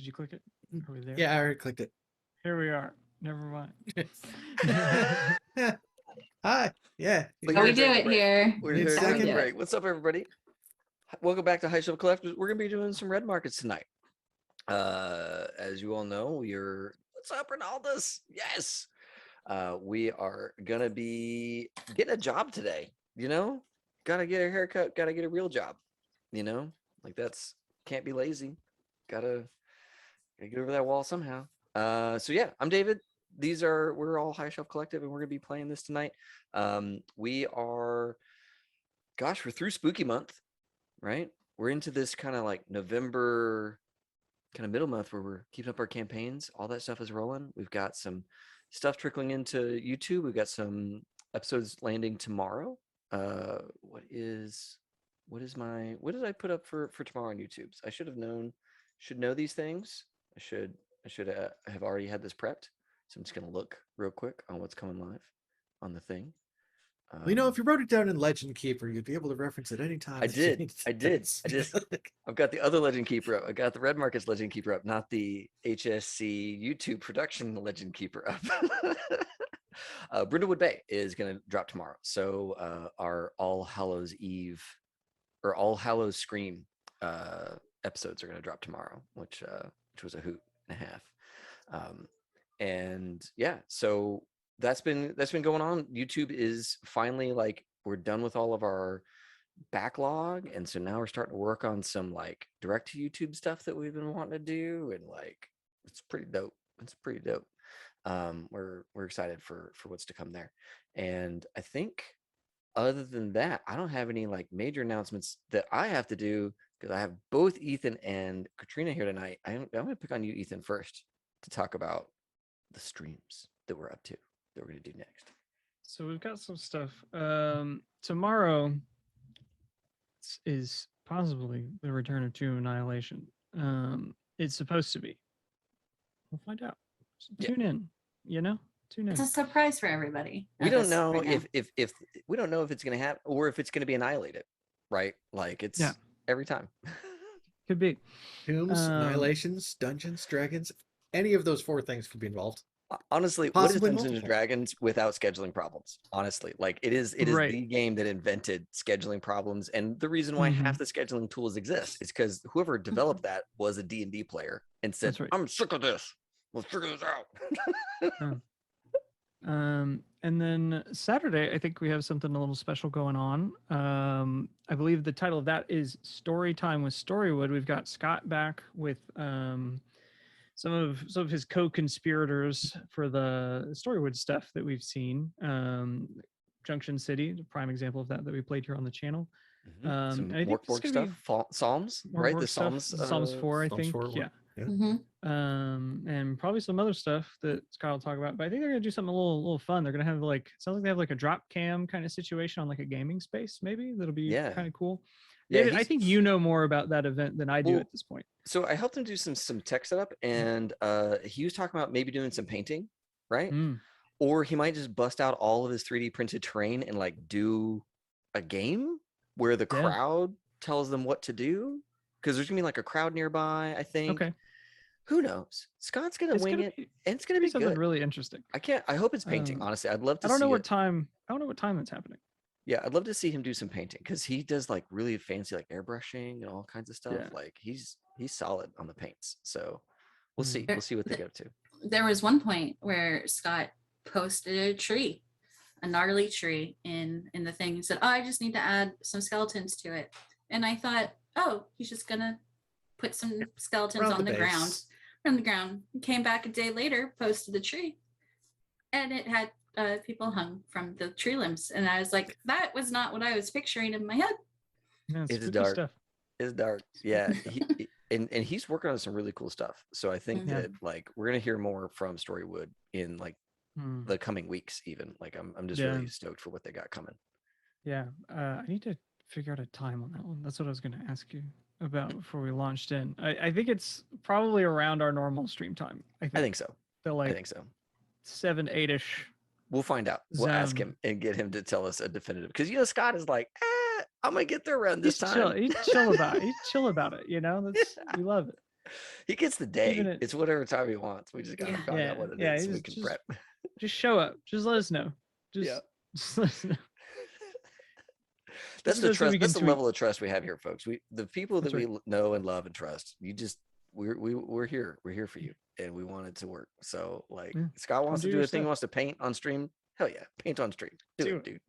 Did you click it? Are we there? Yeah, I already clicked it. Here we are. Never mind. Hi. Yeah. How we do it here. We're Need a here to take second? a break. What's up, everybody? Welcome back to High Shelf Collectors. We're gonna be doing some red markets tonight. As you all know, what's up, Ronaldus? Yes. We are gonna be getting a job today. Gotta get a haircut. Gotta get a real job. Like that's can't be lazy. Gotta get over that wall somehow. So yeah, I'm David. We're all High Shelf Collective, and we're gonna be playing this tonight. We're through Spooky Month, right? We're into this kind of like November, kind of middle month where we're keeping up our campaigns. All that stuff is rolling. We've got some stuff trickling into YouTube. We've got some episodes landing tomorrow. What did I put up for tomorrow on YouTube? I should know these things. I should have already had this prepped. So I'm just gonna look real quick on what's coming live on the thing. If you wrote it down in Legend Keeper, you'd be able to reference it anytime. I did. I've got the other Legend Keeper up. I got the Red Markets Legend Keeper up, not the HSC YouTube production Legend Keeper up. Brindlewood Bay is going to drop tomorrow. So our All Hallows Eve or All Hallows Scream episodes are going to drop tomorrow, which was a hoot and a half. And yeah, so that's been going on. YouTube is finally like we're done with all of our backlog, and so now we're starting to work on some like direct to YouTube stuff that we've been wanting to do, and like it's pretty dope. We're excited for what's to come there. And I think other than that, I don't have any like major announcements that I have to do because I have both Ethan and Kratrina here tonight. I'm going to pick on you, Ethan, first to talk about the streams that we're up to that we're going to do next. So we've got some stuff. Tomorrow is possibly the return of Tomb Annihilation. It's supposed to be. We'll find out. So tune in. Tune in. It's a surprise for everybody. We don't know if we don't know if it's going to happen or if it's going to be annihilated, right? Like it's every time. Could be. Tombs, annihilations, dungeons, dragons. Any of those four things could be involved. Honestly, Possibly what is Dungeons and Dragons without scheduling problems? Honestly, like it is the game that invented scheduling problems, and the reason why half the scheduling tools exist is because whoever developed that was a D&D player and said, "I'm sick of this. Let's figure this out." And then Saturday, I think we have something a little special going on. I believe the title of that is Story Time with Storywood. We've got Scott back with some of his co-conspirators for the Storywood stuff that we've seen. Junction City, the prime example of that we played here on the channel. Some workbook stuff, Psalms, right? The Psalms 4, I think. 4, yeah. Mm-hmm. And probably some other stuff that Scott will talk about. But I think they're gonna do something a little fun. They're gonna have sounds like they have like a drop cam kind of situation on like a gaming space. Maybe that'll be kind of cool. Yeah, David, I think you know more about that event than I do at this point. So I helped him do some tech setup, and he was talking about maybe doing some painting, right? Or he might just bust out all of his 3D printed terrain and like do a game where the crowd tells them what to do, because there's gonna be like a crowd nearby, I think. Okay. Who knows? Scott's gonna wing it, and it's gonna be something good. really interesting. I hope it's painting. Honestly, I'd love to. I don't know what time that's happening. Yeah, I'd love to see him do some painting because he does like really fancy like airbrushing and all kinds of stuff. Yeah. Like he's solid on the paints. So we'll see. We'll see what they go to. There was one point where Scott posted a tree, a gnarly tree in the thing. He said, "Oh, I just need to add some skeletons to it." And I thought, "Oh, he's just gonna put some skeletons on the ground." From the ground. Came back a day later, posted the tree, and it had people hung from the tree limbs, and I was like, that was not what I was picturing in my head. Yeah, it's dark stuff. It's dark. Yeah. And he's working on some really cool stuff. So I think that like we're gonna hear more from Storywood in like the coming weeks. Even like I'm just really stoked for what they got coming. Yeah, I need to figure out a time on that one. That's what I was gonna ask you about before we launched in. I think it's probably around our normal stream time. I think so. I think so. 7, 8-ish. We'll find out. We'll ask him and get him to tell us a definitive. Because Scott is like, I'm gonna get there around this time. He's chill about it. We love it. He gets the Even day. it- It's whatever time he wants. We just gotta Yeah. find out what it Yeah, is you so we just- can prep. Just show up. Just let us know. Just, Yeah. just let us know. That's Just the so we trust. can That's the tweet. level of trust we have here, folks. The people that That's we know and love and trust. We're here. We're here for you, and we want it to work. So, like, Yeah. Scott wants do to do your a thing. He stuff. wants to paint on stream. Hell yeah, paint on stream. Do Do it, it.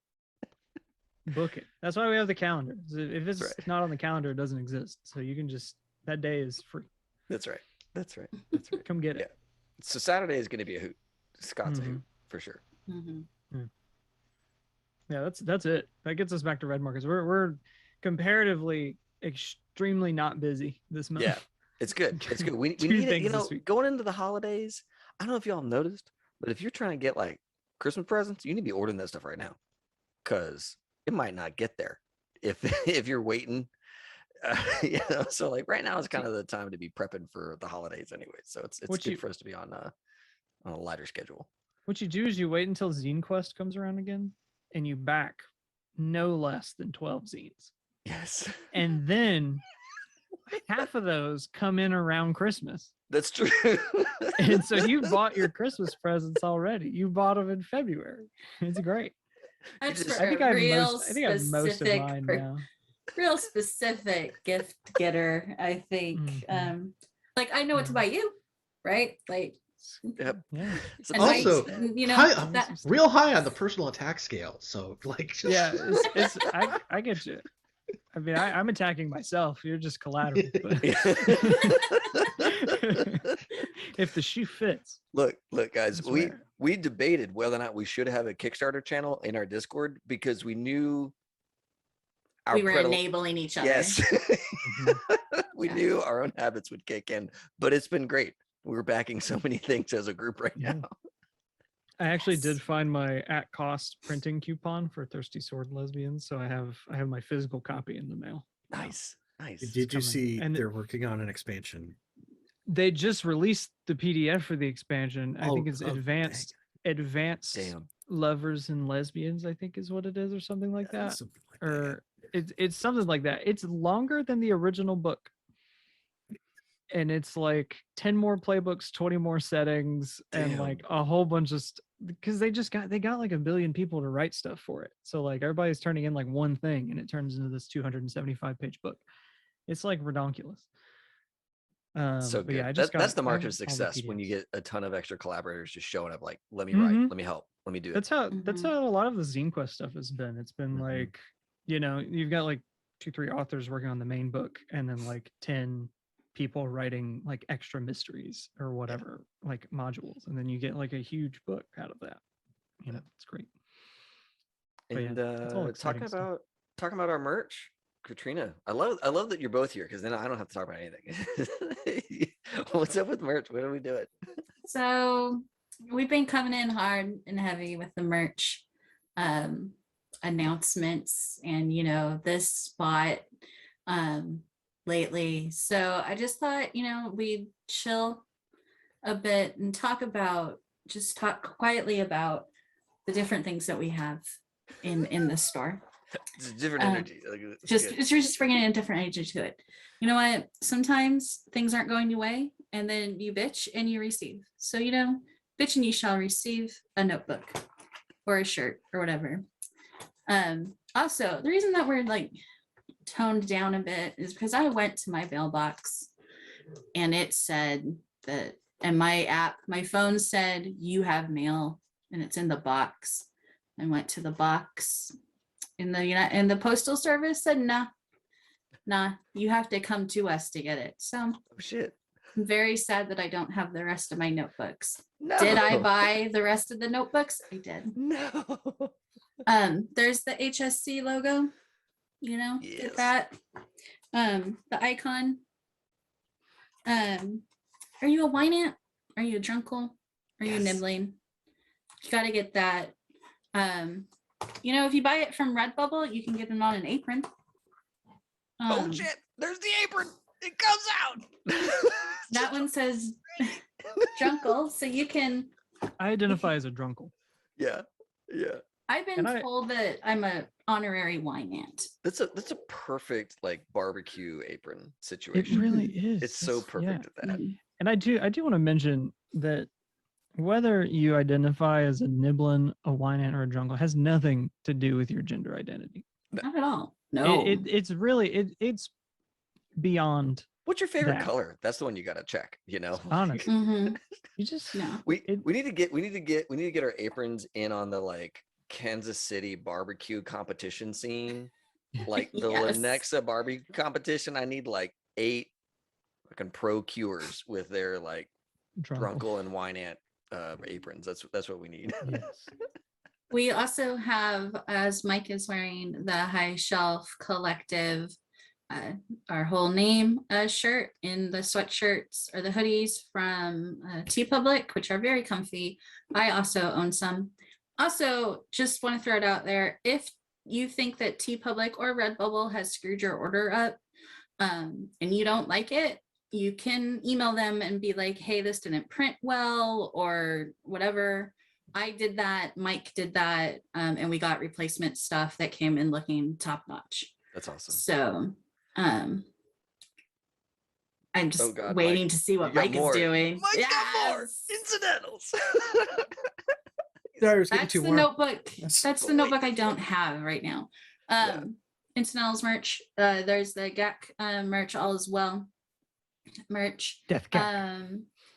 dude. Book it. That's why we have the calendar. If it's right. not on the calendar, it doesn't exist. So you can just, that day is free. That's right. That's right. That's right. Come get it. So Saturday is going to be a hoot. Scott's a Mhm. hoot for sure. Mhm. Yeah, that's it. That gets us back to red markets. We're comparatively extremely not busy this month. Yeah, it's good. It's good. We Two need it. things You know, this week. going into the holidays. I don't know if y'all noticed, but if you're trying to get like Christmas presents, you need to be ordering that stuff right now, because it might not get there if if you're waiting. You know, so like right now is kind of the time to be prepping for the holidays anyway. So it's What good you- for us to be on a lighter schedule. What you do is you wait until Zine Quest comes around again, and you back no less than 12 zines, Yes, and then half of those come in around Christmas. that's true. And so you bought your Christmas presents already. You bought them in February. It's great. That's just- for I think a I have real most. I think I have most of specific, mine per- now. real specific gift getter. I think. Mhm. Like I know what to Mhm. buy you, right? Like, Yep. Yeah. So and Also, you know high, that. real high on the personal attack scale. So like, just, Yeah. I get you. I mean, I'm attacking myself. You're just collateral. But if the shoe fits, look, guys, I we swear. we debated whether or not we should have a Kickstarter channel in our Discord because we knew our We were predile- enabling each other. Yes. Mhm. We Yeah. knew our own habits would kick in, but it's been great. We're backing so many things as a group right Yeah. now. I actually Yes. did find my at cost printing coupon for Thirsty Sword Lesbians, so I have my physical copy in the mail. Nice. Nice. did you coming. see And- they're working on an expansion? They just released the PDF for the expansion. I think Oh, it's oh, dang. advanced Damn. lovers and lesbians, I think is what it is, or something like that. Something like that. Or it's something like that. It's longer than the original book. And it's like 10 more playbooks, 20 more settings, and like Damn. a whole bunch of because they got like 1 billion people to write stuff for it. So like everybody's turning in like one thing and it turns into this 275-page book. It's like redonkulous. So But good. yeah, I just That's got the mark all of the success when you PDFs. get a ton of extra collaborators just showing up like, let me write, Mhm. let me help, let me do it. That's how Mhm. a lot of the Zine Quest stuff has been. It's been Mhm. like, you've got like 2-3 authors working on the main book, and then like 10 people writing like extra mysteries or whatever, like modules, and then you get like a huge book out of that. It's great. But yeah, And it's all exciting stuff. talking about our merch, Kratrina. I love that you're both here because then I don't have to talk about anything. What's up with merch? What are we doing? So we've been coming in hard and heavy with the merch announcements and this spot lately. So I just thought we'd chill a bit and talk quietly about the different things that we have in the store. It's a different energy. Like, it's good. It's just bringing a different energy to it. You know what? Sometimes things aren't going your way, and then you bitch and you receive. So bitch and you shall receive a notebook or a shirt or whatever. Also, the reason that we're like toned down a bit is because I went to my mailbox and it said that, and my phone said you have mail and it's in the box. I went to the box and the postal service said nah, you have to come to us to get it. So Oh shit. I'm very sad that I don't have the rest of my notebooks. No. Did I buy the rest of the notebooks? I did. No. There's the HSC logo, Yes. get that. The icon. Are you a wine ant? Are you a drunkle? Are you Yes. nibbling? You got to get that. If you buy it from Redbubble, you can get it on an apron. Oh shit. There's the apron. It comes out. That one says drunkle, so you can. I identify as a drunkle. Yeah. Yeah. I've been And told that I'm a honorary wine aunt. That's a perfect like barbecue apron it situation. really is. It's so perfect at that. And I do want to mention that whether you identify as a Niblin, a wine ant, or a jungle has nothing to do with your gender identity. Not at all. No. It's really it's beyond What's your favorite that. color? That's the one you got to check. You know, honest. Mhm. You just No. we need to get our aprons in on the like Kansas City barbecue competition scene, like the Yes. Lenexa barbecue competition. I need like 8 fucking pro cures with their like drunkle and wine ant aprons. That's what we need. Yes. We also have, as Mike is wearing, the High Shelf Collective, our whole name shirt in the sweatshirts or the hoodies from TeePublic, which are very comfy. I also own some. Also, just want to throw it out there. If you think that TeePublic or Redbubble has screwed your order up and you don't like it, you can email them and be like, hey, this didn't print well or whatever. I did that, Mike did that, and we got replacement stuff that came in looking top notch. That's awesome. So I'm just God, waiting Mike. to see what You got Mike more. is doing. Mike's got more Yes! incidentals. Sorry, I was getting That's too the warm. notebook. That's That's the notebook I don't have right now. Yeah. Incidentals merch. There's the GAC merch all as well. Merch. Death Gap.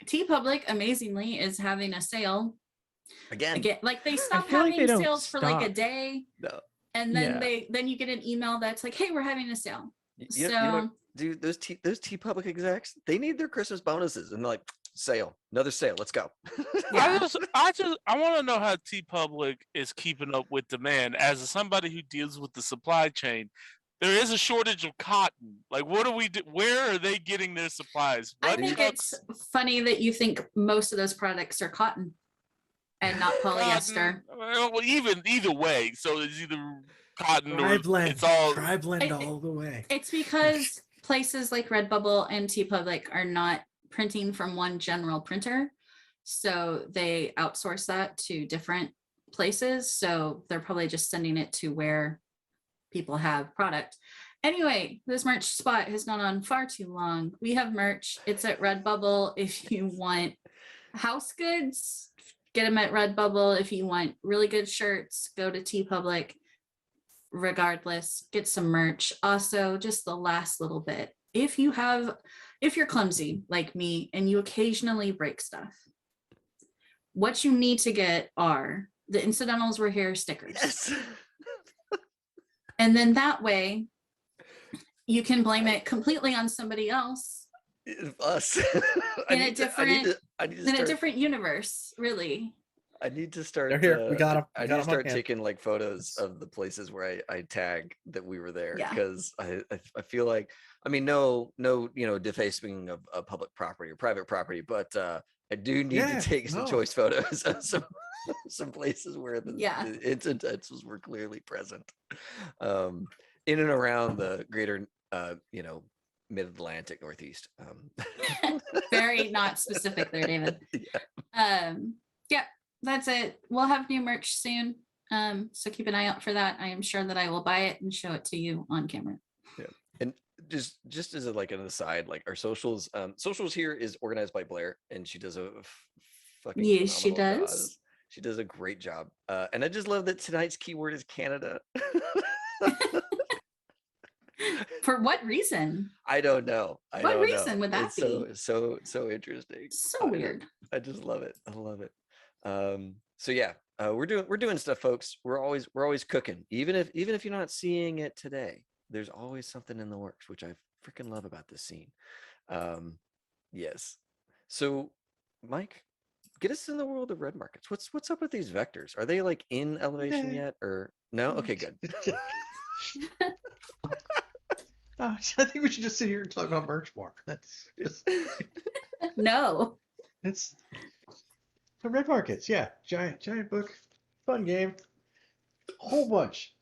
TeePublic amazingly is having a sale Again. like they stop feel like having they don't sales for like a stop. day, No. and then Yeah. then you get an email that's like, hey, we're having a sale. You know what, dude, those TeePublic execs, they need their Christmas bonuses and they're like, sale, another sale, let's go. Yeah. I want to know how TeePublic is keeping up with demand. As somebody who deals with the supply chain, there is a shortage of cotton. Like, what do we do? Where are they getting their supplies? I What think trucks? it's funny that you think most of those products are cotton and not polyester. Cotton, well, either way. So it's either cotton or Tri-blend. it's all. Tri-blend all the way. It's because places like Redbubble and TeePublic are not printing from one general printer. So they outsource that to different places. So they're probably just sending it to where people have product. Anyway, this merch spot has gone on far too long. We have merch. It's at Redbubble. If you want house goods, get them at Redbubble. If you want really good shirts, go to TeePublic. Regardless, get some merch. Also, just the last little bit. If you're clumsy like me and you occasionally break stuff, what you need to get are the incidentals were here stickers. Yes. And then that way you can blame it completely on somebody else Us. in a different different universe, really. I need to start. They're here. We got 'em. I We need got to 'em on start cam. taking like photos of the places where I tag that we were there Yeah. because I feel like, I mean, no defacing of public property or private property, but I do need Yeah, to take some no. choice photos of some places where the Yeah. incidentals were clearly present, in and around the greater mid-Atlantic Northeast. Very not specific there, David. Yeah, that's it. We'll have new merch soon. So keep an eye out for that. I am sure that I will buy it and show it to you on camera. Yeah. And just as like an aside, like our socials here is organized by Blair, and she does a fucking Yes, she phenomenal does. job. She does a great job. And I just love that tonight's keyword is Canada. For what reason? I don't know. What reason would that It's so interesting. So weird. I just love it. I love it. So yeah, we're doing stuff, folks. We're always cooking. Even if you're not seeing it today, there's always something in the works, which I freaking love about this scene. Yes. So, Mike, get us in the world of red markets. What's up with these vectors? Are they like in elevation yet, or no? Okay, good. I think we should just sit here and talk about merch more. That's just No. it's the red markets. Yeah, giant book, fun game, whole bunch.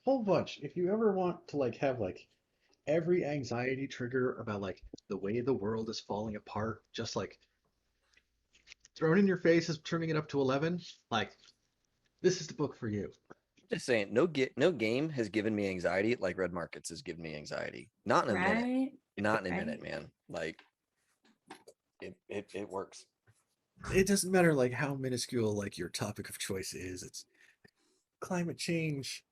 If you ever want to like have like every anxiety trigger about like the way the world is falling apart, just like thrown in your face as turning it up to 11, like this is the book for you. Just saying, no game has given me anxiety like red markets has given me anxiety. Not in a minute. Right? Not in a Right. minute, man. Like it works. It doesn't matter like how minuscule like your topic of choice is. It's climate change,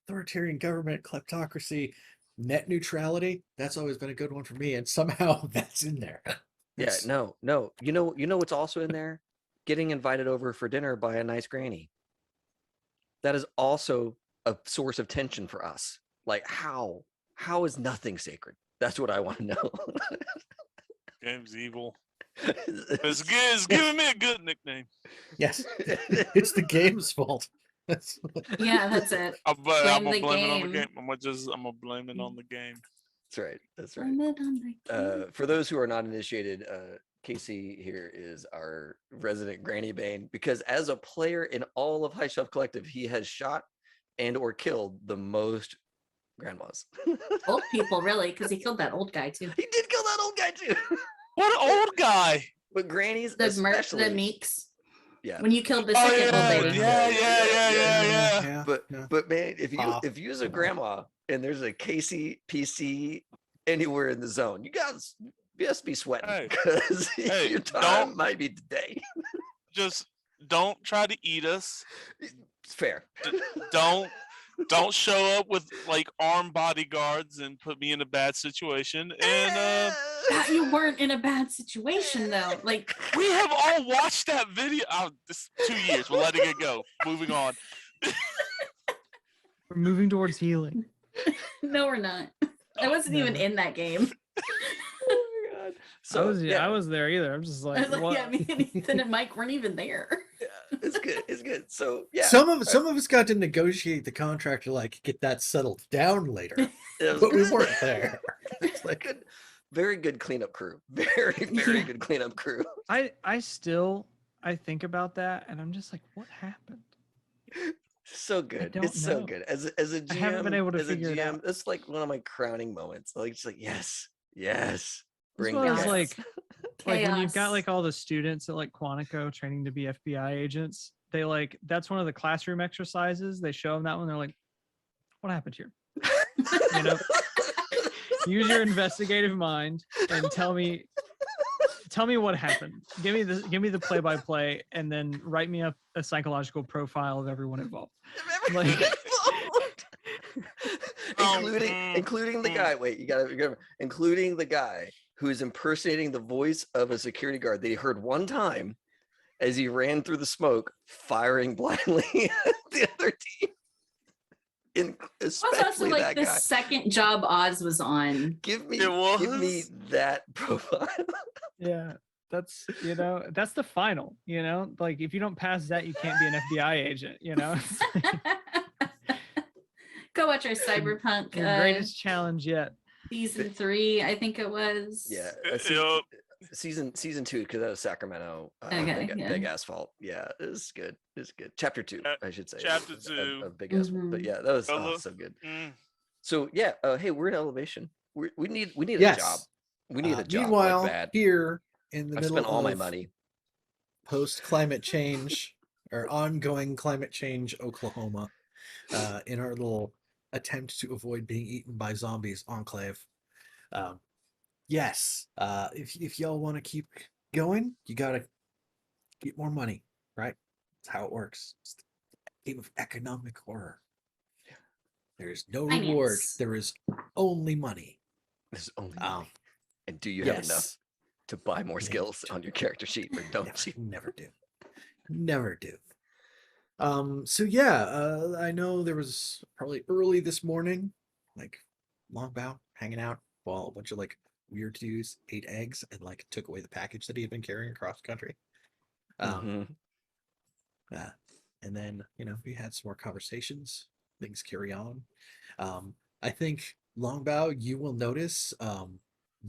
authoritarian government, kleptocracy, net neutrality. That's always been a good one for me, and somehow that's in there. Yeah, That's- no. You know what's also in there? Getting invited over for dinner by a nice granny. That is also a source of tension for us. Like how is nothing sacred? That's what I want to know. Game's evil. It's giving me a good nickname. Yes, it's the game's fault. That's Yeah, that's it. I'm Blame gonna the blame it on the game. game. I'm gonna blame it on the game. That's right. That's right. Blame it on the game. For those who are not initiated, Casey here is our resident Granny Bane because as a player in all of High Shelf Collective, he has shot and or killed the most grandmas. Old people, really, because he killed that old guy too. He did kill that old guy too. What old guy? But grannies, The especially. the Meeks. Yeah. When you killed the Oh second old yeah, lady. yeah. But man, if Ah. you's a grandma and there's a Casey PC anywhere in the zone, you guys just be sweating Hey, because hey, your time don't- might be today. Just don't try to eat us. It's fair. Don't show up with like armed bodyguards and put me in a bad situation. And That you weren't in a bad situation though. Like we have all watched that video. Oh, this 2 years. We're letting it go. Moving on. We're moving towards healing. no, we're not. I wasn't even Never. in that game. Oh my god. So So I was there either. I'm just I like, was like, what? yeah, me and Ethan and Mike weren't even there. yeah, it's good. It's good. So yeah, Some of us got to negotiate the contract to like get that settled down later, it was but we good. weren't there. It's like Good, very good cleanup crew. Very Yeah. good cleanup crew. I still think about that and I'm just like, what happened? So good. don't It's so know. good. As a GM, I haven't been able to as a figure it GM, out. that's like one of my crowning moments. Like just like yes, As bring well the as chaos. like when you've got Chaos. like all the students at like Quantico training to be FBI agents, they like that's one of the classroom exercises. They show them that one. They're like, what happened here? You know, use your investigative mind and tell me what happened. Give me the play-by-play and then write me up a psychological profile of everyone involved. Like- including the guy. Wait, you gotta including the guy who is impersonating the voice of a security guard that he heard one time as he ran through the smoke, firing blindly at the other team. It was also Especially like that the guy. second job Oz was on. Give me was. that profile. Yeah, that's that's the final. Like if you don't pass that, you can't be an FBI agent. Go watch our Cyberpunk Your greatest challenge yet. season 3, I think it was. Yeah, Yup. season 2 because that was Sacramento. Okay, yeah. Big Asphalt. Yeah, it was good. It's good. Chapter 2, I should say. Chapter of- 2. of Big Asphalt. But Mhm. yeah, that was Hello. so good. Mm. So yeah, hey, we're in elevation. We need Yes. a job. We need a job. Meanwhile, like bad. here in the I've middle spent all my of money. post climate change or ongoing climate change, Oklahoma, in our little attempt to avoid being eaten by zombies enclave. Yes, if y'all want to keep going, you gotta get more money, right? That's how it works. It's the game of economic horror. There's no reward. Finance. There is only money. There's only Um, money. And do you have enough yes. to buy more Yeah. skills on your character sheet, or don't Never, you? never do. Never do. So yeah, I know there was probably early this morning, like Longabaugh hanging out while a bunch of like weird dudes ate eggs and like took away the package that he had been carrying across the country. Mhm. And then, we had some more conversations, things carry on. I think Longabaugh, you will notice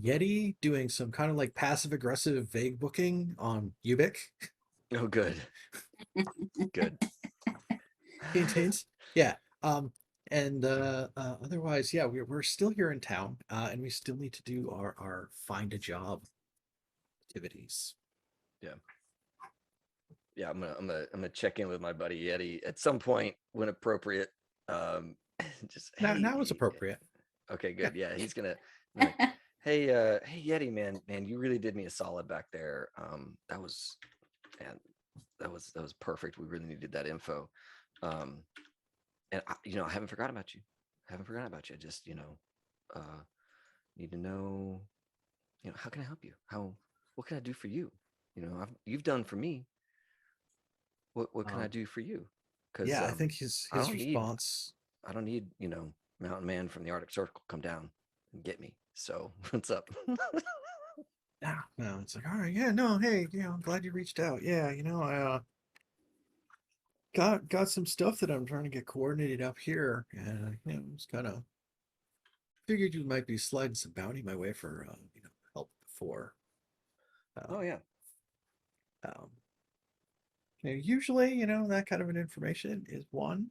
Yeti doing some kind of like passive aggressive vague booking on Ubik. Oh, good. Good. Hint, hint. Yeah. And otherwise, yeah, we're still here in town, and we still need to do our find a job activities. Yeah. yeah, I'm gonna check in with my buddy Yeti at some point when appropriate. Just Now it's hey, appropriate. okay, Yeah. good. Yeah, he's gonna I'm like, hey Yeti, man, you really did me a solid back there. That was, man, that was perfect. We really needed that info. Um, and I haven't forgotten about you. I haven't forgotten about you. I just, need to know, how can I help you? What can I do for you? You've done for me. What can I do for you? Because Yeah, I think his I don't need response. I don't need, mountain man from the Arctic Circle come down and get me. So what's up? No, it's like, all right, yeah, no, hey, I'm glad you reached out. Yeah, I got some stuff that I'm trying to get coordinated up here, and just kind of figured you might be sliding some bounty my way for help before. Oh yeah. Um, usually, that kind of an information is one.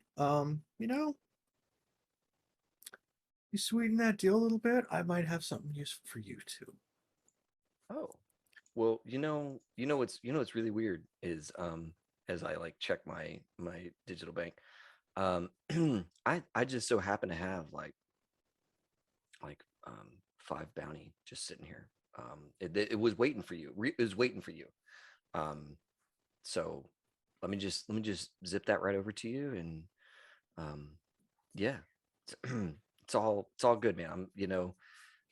You sweeten that deal a little bit, I might have something useful for you too. Oh. Well, what's really weird is as I like check my digital bank, I just so happen to have like 5 bounty just sitting here. It was waiting for you. It was waiting for you. So let me just zip that right over to you, and yeah, it's all good, man.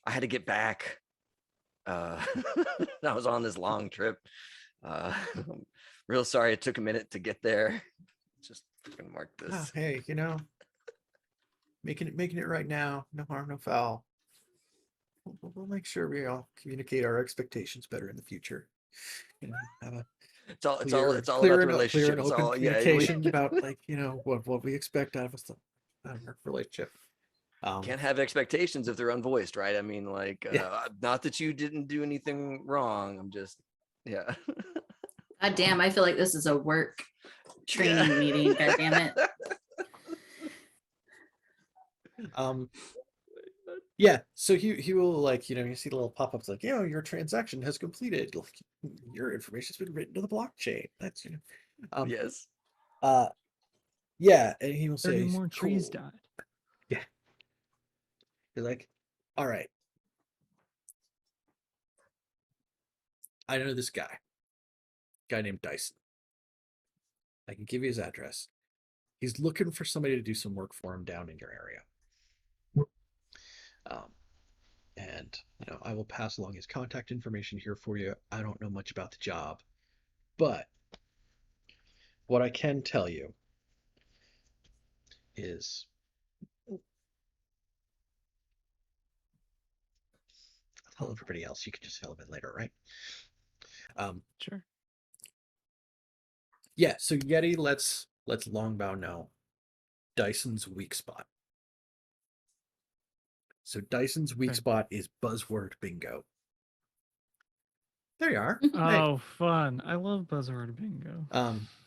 I had to get back. I was on this long trip. I'm real sorry it took a minute to get there. Just fucking mark this. Hey, making it right now, no harm, no foul. We'll make sure we all communicate our expectations better in the future. Have a It's all clear about the and relationship. It's open all communication about what we expect out of our relationship. Can't have expectations if they're unvoiced, right? I mean, Yeah. not that you didn't do anything wrong. I'm just, yeah. God damn, I feel like this is a work training meeting. God damn it. Yeah, so he will you see the little pop-ups like, your transaction has completed, like your information's been written to the blockchain. That's Yes. yeah, and he will 30 say, more trees cool. died. Yeah. You're like, all right. I know this guy named Dyson. I can give you his address. He's looking for somebody to do some work for him down in your area. And I will pass along his contact information here for you. I don't know much about the job, but what I can tell you is I'll tell everybody else. You can just fill them in later, right? Sure. Yeah, so Yeti lets Longabaugh know Dyson's weak spot. So Dyson's weak Okay. spot is buzzword bingo. There you are. Oh, fun. I love buzzword bingo.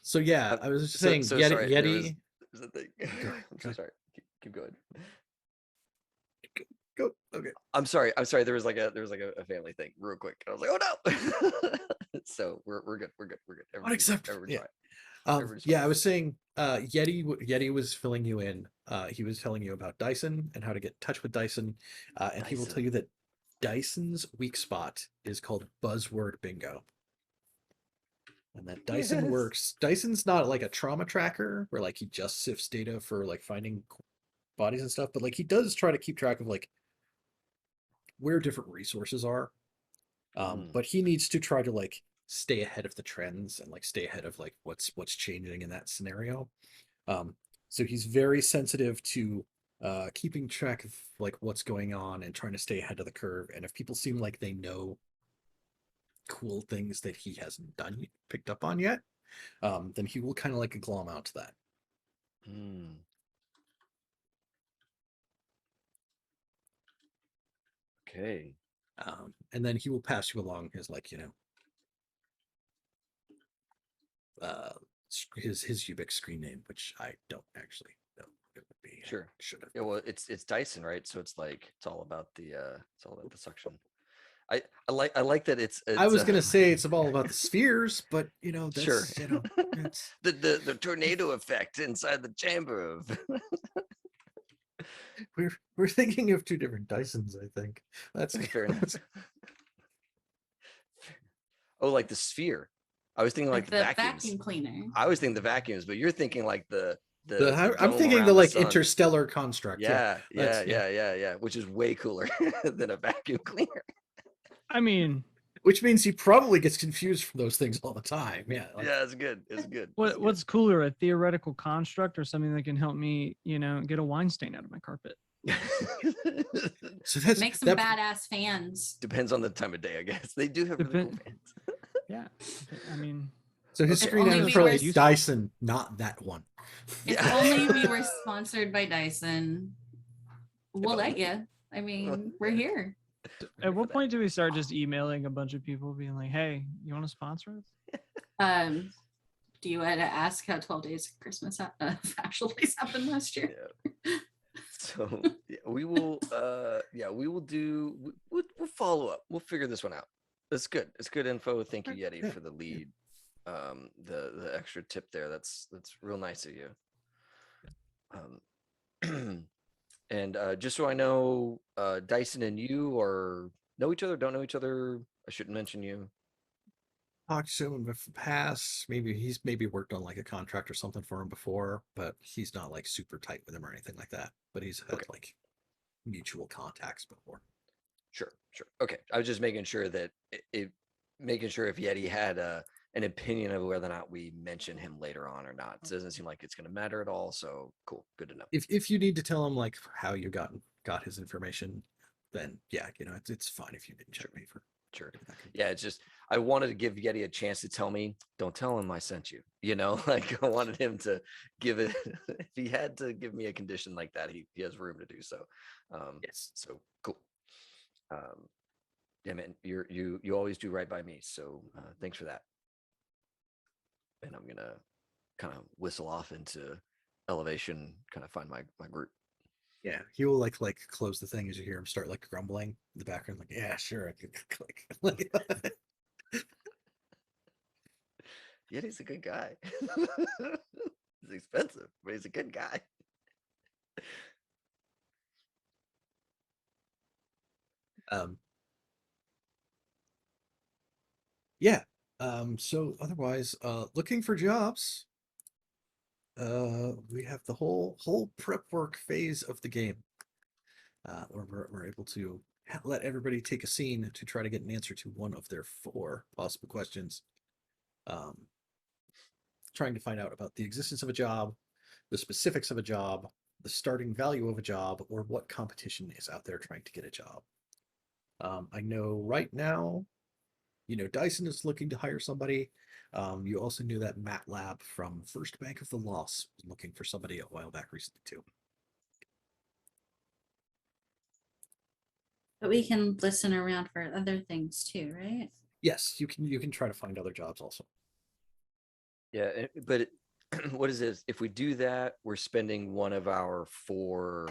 So yeah, I was just saying So Yeti. sorry. There's a thing. Go, I'm so sorry. Keep going. go. Okay. I'm sorry. There was like a family thing real quick. I was like, oh no. So we're good. Unacceptable. Everyone's Yeah. fine. Everyone's Yeah, fine. I was saying Yeti was filling you in. He was telling you about Dyson and how to get in touch with Dyson. And he will tell you that Dyson's weak spot is called buzzword bingo. And that Dyson works. Dyson's not like a trauma tracker where like he just sifts data for like finding bodies and stuff, but like he does try to keep track of like where different resources are. But he needs to try to like stay ahead of the trends and like stay ahead of like what's changing in that scenario. So he's very sensitive to keeping track of like what's going on and trying to stay ahead of the curve. And if people seem like they know cool things that he hasn't picked up on yet, then he will kind of like glom out to that. Okay. And then he will pass you along his his Ubix screen name, which I don't actually know what it would be. Sure. Should have. Yeah, well, it's Dyson, right? So it's all about the suction. I like that it's I was gonna say it's all about the spheres, but Sure. that's it's the tornado effect inside the chamber of we're thinking of two different Dysons, I think. That's fair enough. Oh, like the sphere. I was thinking like the vacuums. vacuum cleaner. I was thinking the vacuums, but you're thinking like the I'm dome thinking around the like sun. interstellar construct. Yeah, that's- yeah, which is way cooler than a vacuum cleaner. I mean, Which means he probably gets confused from those things all the time. Yeah. Yeah, it's good. It's good. what's cooler, a theoretical construct or something that can help me, get a wine stain out of my carpet? So that's Make some badass fans. Depends on the time of day, I guess. They do have really cool fans. Yeah, I mean, so his If screen only name we is probably were- Dyson, not that one. If only we were sponsored by Dyson. We'll let you. I mean, we're here. at what point do we start just emailing a bunch of people being like, hey, you want to sponsor us? Do you want to ask how 12 Days of Christmas actually happened last year? Yeah. So yeah, we will we'll follow up. We'll figure this one out. That's good. It's good info. Thank you, Yeti, Yeah. for the lead. The extra tip there. That's real nice of you. And just so I know, Dyson and you know each other, don't know each other. I shouldn't mention you. Talked to him in the past. Maybe he's worked on like a contract or something for him before, but he's not like super tight with him or anything like that. But he's had like mutual contacts before. Sure. Okay. I was just making sure that making sure if Yeti had an opinion of whether or not we mention him later on or not. It doesn't seem like it's going to matter at all. So cool. Good to know. If you need to tell him like how you got his information, then yeah, it's fine if you didn't check me for. Sure. Yeah, it's just I wanted to give Yeti a chance to tell me. Don't tell him I sent you. Like I wanted him to give it. If he had to give me a condition like that, he has room to do so. Yes. So cool. Yeah, man, you always do right by me. So thanks for that. And I'm gonna kind of whistle off into elevation, kind of find my group. Yeah, he will like close the thing as you hear him start like grumbling in the background. Like, yeah, sure, I could click. Yeti's a good guy. He's expensive, but he's a good guy. Yeah. So otherwise, looking for jobs. We have the whole prep work phase of the game. Where we're able to let everybody take a scene to try to get an answer to one of their 4 possible questions. Trying to find out about the existence of a job, the specifics of a job, the starting value of a job, or what competition is out there trying to get a job. I know right now, Dyson is looking to hire somebody. You also knew that MATLAB from First Bank of the Loss was looking for somebody a while back recently too. But we can listen around for other things too, right? Yes, you can try to find other jobs also. Yeah, but what is this? If we do that, we're spending one of our 4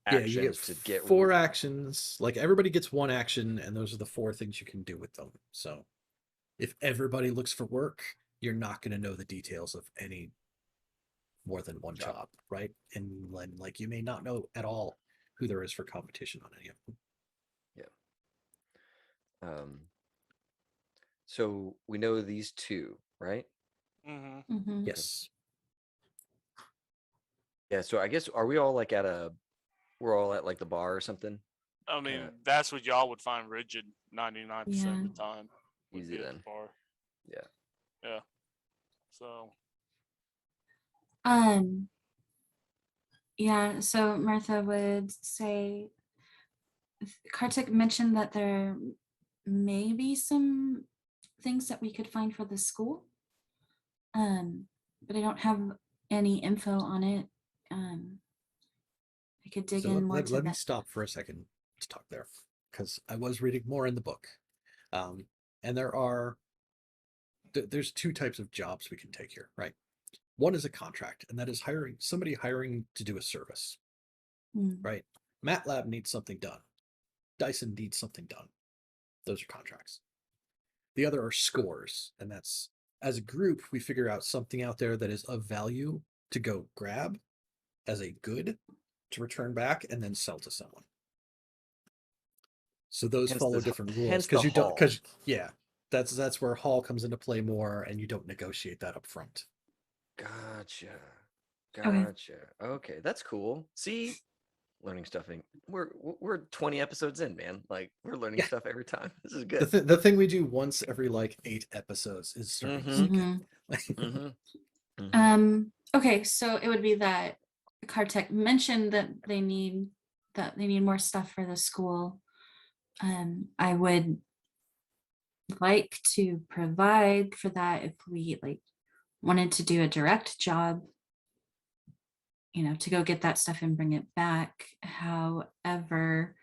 actions you get to get 4 actions. Like everybody gets 1 action, and those are the 4 things you can do with them. So if everybody looks for work, you're not going to know the details of any more than one job, right? And like you may not know at all who there is for competition on any of them. Yeah. So we know these 2, right? Mm-hmm. Mm-hmm. Yes. Yeah. So I guess are we all like we're all at like the bar or something? I mean, Yeah. that's what y'all would find rigid 99% of Yeah. the time. would Easy be at then. the bar. Yeah. Yeah. So Yeah, so Martha would say Kartik mentioned that there may be some things that we could find for the school. But I don't have any info on it. I could dig So in more to let me that. stop for a second to talk there, because I was reading more in the book. And there's 2 types of jobs we can take here, right? One is a contract, and that is hiring to do a service, Mm. right? MATLAB needs something done. Dyson needs something done. Those are contracts. The other are scores, and that's as a group we figure out something out there that is of value to go grab as a good to return back and then sell to someone. So those follow different rules because you don't that's where Hall comes into play more, and you don't negotiate that up front. Gotcha. Okay. Okay, that's cool. See, learning stuff. We're 20 episodes in, man. Like we're learning stuff every time. This is good. The thing we do once every like 8 episodes is starting to sink in. Okay, so it would be that Cartech mentioned that they need more stuff for the school. I would like to provide for that if we like wanted to do a direct job, to go get that stuff and bring it back. However,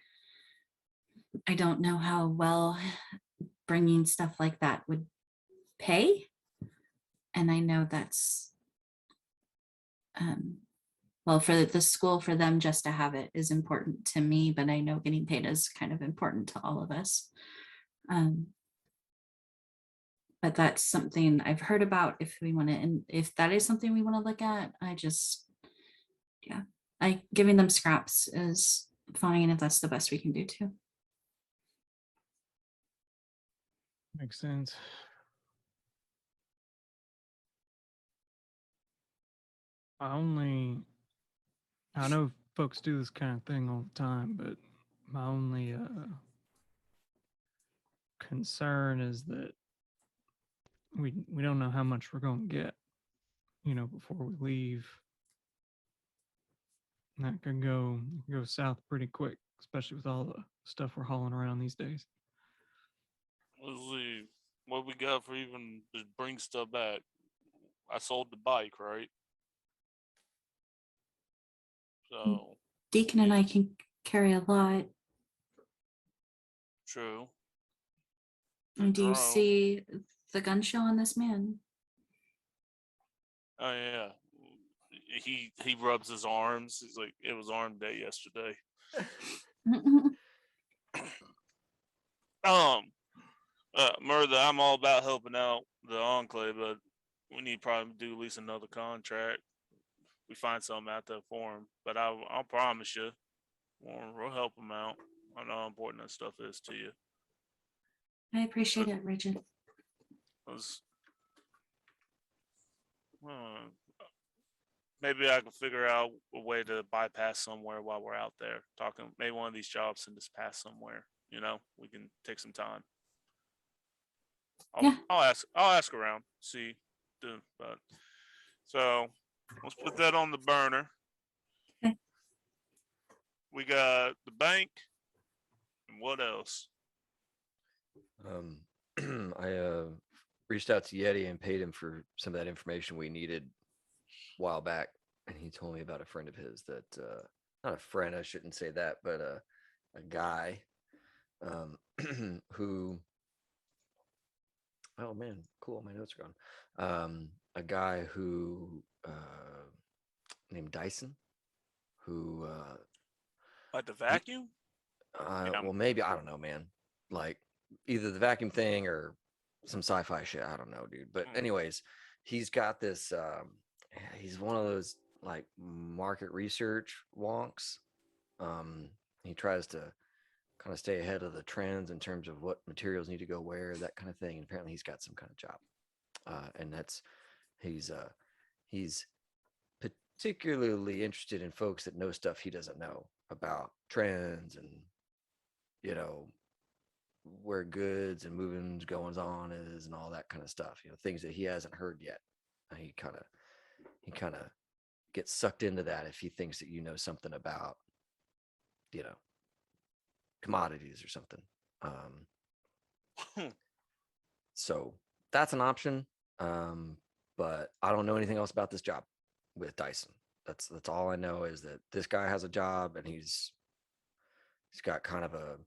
I don't know how well bringing stuff like that would pay. And I know that's, well, for the school, for them just to have it is important to me, but I know getting paid is kind of important to all of us. But that's something I've heard about. If we want to, and if that is something we want to look at, giving them scraps is fine if that's the best we can do too. Makes sense. I know folks do this kind of thing all the time, but my only concern is that we don't know how much we're going to get, before we leave. And that could go south pretty quick, especially with all the stuff we're hauling around these days. Let's see what we got for even to bring stuff back. I sold the bike, right? So Deacon and I can carry a lot. true. And do you Drone. see the gun show on this man? Oh yeah. He rubs his arms. He's like, it was arm day yesterday. Murder, I'm all about helping out the Enclave, but we need probably do at least another contract. We find something out there for him, but I'll promise you, we'll help him out. I know how important that stuff is to you. I appreciate it, Richard. Maybe I can figure out a way to bypass somewhere while we're out there talking. Maybe one of these jobs and just pass somewhere. We can take some time. I'll ask around, see. But so let's put that on the burner. Okay. We got the bank, and what else? I reached out to Yeti and paid him for some of that information we needed a while back, and he told me about a friend of his that not a friend, I shouldn't say that, but a guy who, oh man, cool, my notes are gone. A guy who named Dyson, who Like the vacuum? well, maybe, I don't know, man, like either the vacuum thing or some sci-fi shit, I don't know, dude. But anyways, he's got this he's one of those like market research wonks. He tries to kind of stay ahead of the trends in terms of what materials need to go where, that kind of thing. And apparently he's got some kind of job, and that's he's particularly interested in folks that know stuff he doesn't know about trends and where goods and moving goings on is and all that kind of stuff, things that he hasn't heard yet. He kind of gets sucked into that if he thinks that something about commodities or something. So that's an option, but I don't know anything else about this job with Dyson. That's all I know is that this guy has a job, and he's got kind of a,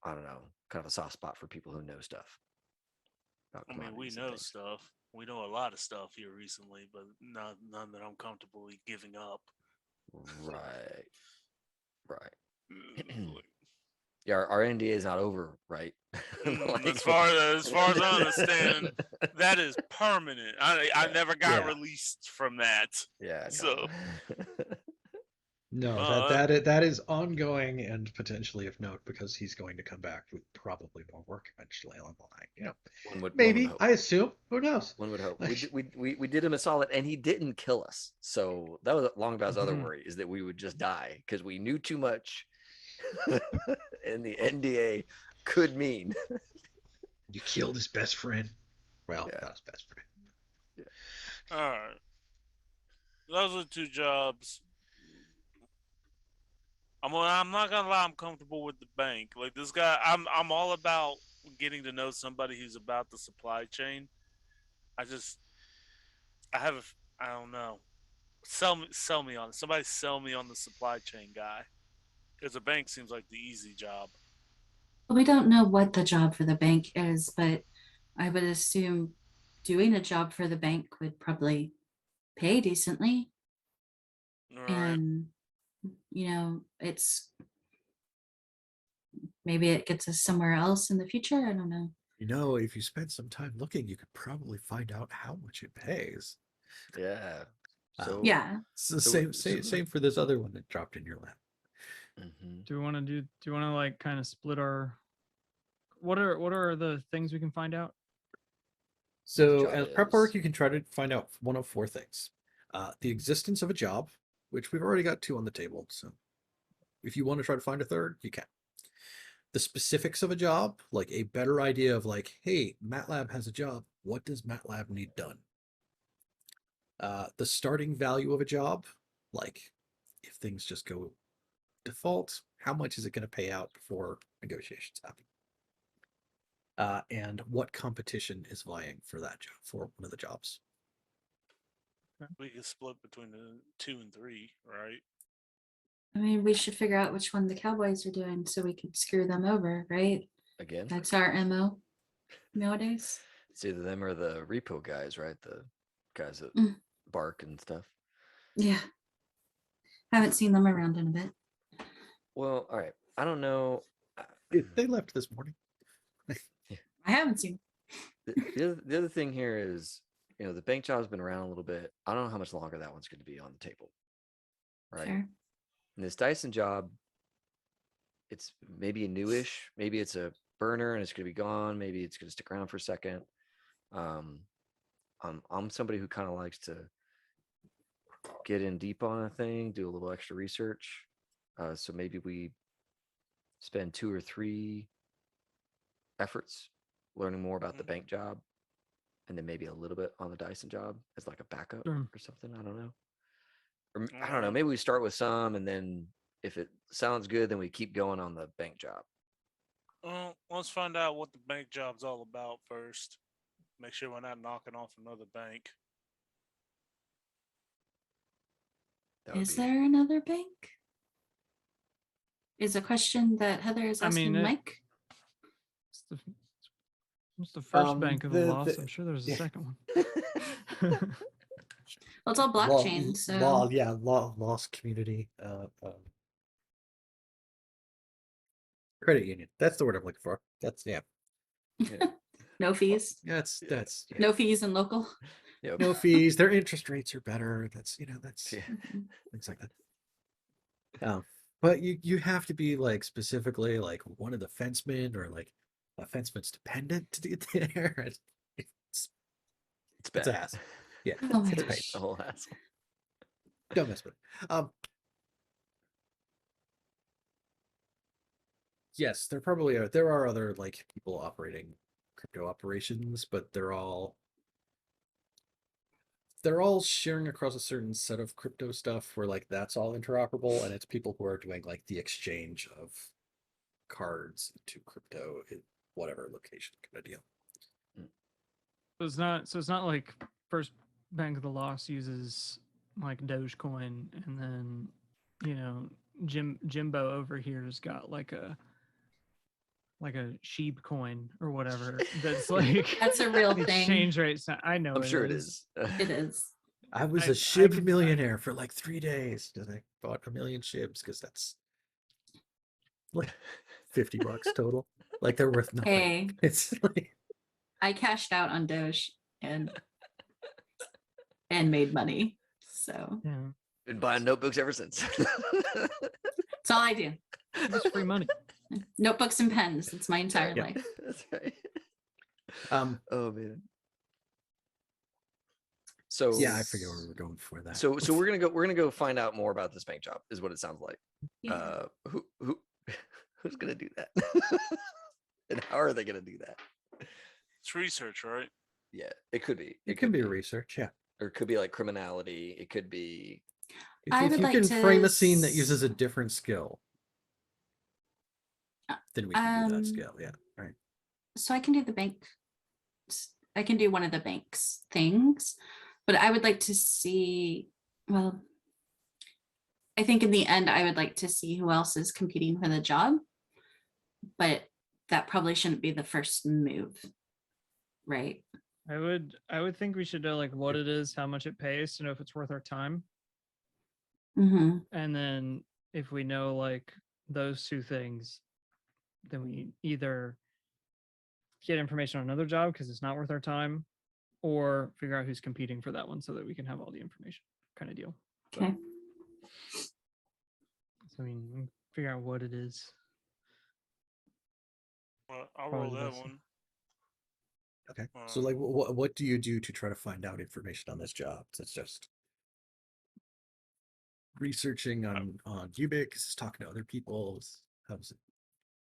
I don't know, kind of a soft spot for people who know stuff. I mean, we know stuff. We know a lot of stuff here recently, but none that I'm comfortable giving up. Right. Yeah, our NDA is not over, right? Mm, Like, as far as I understand, that is permanent. I Yeah. never got Yeah. released from that. yeah, So, No, uh, that is ongoing and potentially of note because he's going to come back with probably more work eventually along the line. You know, one would maybe hope. I assume. Who knows? One would hope. Like, We did him a solid, and he didn't kill us. So that was Longabaugh's other Mhm. worry, is that we would just die because we knew too much, and the NDA could mean. you killed his best friend. Well, Yeah. not his best friend. all right. Those are 2 jobs. I'm not gonna lie. I'm comfortable with the bank. Like this guy, I'm all about getting to know somebody who's about the supply chain. I just, I don't know. Sell me on it. Somebody sell me on the supply chain guy. Because the bank seems like the easy job. Well, we don't know what the job for the bank is, but I would assume doing a job for the bank would probably pay decently. All right. And, it's maybe it gets us somewhere else in the future. I don't know. You know, if you spend some time looking, you could probably find out how much it pays. Yeah. So Yeah. It's the So- same for this other one that dropped in your lap. mhm. Do we want to like kind of split our? What are the things we can find out? So job as prep is. work, you can try to find out one of 4 things: the existence of a job, which we've already got 2 on the table. So if you want to try to find a third, you can. The specifics of a job, like a better idea of like, hey, MATLAB has a job. What does MATLAB need done? The starting value of a job, like if things just go default, how much is it going to pay out before negotiations happen? And what competition is vying for that job, for one of the jobs? We can split between the 2 and 3, right? I mean, we should figure out which one the Cowboys are doing so we could screw them over, right? Again, That's our MO nowadays. it's either them or the repo guys, right? The guys that Mm. bark and stuff. Yeah. Haven't seen them around in a bit. Well, all right. I don't know. They left this morning. I haven't seen. The other thing here is, the bank job's been around a little bit. I don't know how much longer that one's going to be on the table. Right. Fair. And this Dyson job, it's maybe a newish, maybe it's a burner and it's going to be gone. Maybe it's going to stick around for a second. I'm somebody who kind of likes to get in deep on a thing, do a little extra research. So maybe we spend 2 or 3 efforts learning more about the bank job, and then maybe a little bit on the Dyson job as like a backup Sure. or something. I don't know. Or I don't know. Maybe we start with some, and then if it sounds good, then we keep going on the bank job. Well, let's find out what the bank job's all about first. Make sure we're not knocking off another bank. That would Is be there another bank? Is a question that Heather is I asking mean, Mike. What's the first Um, bank of the, the- loss? the- I'm sure there's a yeah. second one. Well, it's all blockchain, so Lost community. Credit union. That's the word I'm looking for. That's no fees. That's Yeah. No fees and local. Yep. no fees. Their interest rates are better. That's that's Yeah. Mhm. things like that. But you have to be like specifically like one of the fencemen or like a fenceman's dependent to get there. It's It's bad. a hassle. Yeah, Oh my it's a gosh. pain. The whole hassle. Don't mess with it. Yes, there are other like people operating crypto operations, but they're all sharing across a certain set of crypto stuff where like that's all interoperable, and it's people who are doing like the exchange of cards into crypto in whatever location kind of deal. So it's not like First Bank of the Lost uses like Dogecoin, and then Jimbo over here's got like a sheep coin or whatever. That's like That's a real the thing. exchange rates. I know I'm sure it is. It is. I was I a SHIB could- millionaire for like 3 days. I bought 1 million SHIBs because that's like $50 total. Like they're worth nothing. Hey, It's like I cashed out on Doge and made money. So Yeah, Been buying notebooks ever since. that's all I do. just free money. Notebooks and pens. That's my entire Yeah. life. That's right. oh man. So yeah, I forget where we're going for that. So we're gonna go find out more about this bank job, is what it sounds like. Yeah. Who's gonna do that? And how are they gonna do that? It's research, right? Yeah, it could be. it can be research, yeah. Or it could be like criminality. It could be. I If would you like can to frame a scene that uses a different skill, Uh, then we can do that um, skill. Yeah, right. So I can do the bank. I can do one of the bank's things, but I would like to see, well, I think in the end, I would like to see who else is competing for the job, but that probably shouldn't be the first move, right? I would think we should know like what it is, how much it pays to know if it's worth our time. Mm-hmm. And then if we know like those two things, then we either get information on another job because it's not worth our time, or figure out who's competing for that one so that we can have all the information kind of deal. Okay. So I mean, figure out what it is. Well, I'll Probably roll the that best. one. Okay. So like what do you do to try to find out information on this job? It's just researching on Ubix, talking to other people. How's it?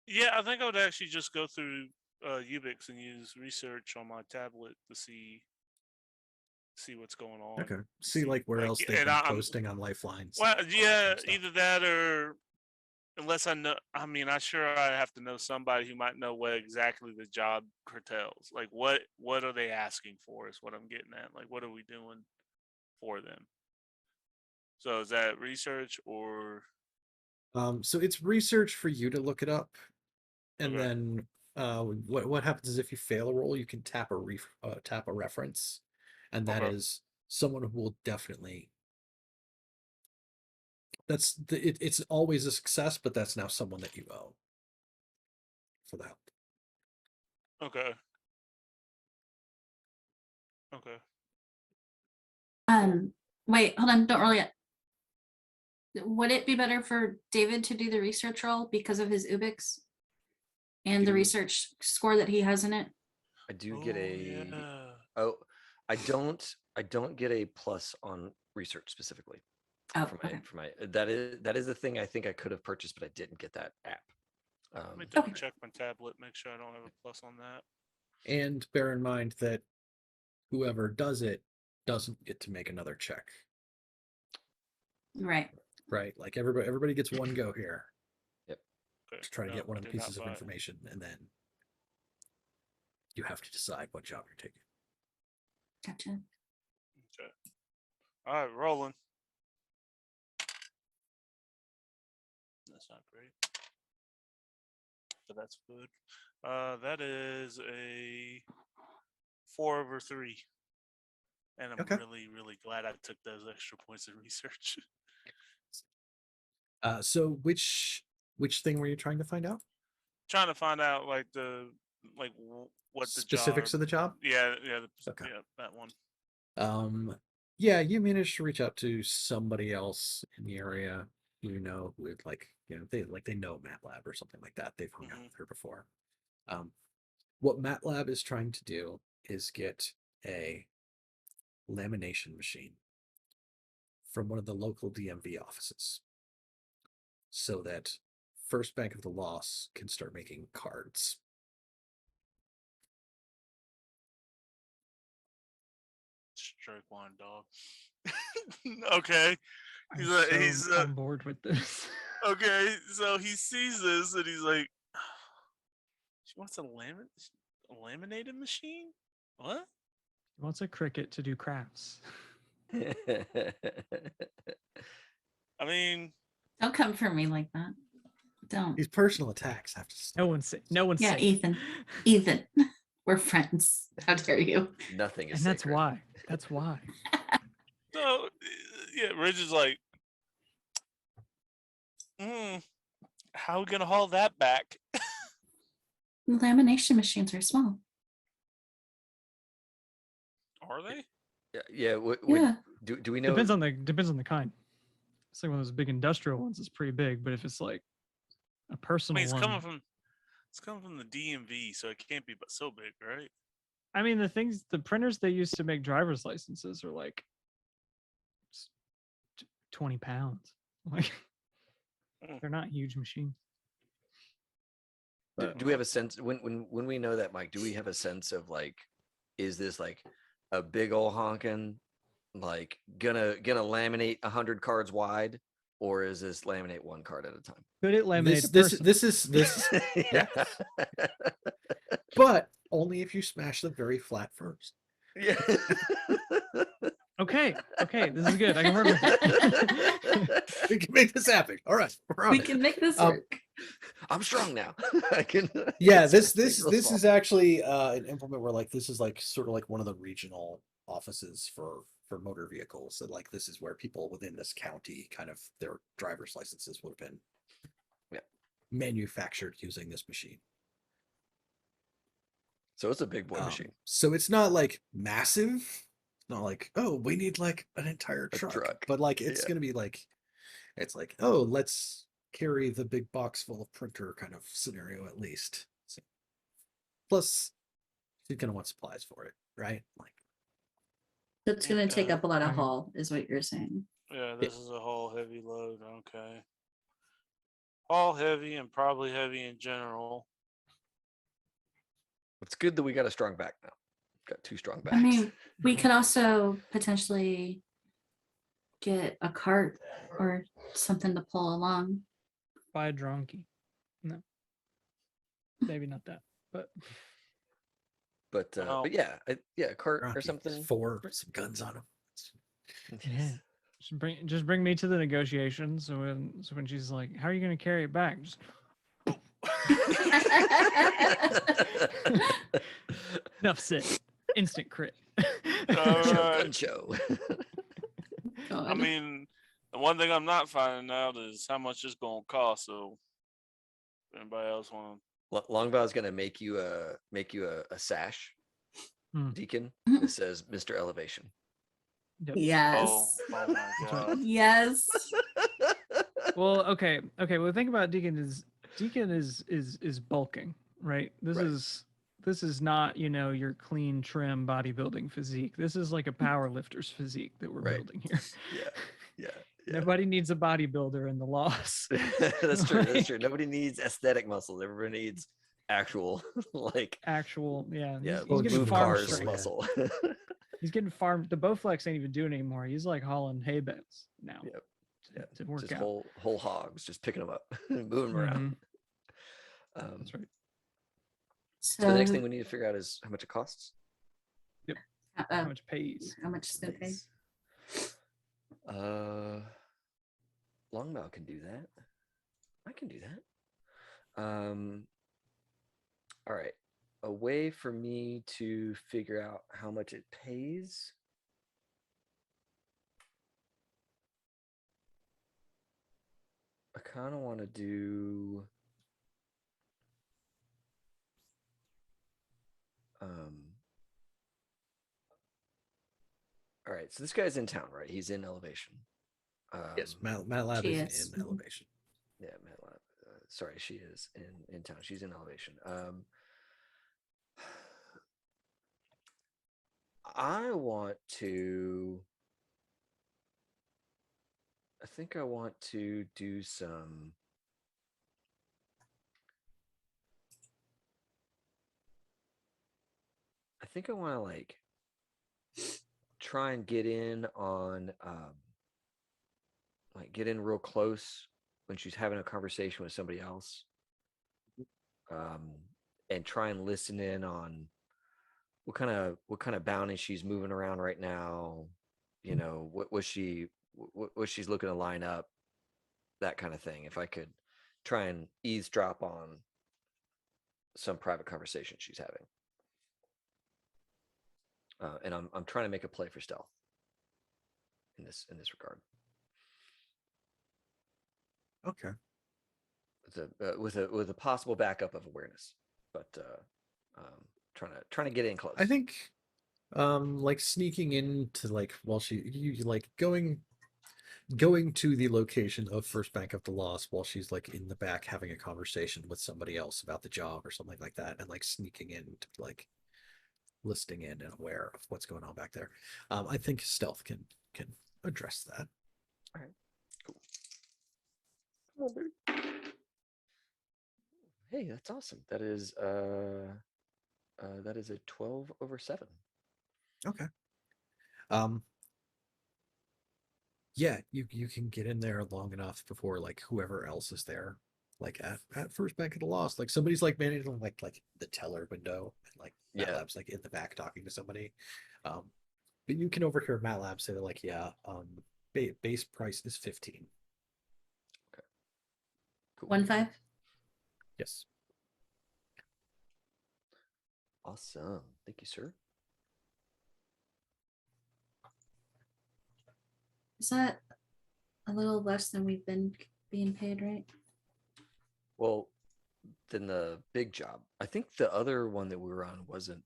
Yeah, I think I would actually just go through Ubix and use research on my tablet to see what's going on. Okay. See like where else they've and been I'm- posting on Lifelines. Well, all that yeah, kind of stuff. either that or unless I know. I mean, I'm sure I have to know somebody who might know what exactly the job curtails. Like, what are they asking for? Is what I'm getting at. Like, what are we doing for them? So is that research or? So it's research for you to look it up, and Okay. then what happens is if you fail a roll, you can tap a reference, and that Okay. is someone who will definitely. It's always a success, but that's now someone that you owe for that. Okay. Okay. Wait, hold on, don't roll yet. Would it be better for David to do the research roll because of his Ubix and the Do- research score that he has in it? I do get a. Yeah. Oh, I don't get a plus on research specifically. Oh, for my okay. for my that is the thing I think I could have purchased, but I didn't get that app. Let me Okay. double check my tablet, make sure I don't have a plus on that. And bear in mind that whoever does it doesn't get to make another check, Right. right? Like everybody gets one go here Okay. to try to no, get one I of the did not pieces of buy it. information, and then you have to decide what job you're taking. Gotcha. Okay. All right, rolling. That's not great, but that's good. That is a 4/3, and I'm Okay. really glad I took those extra points in research. So which thing were you trying to find out? Trying to find out what the Specifics job. of the job? Yeah, Okay. yeah, that one. Yeah, you managed to reach out to somebody else in the area, with they know MATLAB or something like that. They've hung out Mhm. with her before. What MATLAB is trying to do is get a lamination machine from one of the local DMV offices so that First Bank of the Loss can start making cards. Strike one, dog. Okay. I'm He's so on board with this. okay. So he sees this and he's like, she wants a laminated machine? What? He wants a cricket to do crafts. I mean, Don't come for me like that. Don't. These personal attacks have to stop. No one's Yeah, safe. Ethan, we're friends. How dare you? Nothing is And that's sacred. why. That's why. so yeah, Rich is like, How are we gonna haul that back? Lamination machines are small. Are they? Yeah. Yeah. Do we know? Depends on the kind. It's like one of those big industrial ones is pretty big, but if it's like a I personal mean, it's one, coming from the DMV, so it can't be but so big, right? I mean the printers they use to make driver's licenses are like 20 pounds. Like Mm. they're not huge machines. But Do we have a sense when we know that, Mike? Do we have a sense of like, is this like a big old honking, like gonna laminate 100 cards wide, or is this laminate one card at a time? could it laminate This a person? is Yeah. but only if you smash them very flat first. Yeah. Okay, this is good. I can work with it. We can make this happen. All right, we're on We it. can make this Um, work. I'm strong now. I can. Yeah, it's this real small. is actually an implement where like this is like sort of like one of the regional offices for motor vehicles, and like this is where people within this county kind of their driver's licenses would have been manufactured using this machine. So it's a big boy machine. So it's not like massive. It's not like, oh, we need like an entire truck. But like it's gonna be like, it's like, oh, let's carry the big box full of printer kind of scenario at least. So, plus, you're gonna want supplies for it, right? Like, That's going to take up a lot of Mhm. haul, is what you're saying. Yeah, this is a whole heavy load. Okay. All heavy and probably heavy in general. It's good that we got a strong back now. Got 2 strong backs. I mean, we could also potentially get a cart or something to pull along. Buy a donkey. No, maybe not that, but but Well, yeah, a cart or Rocky, something. 4 with some guns on them. yeah. Just bring me to the negotiations. So when she's like, "How are you going to carry it back?" Just enough said. Instant crit. Gun show. I mean, the one thing I'm not finding out is how much it's gonna cost. So, if anybody else want? Longabaugh is gonna make you a sash, Hmm. Deacon. That says Mr. Elevation. Yep. Yes. Oh my god! Yes. Well, okay. Well, think about Deacon is bulking, right? This is not, your clean, trim bodybuilding physique. This is like a power lifter's physique that we're Right. building here. Yeah. Nobody needs a bodybuilder in the loss. That's true. That's true. Nobody needs aesthetic muscles. Everybody needs actual, like, Actual, yeah. yeah, He's getting move farm cars strength. muscle. He's getting farm. The Bowflex ain't even doing it anymore. He's like hauling hay bales now. Yep. Yeah, to work just out. whole hogs, just picking them up, moving them around. That's right. So the next thing we need to figure out is how much it costs. How much pays? How much is going to pay? Longabaugh can do that. I can do that. All right. A way for me to figure out how much it pays. I kind of want to do all right, so this guy's in town, right? He's in Elevation. Yes, Matt Lab She is is. in Elevation. Yeah, Matt Lab. Sorry, she is in town. She's in Elevation. I think I want to do some. I think I want to like try and get in on like get in real close when she's having a conversation with somebody else, and try and listen in on what kind of bounty she's moving around right now. What she's looking to line up, that kind of thing. If I could try and eavesdrop on some private conversation she's having. And I'm trying to make a play for stealth in this regard. Okay. with a possible backup of awareness, but trying to get in close. I think like sneaking into like while you like going to the location of First Bank of the Lost while she's like in the back having a conversation with somebody else about the job or something like that, and like sneaking in to like listening in and aware of what's going on back there. I think stealth can address that. All right, cool. Hey, that's awesome. That is a 12/7. Okay. Yeah, you can get in there long enough before like whoever else is there, like at First Bank of the Lost, like somebody's like managing like the teller window, and like Matt Yeah. Lab's like in the back talking to somebody. But you can overhear Matt Lab say like, yeah, base price is 15. Cool. 1.5. Yes. Awesome. Thank you, sir. Is that a little less than we've been being paid, right? Well, then the big job. I think the other one that we were on wasn't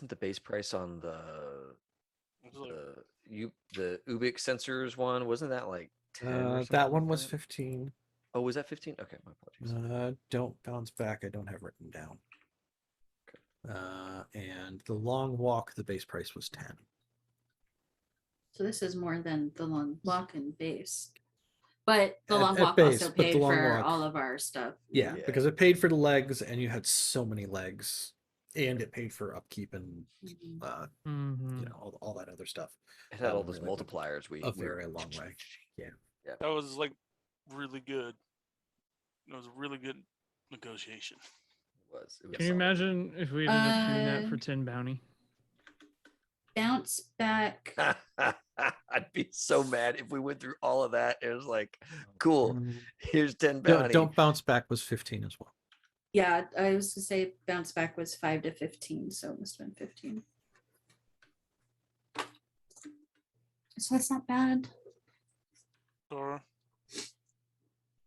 the base price on the Ubix sensors one. Wasn't that like 10 or something That one like was that? 15. Oh, was that 15? Okay, my apologies. Don't bounce back. I don't have written down. And the long walk, the base price was 10. So this is more than the long walk and base. But the long At walk base, also but the paid long for walk- all of our stuff. Yeah, Yeah. because it paid for the legs, and you had so many legs, and it paid for upkeep and Mhm. Mhm. all that other stuff. It had all those Really went multipliers. a very long way. Yeah. That was like really good. It was a really good negotiation. It was Can you solid. imagine if we ended up doing that for Uh, 10 bounty? Bounce back. I'd be so mad if we went through all of that. It was like, cool, here's 10 Don't, bounty. don't bounce back was 15 as well. Yeah, I was to say bounce back was 5 to 15, so it must have been 15. So that's not bad. Sure.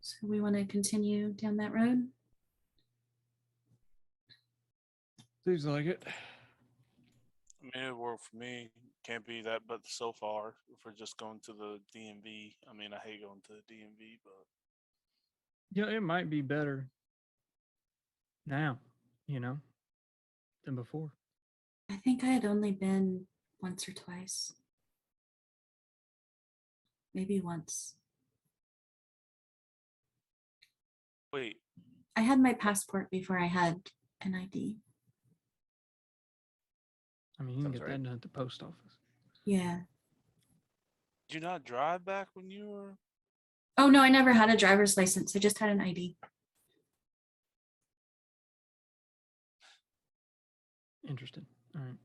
So we want to continue down that road. Seems like it. I mean, it worked for me. Can't be that, but so far, if we're just going to the DMV, I mean, I hate going to the DMV, but Yeah, it might be better now, than before. I think I had only been once or twice. Maybe once. wait, I had my passport before I had an ID. I mean, you can Sounds get right. that done at the post office. Yeah. did you not drive back when you were? Oh no, I never had a driver's license. I just had an ID. Interesting. All right.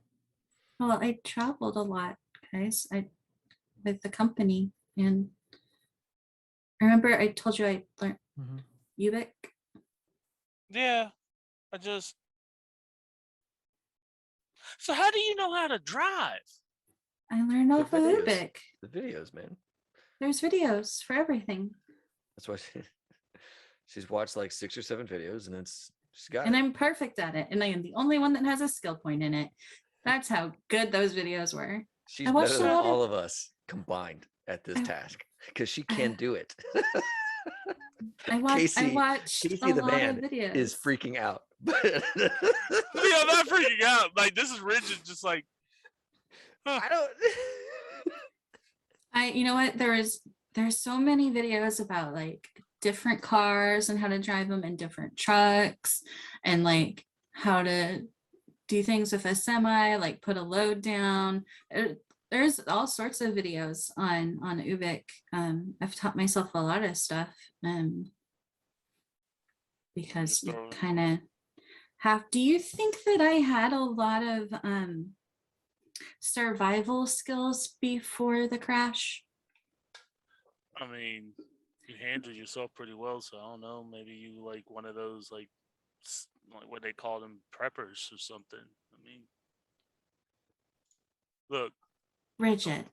Well, I traveled a lot, guys. With the company, and I remember I told you I learned Mhm. Ubik. Yeah, I just. So how do you know how to drive? I learned off of videos. Ubik. The videos, man. There's videos for everything. That's why she's watched like 6 or 7 videos, and she's got And it. I'm perfect at it. And I am the only one that has a skill point in it. That's how good those videos were. She's I watched better a than lot of- all of us combined at this task because she can do it. I watched Casey a the lot of man videos. is freaking out. Yeah, I'm not freaking out. Like, this is rigid, just like. I don't. You know what? There's so many videos about like different cars and how to drive them in different trucks, and like how to do things with a semi, like put a load down. There's all sorts of videos on Ubik. I've taught myself a lot of stuff because you kind of have. Do you think that I had a lot of survival skills before the crash? I mean, you handled yourself pretty well, so I don't know. Maybe you like one of those like what they call them, preppers or something. I mean, look, Bridget.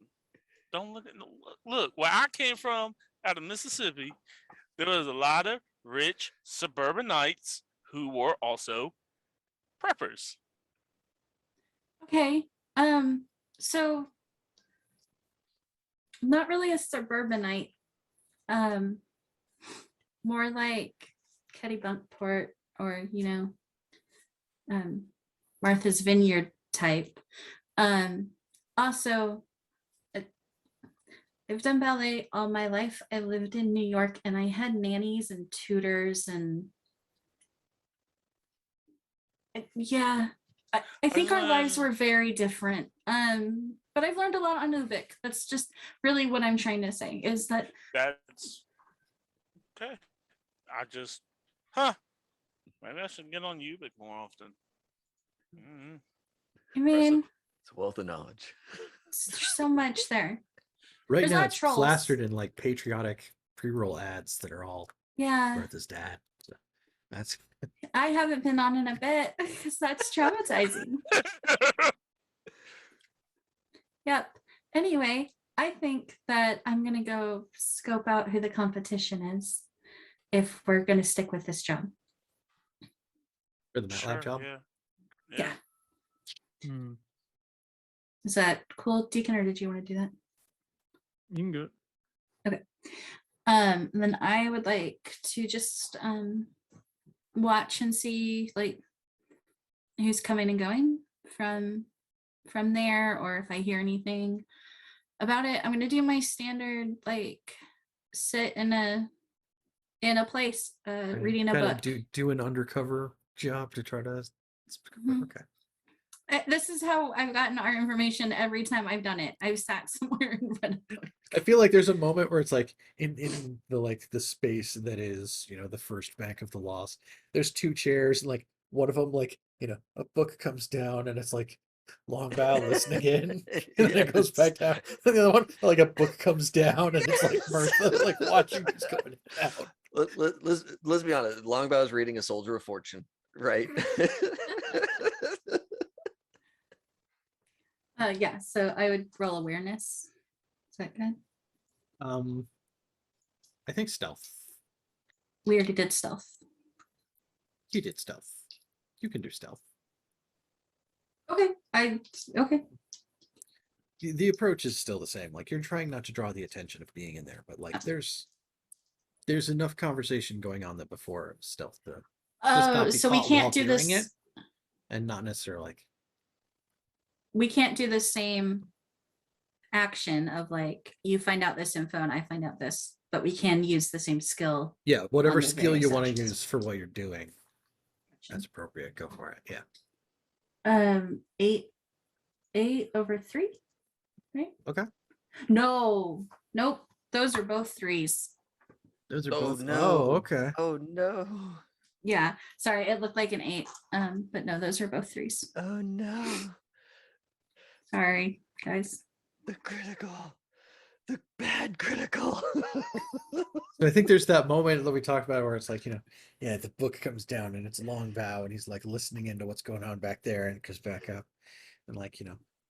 don't look at look where I came from out of Mississippi. There was a lot of rich suburbanites who were also preppers. Okay. So not really a suburbanite. More like Kettybunkport or, Martha's Vineyard type. Also, I've done ballet all my life. I lived in New York and I had nannies and tutors and yeah, I think our lives were very different. But I've learned a lot on Ubik. That's just really what I'm trying to say is that that's okay. Maybe I should get on Ubik more often. I mean, It's a wealth of knowledge. there's so much there. Right There's now, not it's trolls. plastered in like patriotic pre-roll ads that are all Yeah, Martha's dad. So that's I haven't been on in a bit because that's traumatizing. Yep. Anyway, I think that I'm gonna go scope out who the competition is if we're gonna stick with this job. for the MATLAB job. Yeah. Hmm. Is that cool, Deacon, or did you want to do that? You can do it. Then I would like to just watch and see like who's coming and going from there, or if I hear anything about it. I'm gonna do my standard like sit in a place And reading a kinda book. do an undercover job to try to. Mhm. Okay. This is how I've gotten our information every time I've done it. I've sat somewhere in front of them. I feel like there's a moment where it's like in the like the space that is the first bank of the lost. There's two chairs and like one of them like a book comes down and it's like Longabaugh listening in and then it goes back down. And the other one like a book comes down and it's like Martha like watching who's going down. Let's be honest. Longabaugh is reading A Soldier of Fortune, right? Yeah, so I would roll awareness. Is that good? I think stealth. We already did stealth. You did stealth. You can do stealth. Okay, okay. The approach is still the same. Like you're trying not to draw the attention of being in there, but like there's enough conversation going on that before stealth to just not be So we caught while can't do hearing this. it, and not necessarily like We can't do the same action of like you find out this info and I find out this, but we can use the same skill. yeah, whatever on the skill you various want to actions. use for what you're doing. That's appropriate. Go for it. Yeah. 8 over 3, right? Okay. No, nope. Those are both 3s. Those are Oh, both. no. Oh, okay. Oh no. Yeah, sorry, it looked like an 8. But no, those are both 3s. Oh no. Sorry, guys. The critical. The bad critical. So I think there's that moment that we talked about where it's like, yeah, the book comes down and it's Longabaugh and he's like listening into what's going on back there and it goes back up. And like,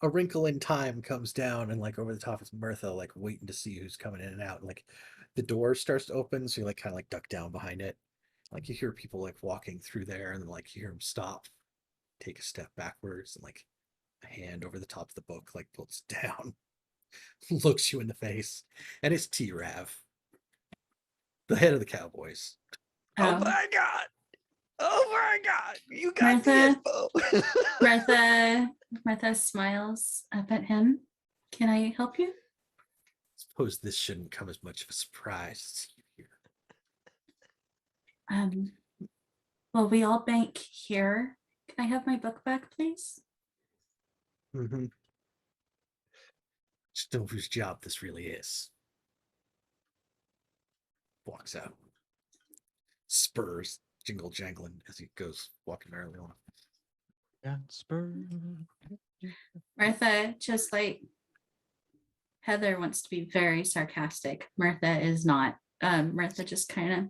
A Wrinkle in Time comes down and like over the top is Martha, like waiting to see who's coming in and out. And like the door starts to open. So you like kind of like duck down behind it. Like you hear people like walking through there and then like you hear them stop, take a step backwards and like a hand over the top of the book, like pulls down, looks you in the face. And it's T-Rav, the head of the Cowboys. Oh my God. Oh my God. You got the info. Martha smiles up at him. Can I help you? Suppose this shouldn't come as much of a surprise as you here. Well, we all bank here. Can I have my book back, please? Mm-hmm. Just know whose job this really is. Walks out. Spurs jingle jangling as he goes walking merrily on. Yeah, spur. Martha, just like Heather wants to be very sarcastic. Martha is not. Martha just kind of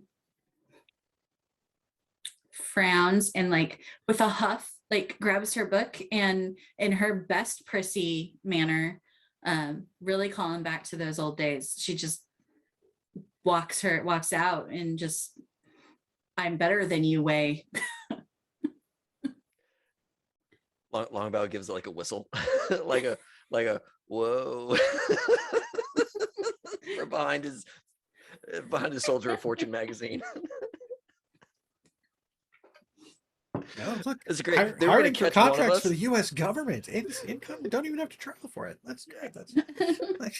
frowns and like with a huff, like grabs her book and in her best prissy manner, really calling back to those old days. She just walks out and just I'm better than you, Way. Longabaugh gives like a whistle, like a whoa, from behind his Soldier of Fortune magazine. Oh, look, It's great. They were gonna hiring for catch one of contracts for us. the U.S. government. It's income. Don't even have to travel for it. That's great. That's like,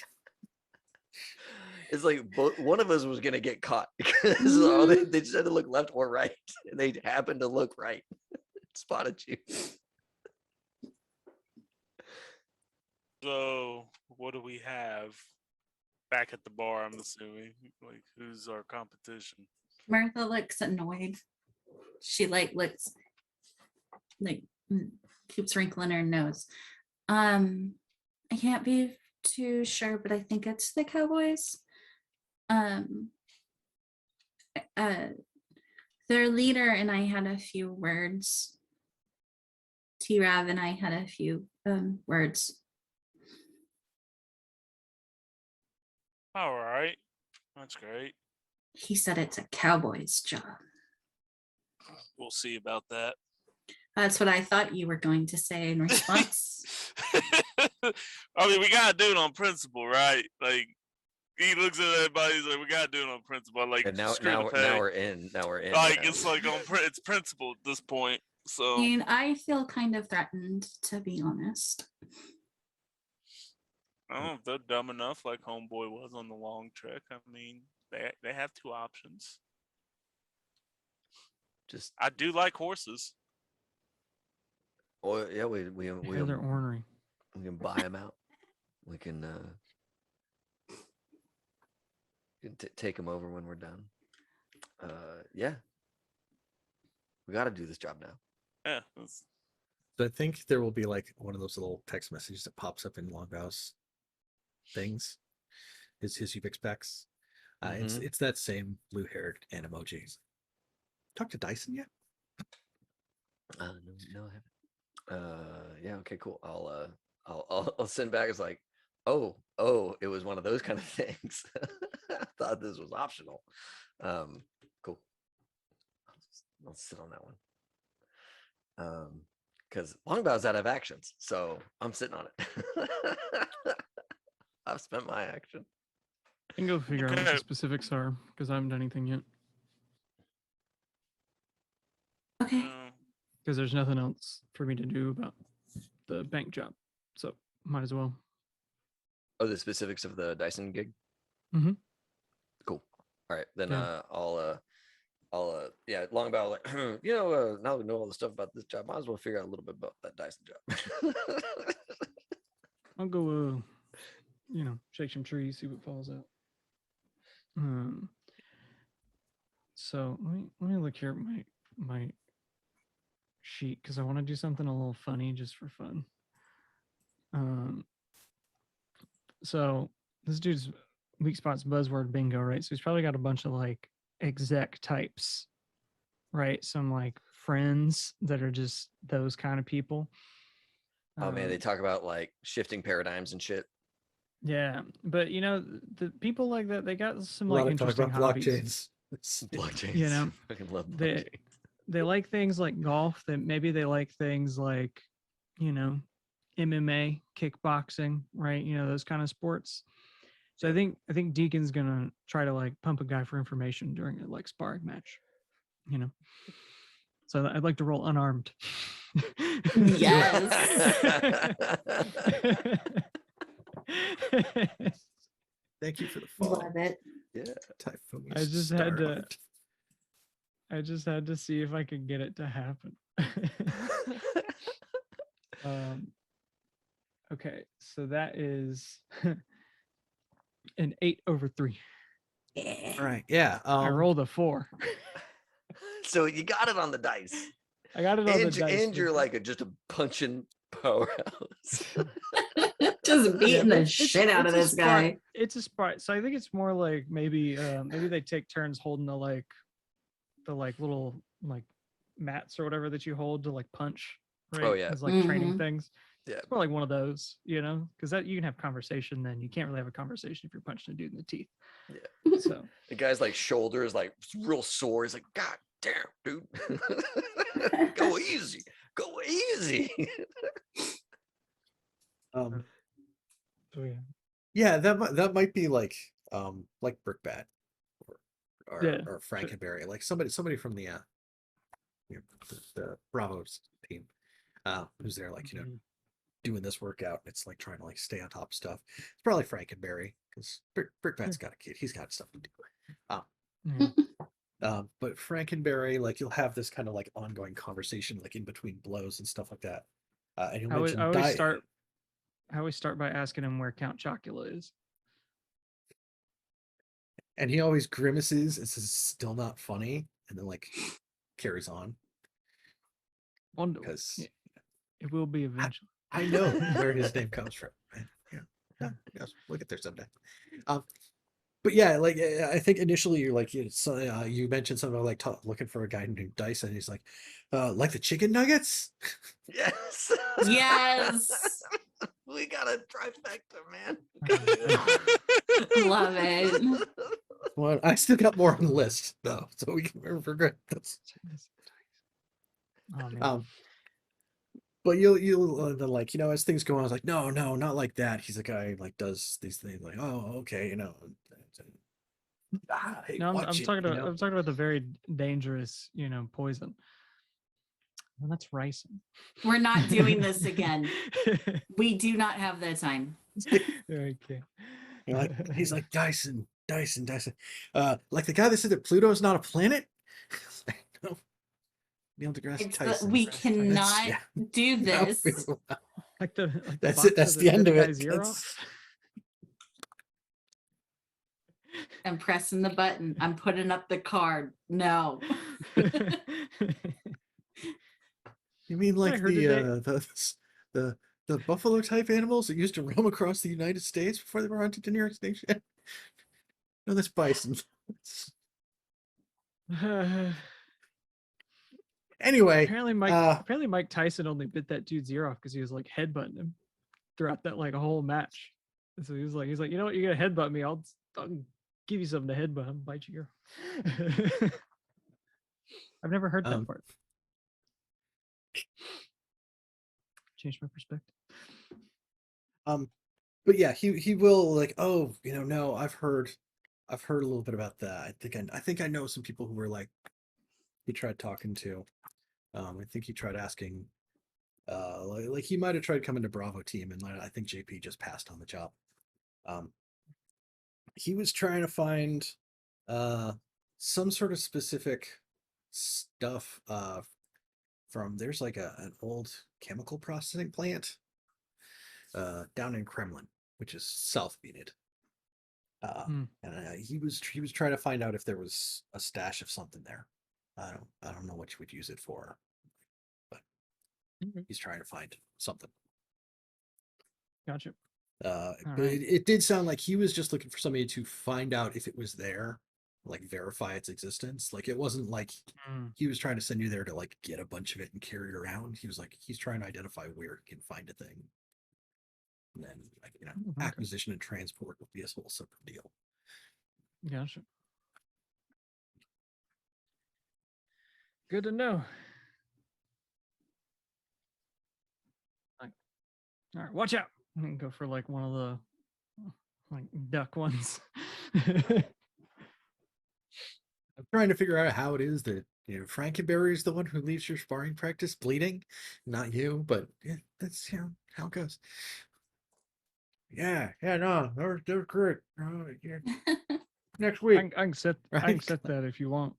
It's like one of us was gonna get caught because all they just had to look left or right, and they happened to look right. Spotted you. So what do we have back at the bar? I'm assuming, like, who's our competition? Martha looks annoyed. She looks like keeps wrinkling her nose. I can't be too sure, but I think it's the Cowboys. Their leader and I had a few words. T-Rav and I had a few words. All right, that's great. He said it's a Cowboys job. We'll see about that. That's what I thought you were going to say in response. I mean, we gotta do it on principle, right? Like, he looks at everybody, he's like, we gotta do it on principle. Like, And now pay. we're in. Like, it's like it's principle at this point. So I mean, I feel kind of threatened, to be honest. I don't know if they're dumb enough, like Homeboy was on the long trek. I mean, they have two options. just I do like horses. oh yeah, we Yeah, they're ornery. we can buy them out. We can take them over when we're done. Yeah, we got to do this job now. Yeah. so I think there will be like one of those little text messages that pops up in Longbaugh's things. His Ubix specs. It's that same blue-haired and emojis. Talk to Dyson yet? No, I haven't. Yeah, okay, cool. I'll send back. It's like, oh, it was one of those kind of things. I thought this was optional. Cool. I'll sit on that one. Because Longbaugh's out of actions, so I'm sitting on it. I've spent my action. I can go figure out what Okay. the specifics are because I haven't done anything yet. Okay. Because there's nothing else for me to do about the bank job, so might as well. Oh, the specifics of the Dyson gig. Mhm. Cool. All right, then Yeah. I'll yeah, Longabaugh, like, now that we know all the stuff about this job, might as well figure out a little bit about that Dyson job. I'll go, shake some trees, see what falls out. So let me look here at my sheet because I want to do something a little funny just for fun. So this dude's weak spots buzzword bingo, right? So he's probably got a bunch of like exec types, right? Some like friends that are just those kind of people. Oh man, they talk about like shifting paradigms and shit. Yeah, but the people like that, they got some A lot like of talk interesting about hobbies. blockchains. Blockchains. Fucking love blockchains. They like things like golf. Maybe they like things like, MMA, kickboxing, right? Those kind of sports. So I think Deacon's gonna try to like pump a guy for information during a like sparring match. So I'd like to roll unarmed. Yes. Thank you for the follow. Love it. Yeah. Typhoon I just Starheart. had to see if I could get it to happen. Okay, so that is an 8/3. Yeah. All right, yeah. I rolled a 4. So you got it on the dice. I got it on the dice. And you're like just a punching powerhouse. Just beating the it's- shit out of it's a this guy. sprite. It's a sprite. So I think it's more like maybe they take turns holding the little like mats or whatever that you hold to like punch. Right? Oh, yeah. It's like training Mhm. things. Yeah. It's more like one of those, because that you can have conversation. Then you can't really have a conversation if you're punching a dude in the teeth. Yeah. So The guy's like shoulder is like real sore. He's like, God damn, dude. Go easy. Go easy. Um, So, yeah. yeah, that might be like Brickbat Yeah, or sure. Frankenberry, like somebody from the the Bravos team, who's there, like, you know, Mhm. doing this workout. It's like trying to like stay on top of stuff. It's probably Frankenberry because Brickbat's got a kid. He's got stuff to do. Yeah. But Frankenberry, like, you'll have this kind of like ongoing conversation, like in between blows and stuff like that. And you'll I mention always start by asking him where Count Chocula is. and he always grimaces. This is still not funny, and then like carries on because It will be eventually. I know where his name comes from. Yeah, we'll get there someday. But yeah, like I think initially you're like you mentioned something about like looking for a guy named Dyson. He's like the chicken nuggets. Yes. Yes. We got a trifecta, man. Love it. Well, I still got more on the list though, so we can regret this. Oh, man. But you'll then, like, you know, as things go on, I was like, no, not like that. He's a guy who, like, does these things, like, oh, okay, you know. Hey, No, I'm watch talking it, about I'm talking about the very dangerous, poison. Well, that's ricin. We're not doing this again. We do not have the time. Okay. He's like, Dyson. Like the guy that said that Pluto's not a planet. No. Neil deGrasse Tyson. We cannot do this. That's it. That's the end of it. I'm pressing the button. I'm putting up the card. No. You mean like I heard today- the buffalo type animals that used to roam across the United States before they were hunted to near extinction? No, that's bison. Anyway, apparently Mike Tyson only bit that dude's ear off because he was like headbutting him throughout that like a whole match. So he's like, you know what, you're gonna headbutt me. I'll give you something to headbutt. I'll bite your ear. I've never heard that part. Changed my perspective. But yeah, he will, like, oh, no, I've heard a little bit about that. I think I know some people who were like, he tried talking to. I think he tried asking, like he might have tried coming to Bravo team, and I think JP just passed on the job. He was trying to find some sort of specific stuff from, there's like an old chemical processing plant down in Kremlin, which is south of Enid. And he was trying to find out if there was a stash of something there. I don't know what you would use it for, but he's trying to find something. Gotcha. But it did sound like he was just looking for somebody to find out if it was there, like verify its existence. Like, it wasn't like he was trying to send you there to like get a bunch of it and carry it around. He was like, he's trying to identify where he can find a thing. And then, like, acquisition and transport would be a whole separate deal. Gotcha. Good to know. All right, watch out. I can go for like one of the like duck ones. I'm trying to figure out how it is that, Frankenberry is the one who leaves your sparring practice bleeding, not you, but yeah, that's how it goes. Yeah, no, they're great. Yeah. Next week. I can set that if you want.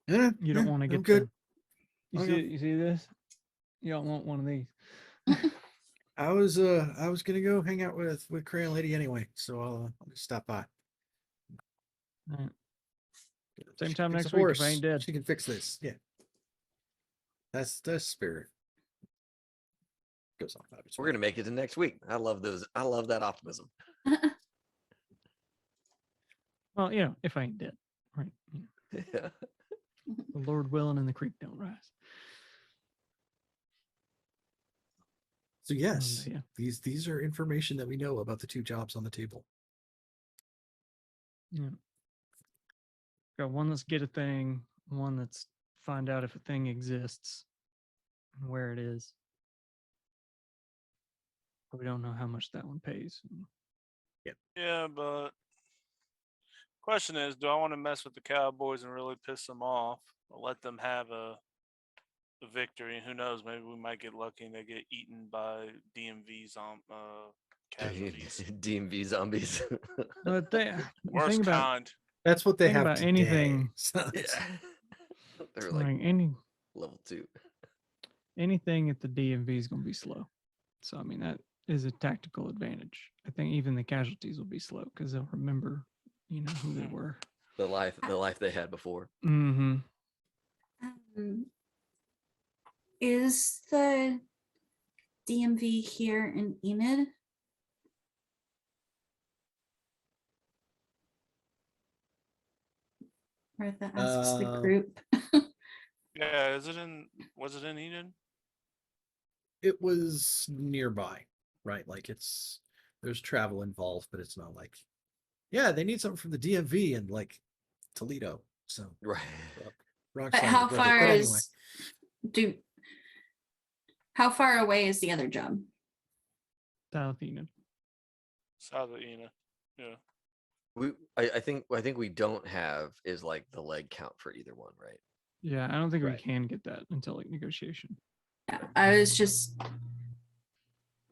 Yeah, You don't want to get good. You see this? You don't want one of these. I was gonna go hang out with Crayon Lady anyway, so I'll just stop by. All right. Same time next week if I ain't dead. She can fix this. Yeah. That's spirit. Goes on. We're gonna make it to next week. I love those. I love that optimism. Well, if I ain't dead, right? Yeah. The Lord willing and the creek don't rise. So yes, yeah. These are information that we know about the two jobs on the table. Yeah. Got one that's get a thing, one that's find out if a thing exists and where it is. But we don't know how much that one pays. Yeah, but question is, do I want to mess with the Cowboys and really piss them off, or let them have a victory? And who knows? Maybe we might get lucky and they get eaten by DMV's casualties. DMV zombies. But the Worst thing about kind. That's what they Think have about today. anything- So it's- Yeah. They're like like level 2. anything at the DMV is going to be slow. So I mean that is a tactical advantage. I think even the casualties will be slow because they'll remember, who they were. The life they had before. Mm-hmm. Is the DMV here in Enid? Martha asks the group. Yeah, was it in Eden? it was nearby, right? Like there's travel involved, but it's not like, yeah, they need something from the DMV and like Toledo. So Right. wrong But side of how the river. far But anyway. how far away is the other job? South Enid. South of Enid. Yeah. I think we don't have is like the leg count for either one, right? Yeah, I don't think we Right. can get that until like negotiation. Yeah, I was just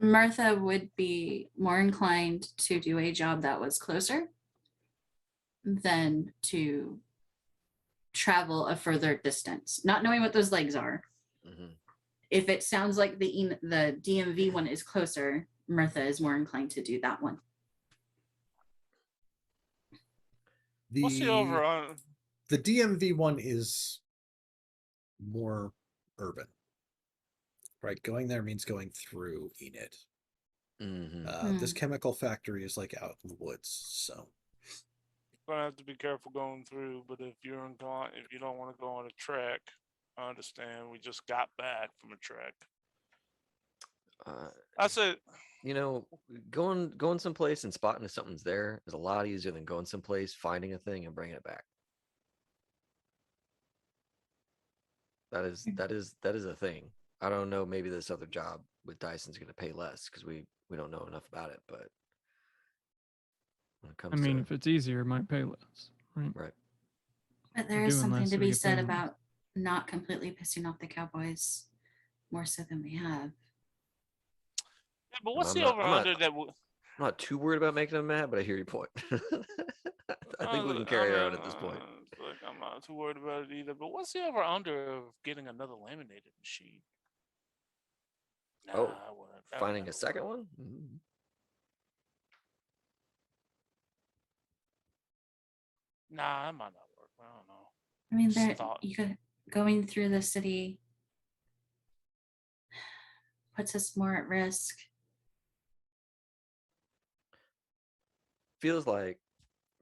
Martha would be more inclined to do a job that was closer than to travel a further distance, not knowing what those legs are. Mm-hmm. If it sounds like the DMV one is closer, Martha is more inclined to do that one. What's the over on? The DMV one is more urban, right? Going there means going through Enid. Mm-hmm. This chemical factory is like out in the woods, so Gonna have to be careful going through. But if you don't want to go on a trek, I understand. We just got back from a trek. I said, going someplace and spotting if something's there is a lot easier than going someplace, finding a thing, and bringing it back. That is a thing. I don't know. Maybe this other job with Dyson's going to pay less because we don't know enough about it. But when it comes, if it's easier, it might pay less, right? Right. But there We're is doing something less, to so we be get said paid more. about not completely pissing off the Cowboys more so than we have. yeah, but what's I'm the not- over I'm not- under that? I'm not too worried about making them mad, but I hear your point. I think we can carry our own at this point. Like, I'm not too worried about it either. But what's the over under of getting another laminated machine? Oh, I wouldn't. That would Finding a never second work. one? Mhm. Nah, that might not work. I don't know. I mean, Just thought. going through the city puts us more at risk. Feels like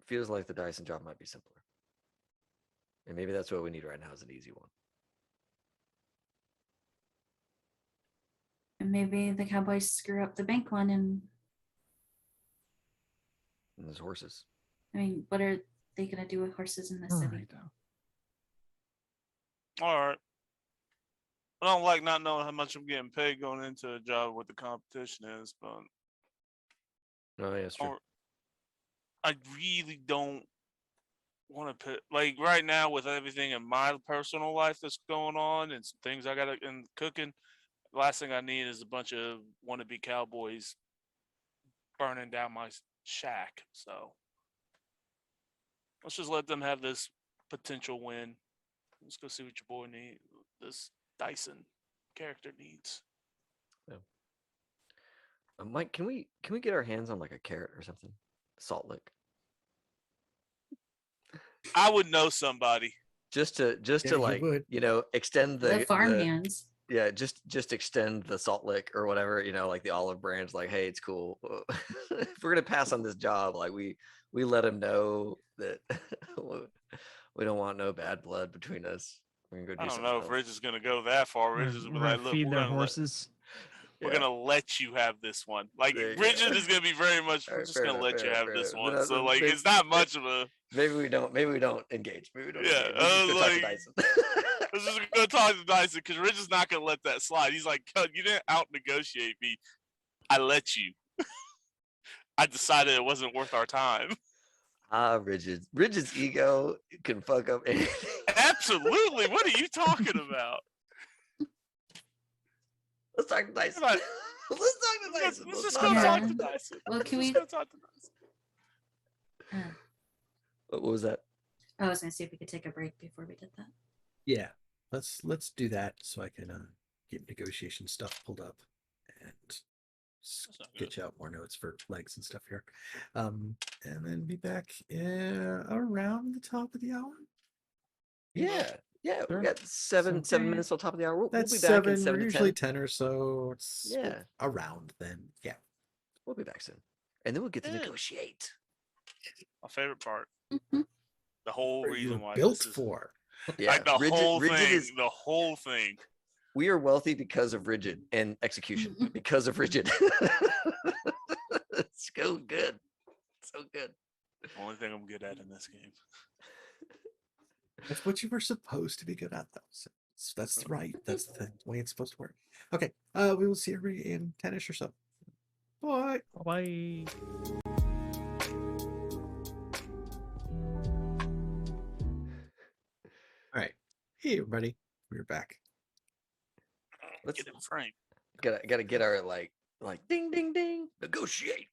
the Dyson job might be simpler. And maybe that's what we need right now is an easy one. And maybe the Cowboys screw up the bank one. And And there's horses. I mean, what are they going to do with horses in the All city? right, though. All right. I don't like not knowing how much I'm getting paid going into a job what the competition is, but No, yeah, that's true. I really don't want to put like right now with everything in my personal life that's going on and some things I got in cooking. The last thing I need is a bunch of wannabe cowboys burning down my shack. So let's just let them have this potential win. Let's go see what your boy needs. This Dyson character needs. Mike, can we get our hands on like a carrot or something? Salt lick. I would know somebody. Just to Yeah, you like would. extend The farm hands. Yeah, just extend the salt lick or whatever, like the olive branch, like, hey, it's cool. If we're gonna pass on this job, like we let him know that we don't want no bad blood between us. We're gonna go do I don't something know if else. Rich is gonna go that far. Rich is gonna be like, look, feed we're their gonna horses. We're Yeah. gonna let you have this one. Like There you go. Rigid is gonna be very much. We're Alright, just fair gonna enough, let fair you enough, have fair this enough. one. But, So like, maybe, it's not much of a. maybe we don't engage. Maybe we don't Yeah, engage. We just go talk to like, Dyson. Let's just go talk to Dyson because Rich is not gonna let that slide. He's like, "Cuz, you didn't out negotiate me. I let you. I decided it wasn't worth our time." Rigid's ego can fuck up anything. Absolutely. What are you talking about? Let's talk to Dyson. Come on. Let's talk to Dyson. Let's just not go Yeah. talk talk to to Dyson. Well, Let's can just we? go talk to Dyson. Uh, What was that? I was gonna see if we could take a break before we did that. Yeah, let's do that so I can get negotiation stuff pulled up and not get you out more notes for legs and stuff here, and then be back around the top of the hour. Yeah. Yeah, Sure. we got seven So- minutes till top of the hour. We'll That's be back in 7. 7 We're to usually 10. 10 or so. It's Yeah. around then. Yeah. We'll be back soon. And then we'll get to Yeah. negotiate. My favorite part. Mhm. The whole What reason you're why built this is for. Yeah. like the whole Rigid thing. is The whole thing. we are wealthy because of Rigid and execution. Because of Rigid. It's so good. So good. Only thing I'm good at in this game. That's what you were supposed to be good at, though. So that's right. That's the way it's supposed to work. Okay. We will see everybody in 10ish or so. Bye. Bye. All right. Hey, everybody. We're back. Let's Get in frame. gotta get our like ding ding ding. Negotiate.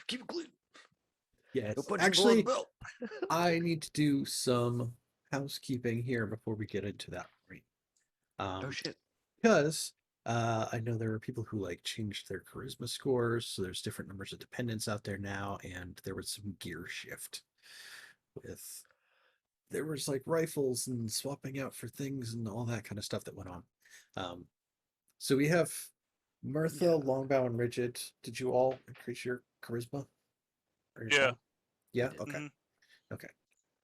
Keep it clean. Yeah, No it's punching below the actually, belt. I need to do some housekeeping here before we get into that point. Oh shit. Because I know there were people who like changed their charisma scores, so there's different numbers of dependents out there now, and there was some gear shift with there was like rifles and swapping out for things and all that kind of stuff that went on. So we have Mirtha, Longbow, and Rigid. Did you all increase your charisma? Or your Yeah. talent? Yeah. Okay. Mhm. Okay.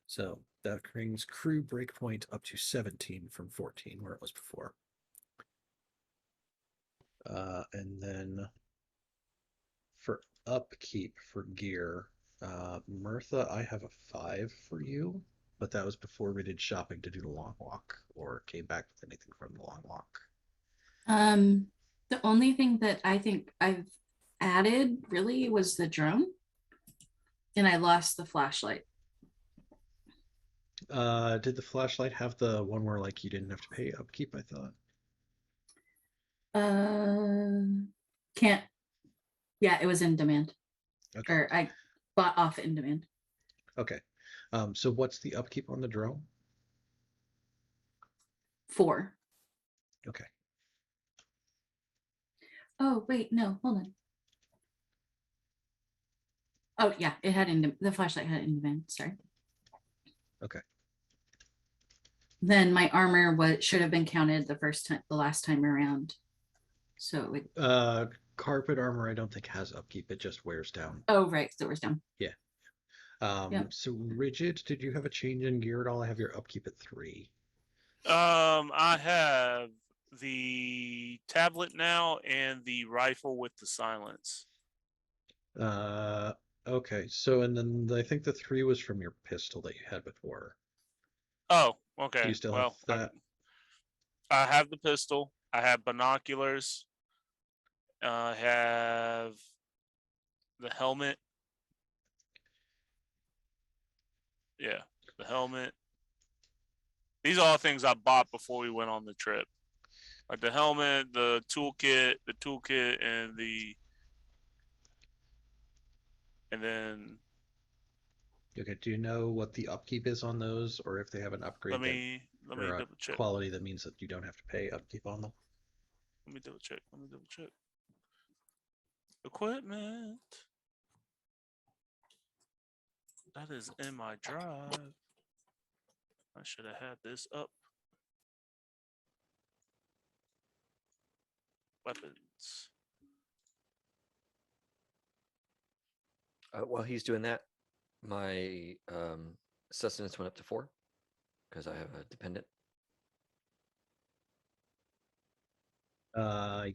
So that brings crew breakpoint up to 17 from 14, where it was before. And then for upkeep for gear, Mirtha, I have a 5 for you, but that was before we did shopping to do the long walk or came back with anything from the long walk. The only thing that I think I've added really was the drone, and I lost the flashlight. Did the flashlight have the one where like you didn't have to pay upkeep? I thought. Can't. Yeah, it was in demand, Okay. or I bought off in demand. Okay. So what's the upkeep on the drone? 4. Okay. Oh wait, no, hold on. Oh yeah, it had the flashlight had in demand. Sorry. Okay. Then my armor should have been counted the last time around. So it. Carpet armor I don't think has upkeep. It just wears down. Oh right, so it was down. Yeah. So Rigid, did you have a change in gear at all? I have your upkeep at 3. I have the tablet now and the rifle with the silence. Okay. So and then I think the 3 was from your pistol that you had before. Oh, okay. Do you still Well, have that? I have the pistol. I have binoculars. I have the helmet. Yeah, the helmet. These are all things I bought before we went on the trip. Like the helmet, the toolkit, and then Okay. Do you know what the upkeep is on those, or if they have an upgrade let me or a double check. quality that means that you don't have to pay upkeep on them? Let me double check. Equipment. That is in my drive. I should have had this up. Weapons. While he's doing that, my sustenance went up to 4 because I have a dependent.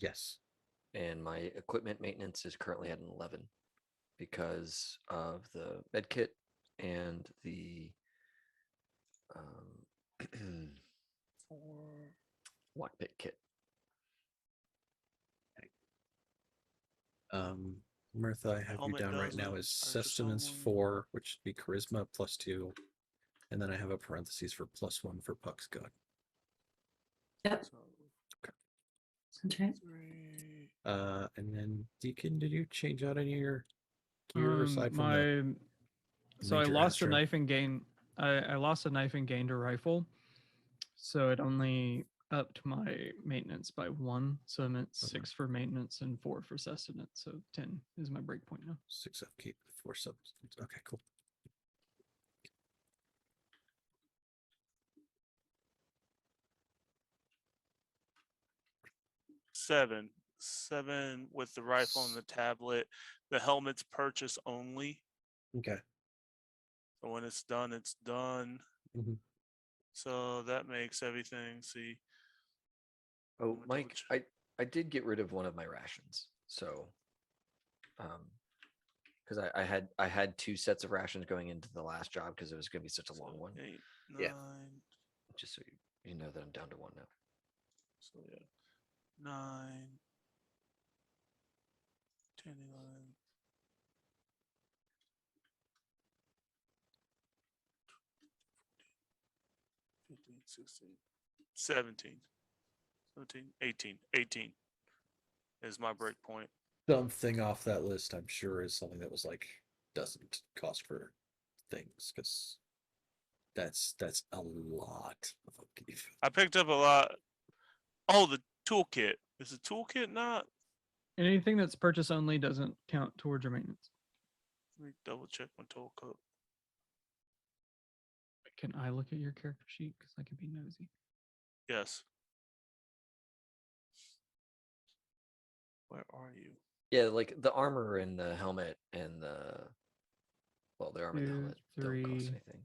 Yes. and my equipment maintenance is currently at an 11 because of the med kit and the lockpick kit. Mirtha, I have you Helmet down right now doesn't as purchase sustenance only. 4, which would be charisma +2, and then I have a parentheses for +1 for Puck's God. Yep. So, Sounds right. 3. And then Deacon, did you change out any of your gear aside from My the so I major lost a astro? knife and gain. I lost a knife and gained a rifle, so it only upped my maintenance by 1. So I'm at 6 for maintenance and 4 for sustenance. So 10 is my break point now. 6 upkeep, 4 substance. Okay, cool. Seven with the rifle and the tablet. The helmet's purchase only. Okay. So when it's done, it's done. Mhm. So that makes everything. See. Oh, Let me Mike, double I did get rid of one of my rations. So, because I had 2 sets of rations going into the last job because it was going to be such a long one. 8, 9. Yeah. Just so you know that I'm down to 1 now. So yeah. 9, 10, 11. 15, 16, 17, 17, 18. 18 is my break point. Something off that list, I'm sure, is something that was like doesn't cost for things because that's a lot of upkeep. I picked up a lot. Oh, the toolkit. Is the toolkit not? Anything that's purchase only doesn't count towards your maintenance. Let me double check my toolkit. Can I look at your character sheet because I can be nosy? Yes. Where are you? Yeah, like the armor and the helmet and the armor and the 2, helmet don't cost 3. anything.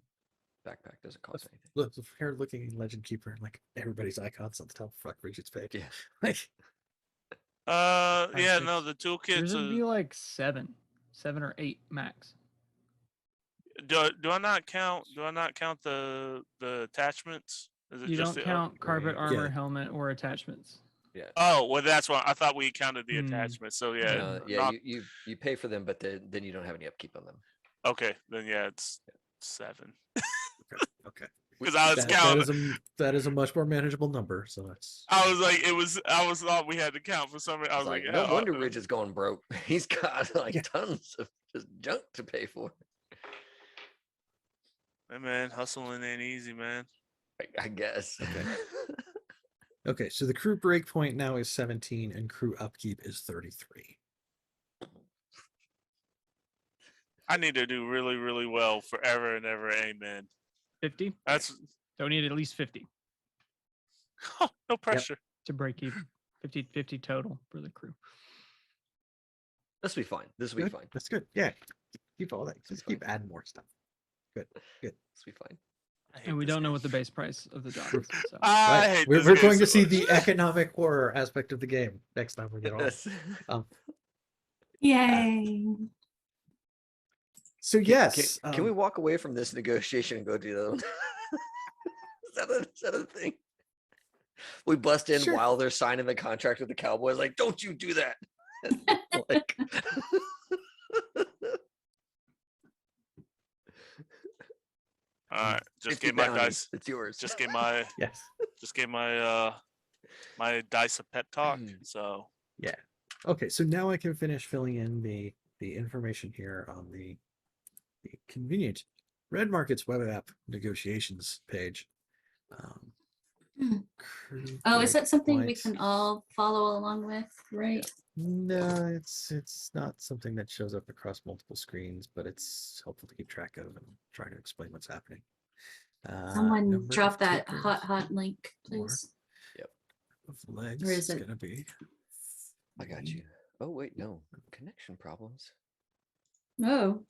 Backpack doesn't cost anything. Look, here looking at Legend Keeper and like everybody's icons on the top. Fuck, Bridget's page. Yeah. Like, Yeah, 5, no, 6. the Yours toolkit's would be like 7 or 8 max. do I not count the attachments? Is it You just don't the count carpet upgrade? armor, Yeah. helmet, or attachments. Yeah. Oh, well, that's why I thought we counted the Hmm. attachments. So yeah, No, yeah, not you pay for them, but then you don't have any upkeep on them. okay. Then yeah, it's 7. okay. Because I was That counting. that is a much more manageable number. So that's. I was like, I was thought we had to count for some reason. I It's was like, like, no yeah, wonder Ridge is going broke. He's got like Yeah. tons of just junk to pay for. hey man, hustling ain't easy, man. I guess. Okay. Okay, so the crew break point now is 17 and crew upkeep is 33. I need to do really, really well forever and ever. Amen. 50. That's Don't need at least 50 no pressure. to break even. 50 total for the crew. This will be fine. This will be Good. fine. That's good. Yeah. Keep all that. This will Just be keep fine. adding more stuff. Good. Good. This will be fine. I hate And we this don't know game. what the base price of the job is. So. I Right. hate We're this game going to so see much. the economic horror aspect of the game next time we get on. Yes. Yay. So yes, Can we walk away from this negotiation and go do the other one? is that a thing? We bust in Sure. while they're signing the contract with the Cowboys. Like, don't you do that? Like, All right, just 50 gave my bounty. dice. It's yours. Just gave my yes. my dice a pep talk. Mm. So Yeah. Okay, so now I can finish filling in the information here on the convenient Red Market's web app negotiations page. Crew Oh, is that something we break can point. all follow along with, right? No, it's not something that shows up across multiple screens, but it's helpful to keep track of and try to explain what's happening. Someone number drop of that keepers hot link, or please. of legs Where is is it? gonna be. I got you. Oh wait, no connection problems. Oh,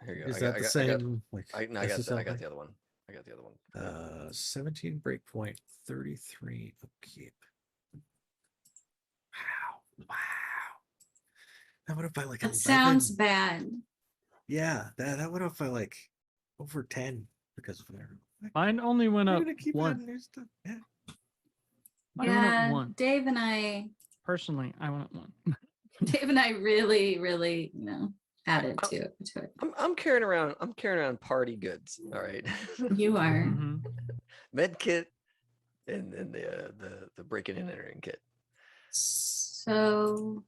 Here you go. Is that the same? Like I got SSL the thing? other one. I got the other one. 17 breakpoint, 33 upkeep. Wow. That went up by like That 11. sounds bad. Yeah, that went up by like over 10 because of there. Mine only went I'm up gonna keep one. adding new stuff. Yeah. Mine went up Yeah, one. Dave and I Personally, I went up one. really, really, added to it. I'm carrying around party goods. All right. You are. Mhm. Med kit and the breaking and entering kit. So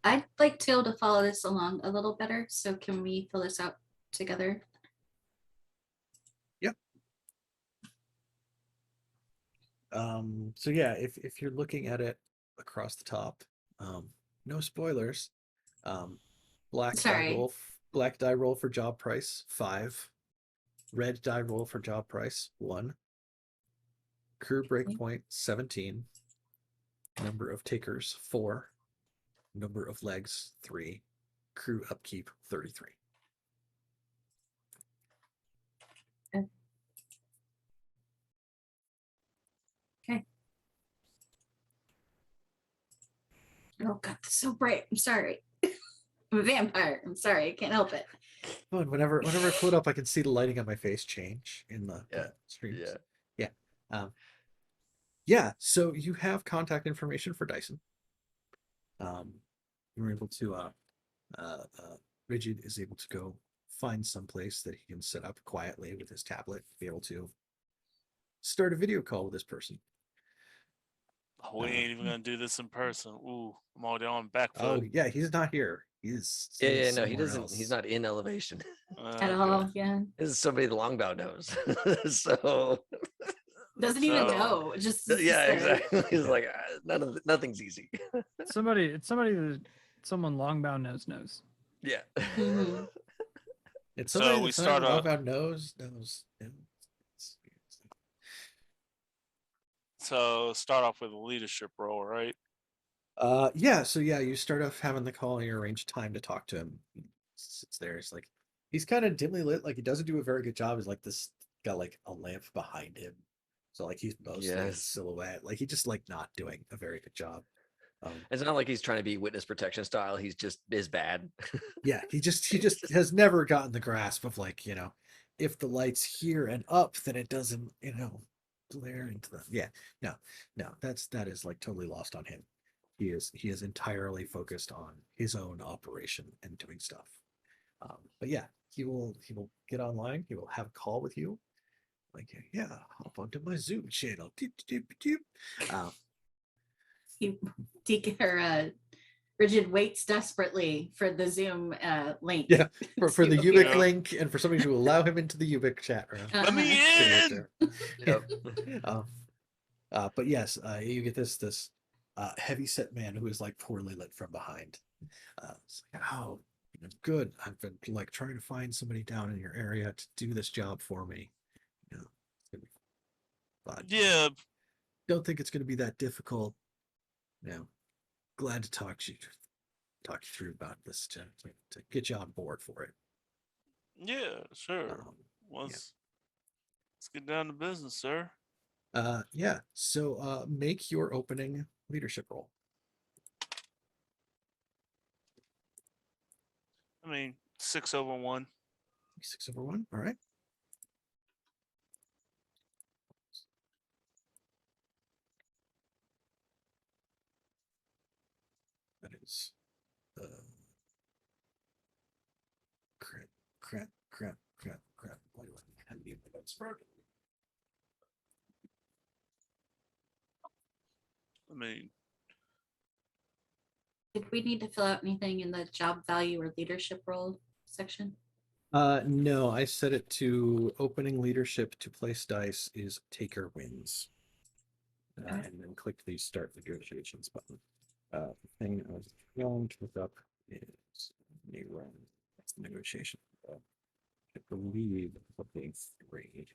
I'd like to be able to follow this along a little better. So can we fill this out together? Yep. So yeah, if you're looking at it across the top, no spoilers. Black Sorry. black die roll for job price 5. Red die roll for job price 1. Crew breakpoint 17. Number of takers 4. Number of legs 3. Crew upkeep 33. Okay. Oh god, that's so bright. I'm sorry. I'm a vampire. I'm sorry. I can't help it. Fun. Whenever I put up, I can see the lighting on my face change in the streams. Yeah. So you have contact information for Dyson. You're able to Rigid is able to go find some place that he can set up quietly with his tablet, be able to start a video call with this person. Oh, we ain't even gonna do this in person. Ooh, I'm already on back Oh foot. yeah, he's not here. He's Yeah, no, he somewhere doesn't. else. He's not in elevation. At all. Yeah. This is somebody the Longabaugh knows. So Doesn't even So- know. Just yeah, there. exactly. He's like nothing's easy. It's somebody that someone Longbow knows. Yeah. Mhm. It's So somebody we that start off- about knows. So start off with a leadership role, right? Yeah, so yeah, you start off having the call and you arrange time to talk to him. He sits there, it's like he's kind of dimly lit, like he doesn't do a very good job. He's like this got like a lamp behind him. So like he's mostly in Yes. silhouette. Like he just like not doing a very good job. It's not like he's trying to be witness protection style. He's just is bad. Yeah, he just has never gotten the grasp of like, if the light's here and up, then it doesn't, glare into the no, that is like totally lost on him. He is entirely focused on his own operation and doing stuff. But yeah, he will get online. He will have a call with you. Like, yeah, hop onto my Zoom channel. Rigid waits desperately for the Zoom link. Yeah, for the to Ubik appear. link and for somebody to allow him into the Ubik chat room. Let me Uh-huh. in. Yep. But yes, you get this heavy set man who is like poorly lit from behind. It's like, oh, good. I've been like trying to find somebody down in your area to do this job for me. It's gonna be, but Yeah, don't think it's going to be that difficult. Glad to talk you through about this to get you on board for it. yeah, sure. Let's get down to business, sir. Yeah. So make your opening leadership roll. I mean, 6/1. 6/1. All right. That is crap. Why do I have the notes broken? I mean, Did we need to fill out anything in the job value or leadership role section? No, I set it to opening leadership to place dice is taker wins. And then click the start negotiations button. The thing I was going to look up is new run. That's the negotiation. I believe it's being 3.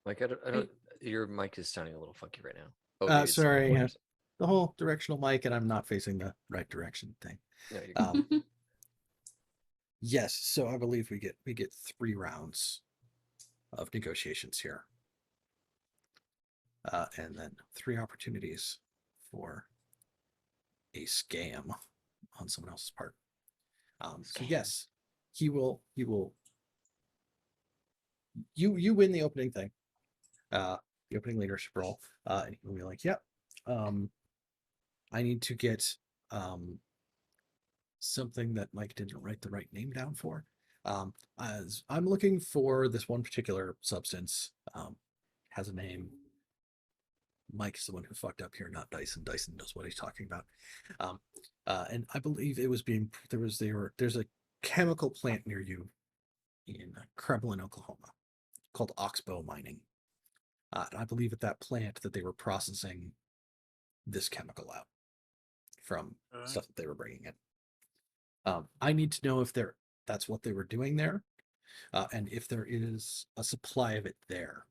Mike, I don't. Your mic is sounding a little funky right now. Oh, maybe it's Sorry, yours. the whole directional mic, and I'm not facing the right direction thing. No, you're good. Yes, so I believe we get 3 rounds of negotiations here, and then 3 opportunities for a scam on someone else's part. So Scam. yes, he will. You win the opening thing, the opening leadership role, and he'll be like, "Yep, I need to get something that Mike didn't write the right name down for. As I'm looking for this one particular substance, has a name. Mike's the one who fucked up here, not Dyson. Dyson knows what he's talking about. And I believe it was there's a chemical plant near you in Kremlin, Oklahoma, called Oxbow Mining. And I believe at that plant that they were processing this chemical out from stuff that they were bringing in. I need to know if that's what they were doing there, and if there is a supply of it there,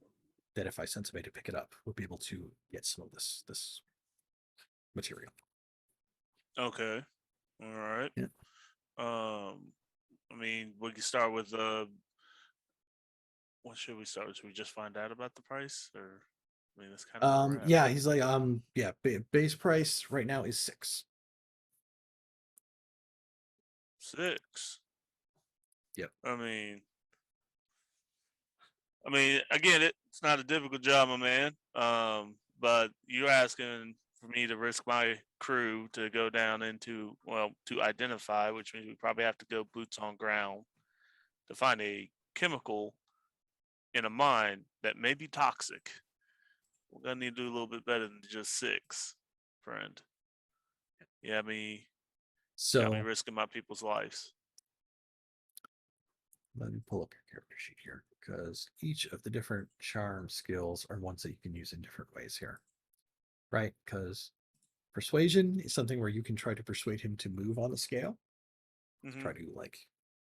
that if I send somebody to pick it up, we'll be able to get some of this material. Okay. All right. Yeah. I mean, we can start with what should we start with? Should we just find out about the price, or I mean, that's kind of Yeah, he's like, yeah, base price right now is 6. 6. Yep. I mean, again, it's not a difficult job, my man. But you're asking for me to risk my crew to go down to identify, which means we probably have to go boots on ground to find a chemical in a mine that may be toxic. We're gonna need to do a little bit better than just 6, friend. Yeah, got me So risking my people's lives. let me pull up your character sheet here, because each of the different charm skills are ones that you can use in different ways here, right? Because persuasion is something where you can try to persuade him to move on the scale, try to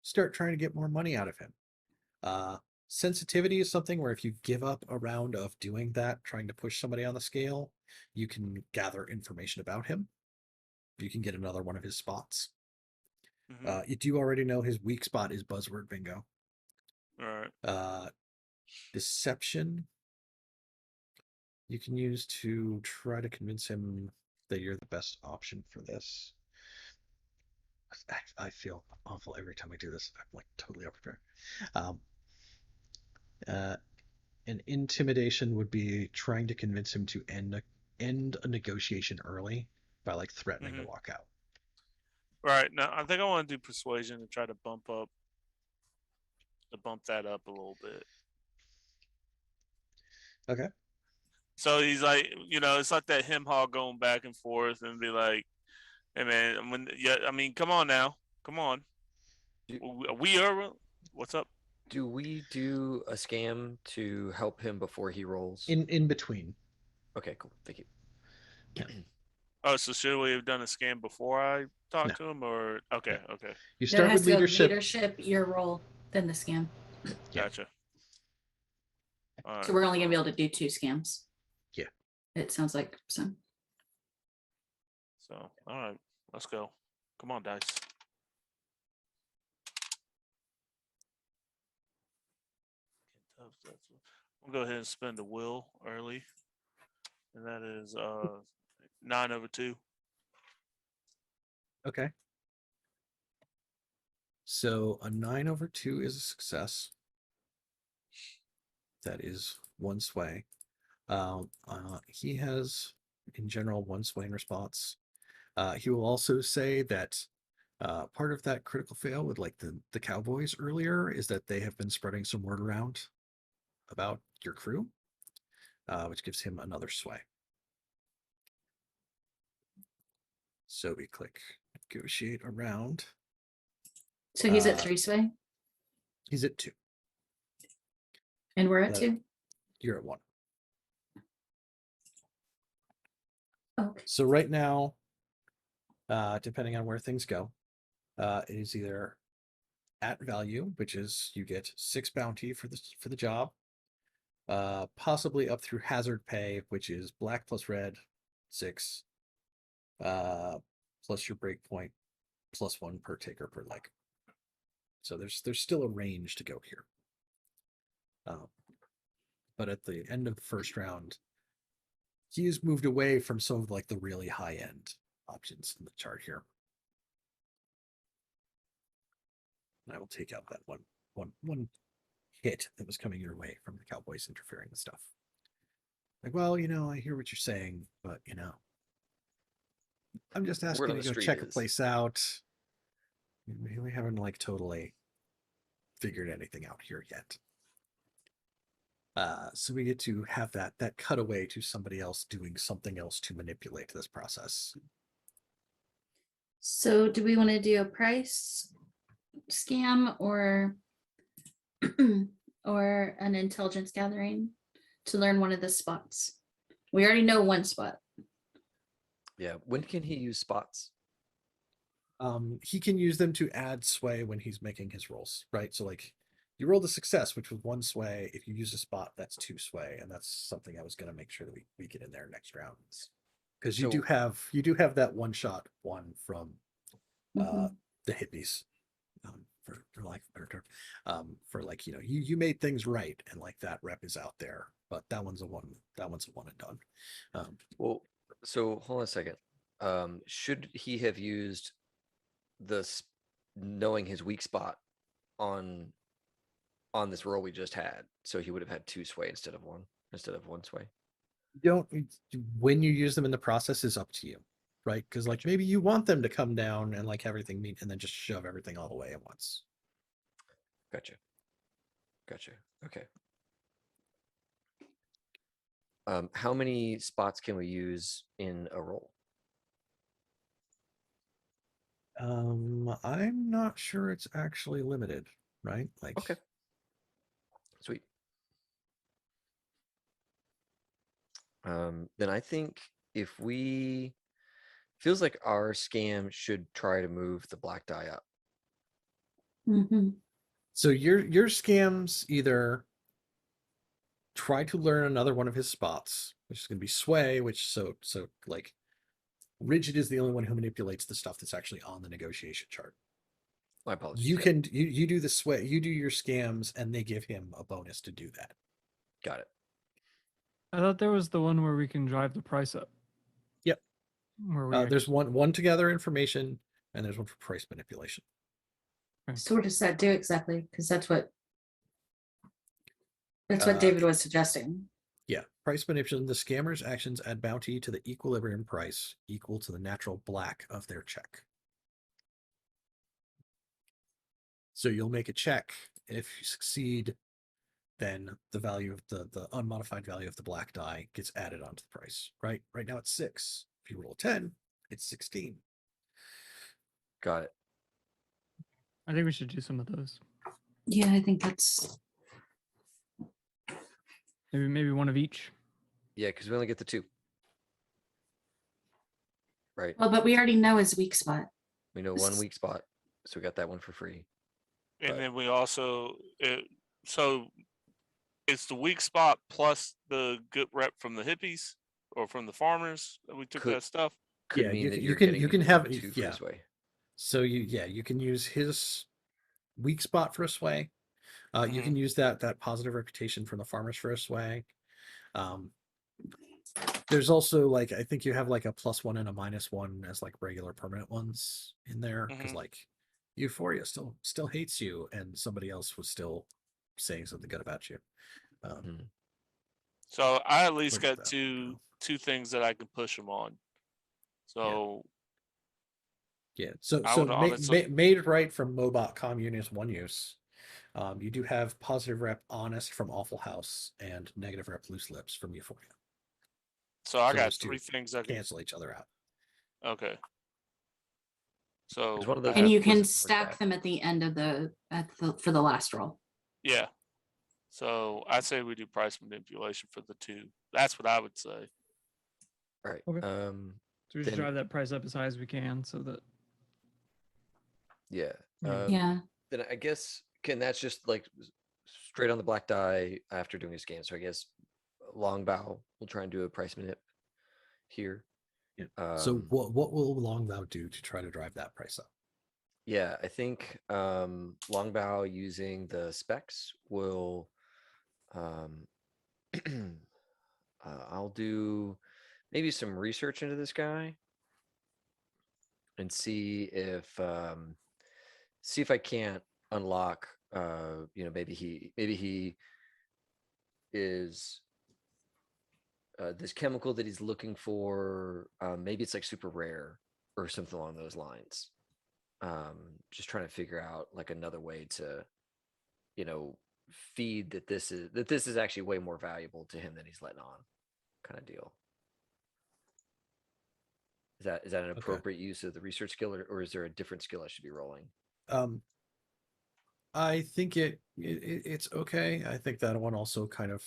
start trying to get more money out of him. Sensitivity is something where if you give up a round of doing that, trying to push somebody on the scale, you can gather information about him. You can get another one of his spots. You do already know his weak spot is buzzword bingo. All right. Deception you can use to try to convince him that you're the best option for this. I feel awful every time I do this. I'm like totally unprepared. And intimidation would be trying to convince him to end a negotiation early by like threatening to walk out. Right. Now, I think I want to do persuasion to try to bump that up a little bit. Okay. So he's like, it's like that him hog going back and forth and be like, hey man, come on now. Come on. What's up? Do we do a scam to help him before he rolls? In between. Okay, cool. Thank you. Yeah. Oh, so should we have done a scam before I talked to him, or okay? You start with leadership, your role, then the scam. Yeah. Gotcha. All right. So we're only gonna be able to do 2 scams. Yeah. It sounds like so. So all right, let's go. Come on, dice. We'll go ahead and spend a will early, and that is 9/2. Okay. So a 9/2 is a success. That is 1 sway. He has, in general, 1 sway in response. He will also say that part of that critical fail with like the Cowboys earlier is that they have been spreading some word around about your crew, which gives him another sway. So we click negotiate around. So he's at 3 sway? He's at 2. And we're at 2? You're at 1. Okay. So right now, depending on where things go, it is either at value, which is you get 6 bounty for the job, possibly up through hazard pay, which is black plus red, 6, plus your break point, plus 1 per taker per leg. So there's still a range to go here. But at the end of the first round, he's moved away from some of like the really high end options in the chart here. And I will take out that one hit that was coming your way from the Cowboys interfering with stuff. Like, well, I hear what you're saying, but I'm just Word asking on to the go street check a is- place out. We haven't like totally figured anything out here yet. So we get to have that cutaway to somebody else doing something else to manipulate this process. So do we want to do a price scam or or an intelligence gathering to learn one of the spots? We already know one spot. Yeah. When can he use spots? He can use them to add sway when he's making his rolls, right? So like you rolled a success, which was 1 sway. If you use a spot, that's 2 sway, and that's something I was going to make sure that we get in there next round, because you do have that one shot one from Mhm. the hippies, for lack of a better term, for like you made things right, and like that rep is out there, but that one's a one and done. Well, so hold on a second. Should he have used knowing his weak spot on this roll we just had, so he would have had 2 sway instead of 1 sway? When you use them in the process is up to you, right? Because like Gotcha. maybe you want them to come down and like everything meet and then just shove everything all the way at once. Gotcha. Okay. How many spots can we use in a roll? I'm not sure it's actually limited, right? Like, Okay. Sweet. Then I think if we feels like our scam should try to move the black die up. Mhm. so your scams either try to learn another one of his spots, which is going to be sway, which so like rigid is the only one who manipulates the stuff that's actually on the negotiation chart. My apologies. You yeah. can you do the sway, you do your scams, and they give him a bonus to do that. Got it. I thought there was the one where we can drive the price up. Yep. Where we There's one to gather information, and there's one for price manipulation. So what does that do exactly? Because that's what Uh, David was suggesting. Yeah, price manipulation. The scammer's actions add bounty to the equilibrium price equal to the natural black of their check. So you'll make a check. If you succeed, then the value of the unmodified value of the black die gets added onto the price. Right now it's 6. If you roll a 10, it's 16. Got it. I think we should do some of those. Yeah, I think that's Maybe one of each. Yeah, because we only get the 2. Right. well, but we already know his weak spot. We know one weak spot, so we got that one for free. And But- then we also so it's the weak spot plus the good rep from the hippies or from the farmers that we took Could- that stuff. Could Yeah, mean you that can- you're you can- getting you can even have- 2 free yeah. sway. So you can use his weak spot for a sway. You Mhm. can use that positive reputation from the farmers for a sway. There's also like I think you have like a +1 and a -1 as like regular permanent ones in there because Mhm. like Euphoria still hates you and somebody else was still saying something good about you. So I at least Where did got that one two things that I can push them on. So Yeah, so I would honestly- made right from Mobot commune is 1 use. You do have positive rep honest from Awful House and negative rep loose lips from Euphoria. so I So got those two 3 things I can. Cancel each other out. Okay. So There's one of those I And that you can doesn't work stack back. them at the end of for the last roll. yeah. So I say we do price manipulation for the 2. That's what I would say. All right. Okay. So we just Then- drive that price up as high as we can so that Yeah. Yeah. Yeah. Then I guess that's just like straight on the black die after doing a scan. So I guess Longabaugh will try and do a price manip here. Yeah. So what will Longabaugh do to try to drive that price up? Yeah, I think Longabaugh using the specs will I'll do maybe some research into this guy. and see if I can't unlock. Maybe he is this chemical that he's looking for. Maybe it's like super rare or something along those lines. Just trying to figure out like another way to, feed that this is actually way more valuable to him than he's letting on, kind of deal. Is that an appropriate use of the research skill, or is there a different skill I should be rolling? I think it's okay. I think that one also kind of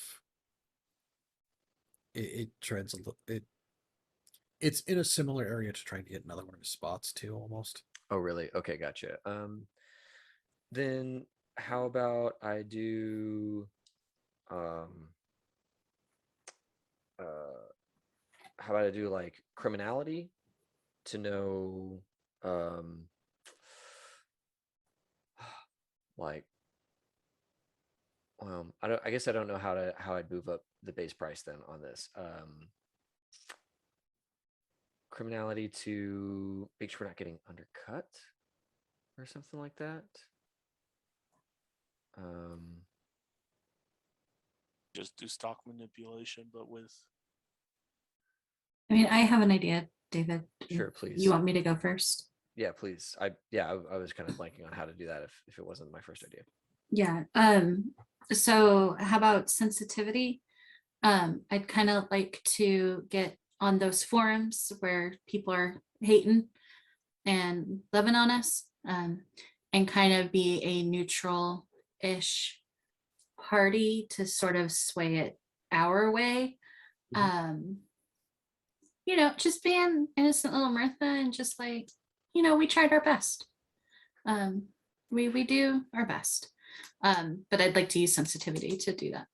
it treads a little. It's in a similar area to trying to get another one of his spots too, almost. Oh, really? Okay, gotcha. Then how about I do how about I do like criminality to know like I guess I don't know how I'd move up the base price then on this. Criminality to make sure we're not getting undercut or something like that. Just do stock manipulation, but with. I mean, I have an idea, David. Sure, please. You want me to go first? Yeah, please. I was kind of blanking on how to do that if it wasn't my first idea. Yeah. So how about sensitivity? I'd kind of like to get on those forums where people are hating and loving on us, and kind of be a neutral-ish party to sort of sway it our way. Just being innocent little Martha and just like, we tried our best. We do our best. But I'd like to use sensitivity to do that.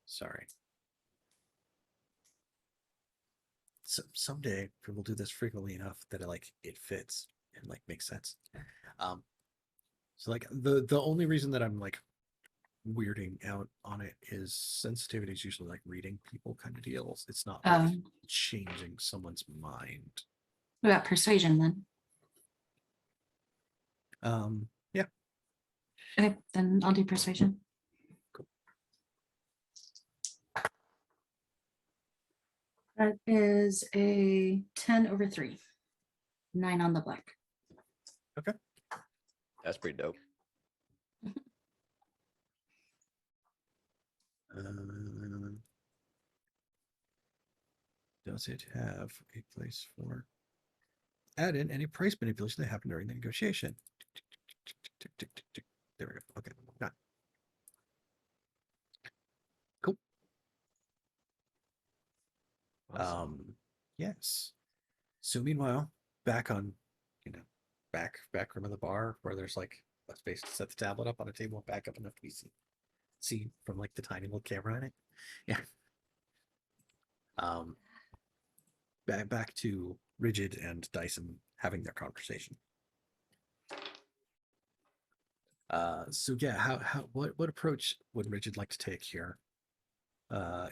Sorry. So someday we'll do this frequently enough that it fits and makes sense. So the only reason that I'm weirding out on it is sensitivity is usually reading people kind of deals. It's not changing someone's mind. What about persuasion then? Yeah. Okay, then I'll do persuasion. Cool. That is a 10/3. 9 on the black. Okay. That's pretty dope. Does it have a place for add in any price manipulation that happened during the negotiation? There we go. Okay. Got it. Cool. Awesome. Yes. So meanwhile, back on, back room of the bar where there's a space to set the tablet up on a table and back up enough to be seen from the tiny little camera in it. Yeah. Back to Rigid and Dyson having their conversation. So yeah, what approach would Rigid like to take here?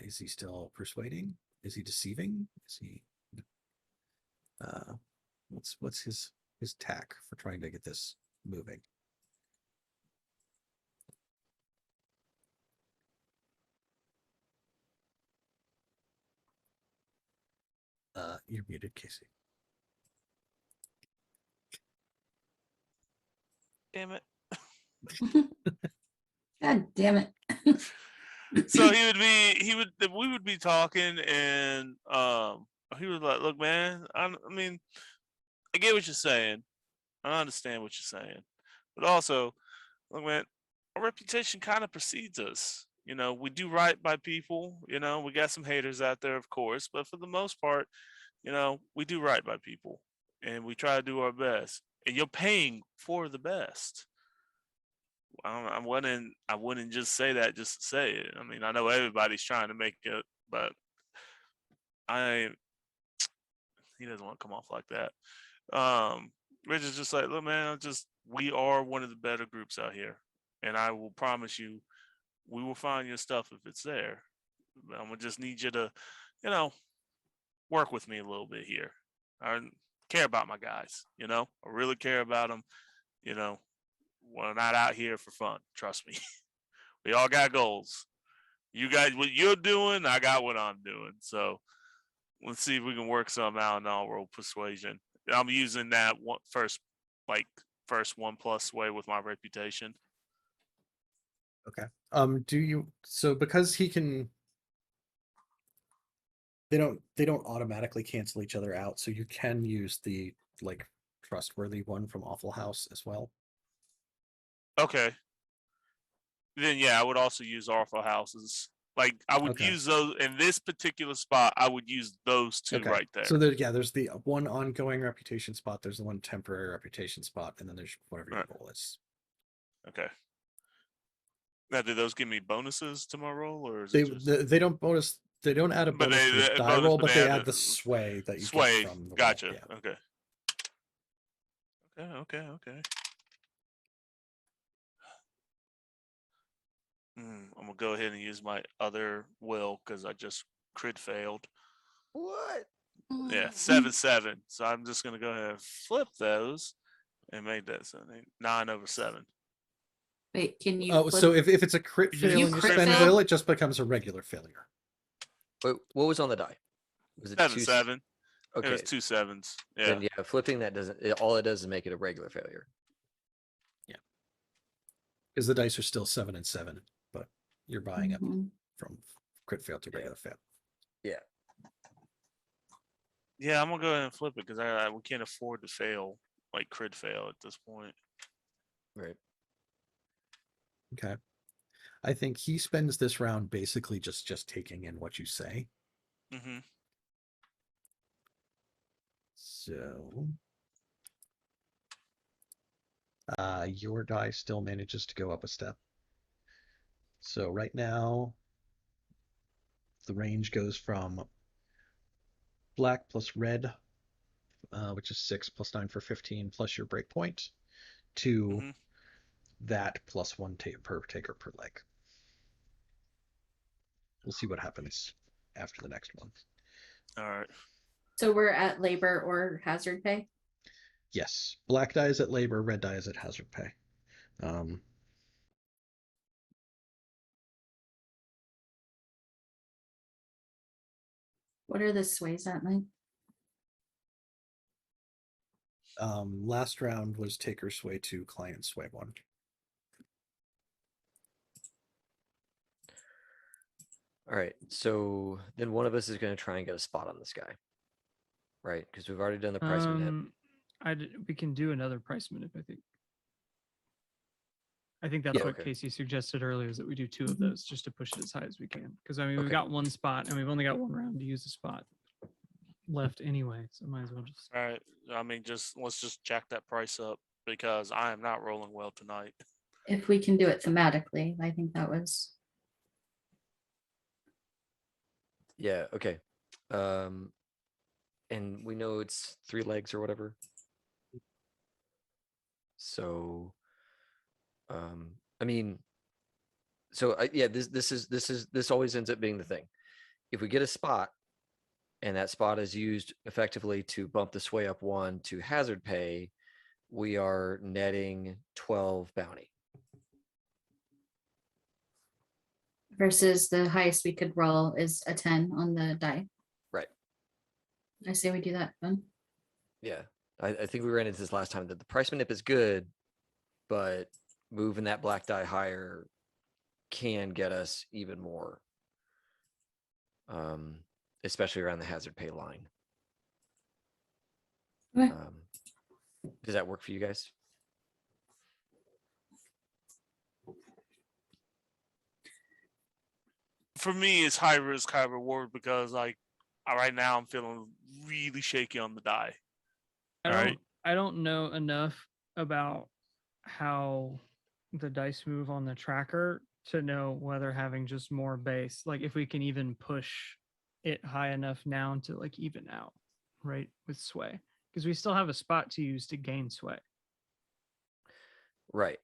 Is he still persuading? Is he deceiving? Is he what's his tack for trying to get this moving? You're muted, Casey. Damn it. God damn it. So we would be talking, and he was like, look, man, I mean, I get what you're saying. I understand what you're saying. But also, look, man, our reputation kind of precedes us. We do right by people. We got some haters out there, of course, but for the most part, we do right by people, and we try to do our best. And you're paying for the best. I wouldn't just say that just to say it. I mean, I know everybody's trying to make it, but he doesn't want to come off like that. Rich is just like, look, man, we are one of the better groups out here, and I will promise you, we will find your stuff if it's there. I'm gonna just need you to, you know, work with me a little bit here. I care about my guys, you know. I really care about them, you know. We're not out here for fun. Trust me. We all got goals. You guys, what you're doing, I got what I'm doing. So let's see if we can work something out in all world persuasion. I'm using that first 1+ sway with my reputation. Okay. Do you because he can they don't automatically cancel each other out, so you can use the like trustworthy one from Awful House as well. Okay. Then yeah, I would also use Awful Houses. Like I would use those in this particular spot. I would use those two right there. So there's the one ongoing reputation spot, there's the one temporary reputation spot, and then there's whatever your goal is. Okay. Now, do those give me bonuses to my roll, or is they don't bonus? They don't add a bonus to the die roll, but they add the sway that you get from the gotcha. roll. Yeah. Okay. I'm gonna go ahead and use my other will because I just crit failed. What? Yeah, 7/7. So I'm just gonna go ahead and flip those and make that 9/7. Wait, can you? Oh, so if it's a crit fail and you spend fail? will, it just becomes a regular failure. Wait, what was on the die? Was it 7/7? Okay, it was 2 7s. Yeah. Then yeah, flipping that doesn't. All it does is make it a regular failure. Yeah, because the dice are still 7 and 7, but you're buying up from crit fail to regular fail. Yeah. Yeah, I'm gonna go ahead and flip it because we can't afford to fail like crit fail at this point. Right. Okay. I think he spends this round basically just taking in what you say. Mm-hmm. So your die still manages to go up a step. So right now the range goes from black plus red, which is 6 plus 9 for 15 plus your breakpoint, to that plus 1 per taker per leg. We'll see what happens after the next one. All right. So we're at labor or hazard pay? Yes. Black die is at labor, red die is at hazard pay. What are the sways at, Mike? Last round was taker sway 2, client sway 1. All right. So then one of us is going to try and get a spot on this guy, right? Because we've already done the price manip. We can do another price manip, I think. I think that's what Casey suggested earlier, is that we do 2 of those just to push it as high as we can. Because I mean, we've got 1 spot and we've only got 1 round to use a spot left anyway, so might as well just. All right. I mean, let's just jack that price up because I am not rolling well tonight. If we can do it thematically, I think that was. Yeah. Okay. And we know it's 3 legs or whatever. So, I mean, so yeah, this always ends up being the thing. If we get a spot, and that spot is used effectively to bump the sway up 1 to hazard pay, we are netting 12 bounty. Versus the highest we could roll is a 10 on the die. Right. I say we do that then. Yeah. I think we ran into this last time, that the price manip is good, but moving that black die higher can get us even more. Especially around the hazard pay line. Okay. Does that work for you guys? For me, it's high risk, high reward because like right now I'm feeling really shaky on the die. I don't know enough about how the dice move on the tracker to know whether having just more base, like if we can even push it high enough now to like even out, right, with sway, because we still have a spot to use to gain sway. Right.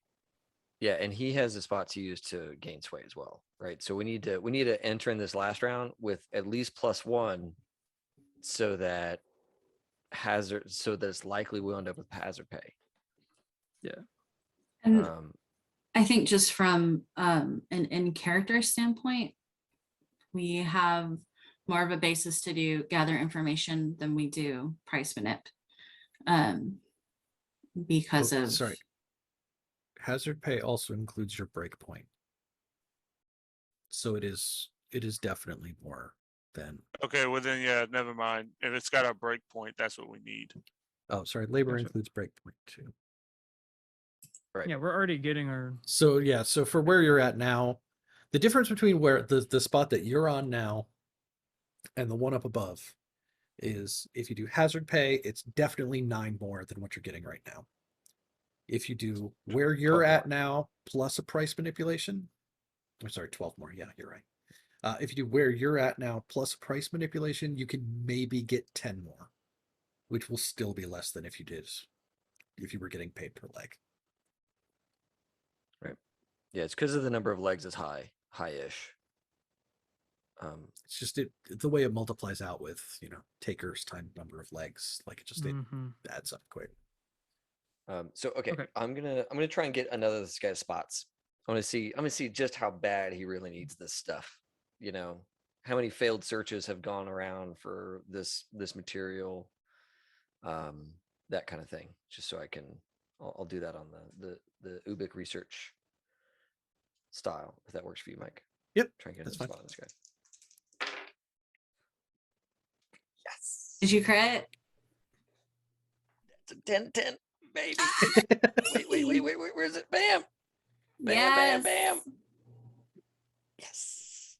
Yeah, and he has the spots used to gain sway as well, right? So we need to enter in this last round with at least +1, so that it's likely we'll end up with hazard pay. And Um, I think just from an in-character standpoint, we have more of a basis to gather information than we do price manip. Because of sorry. Hazard pay also includes your breakpoint. So it is definitely more than. Okay, well then, yeah, never mind. If it's got a break point, that's what we need. Oh, sorry. Labor Gotcha. includes breakpoint too. right. Yeah, we're already getting our. So yeah, so for where you're at now, the difference between where the spot that you're on now and the one up above is, if you do hazard pay, it's definitely 9 more than what you're getting right now. If you do where you're 12 at more. now plus a price manipulation, I'm sorry, 12 more. Yeah, you're right. If you do where you're at now plus a price manipulation, you can maybe get 10 more, which will still be less than if you were getting paid per leg. Yeah, it's because of the number of legs is high-ish. It's just the way it multiplies out with, takers times number of legs, like it Mhm. adds up quick. So okay, Okay. I'm gonna try and get another of this guy's spots. I'm gonna see just how bad he really needs this stuff. How many failed searches have gone around for this material, that kind of thing. Just so I'll do that on the Ubik research style, if that works for you, Mike. Yep, Try and get that's a fine. spot on this guy. Yes. did you crit? It's a 10-10, baby. wait, where's it? Bam. Bam, Yes. bam, bam. Yes.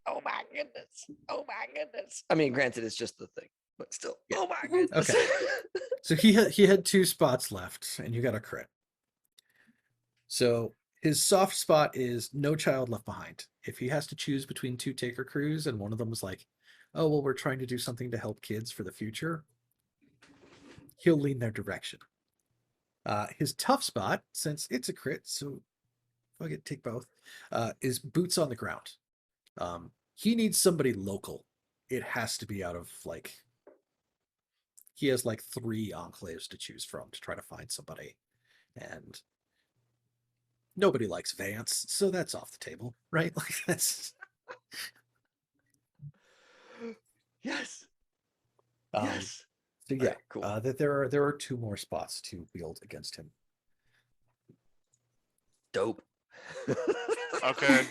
Oh my goodness. I mean, granted, it's just the thing, but still. Yeah. Oh my goodness. Okay. So he had 2 spots left, and you got a crit. So his soft spot is no child left behind. If he has to choose between 2 taker crews, and one of them is like, oh, well, we're trying to do something to help kids for the future, he'll lean their direction. His tough spot, since it's a crit, so fuck it, take both, is boots on the ground. He needs somebody local. It has to be out of, he has 3 enclaves to choose from to try to find somebody. And nobody likes Vance, so that's off the table, right? That's. Yes. Yes. So yeah, All right, cool. that there are 2 more spots to wield against him. Dope. Okay.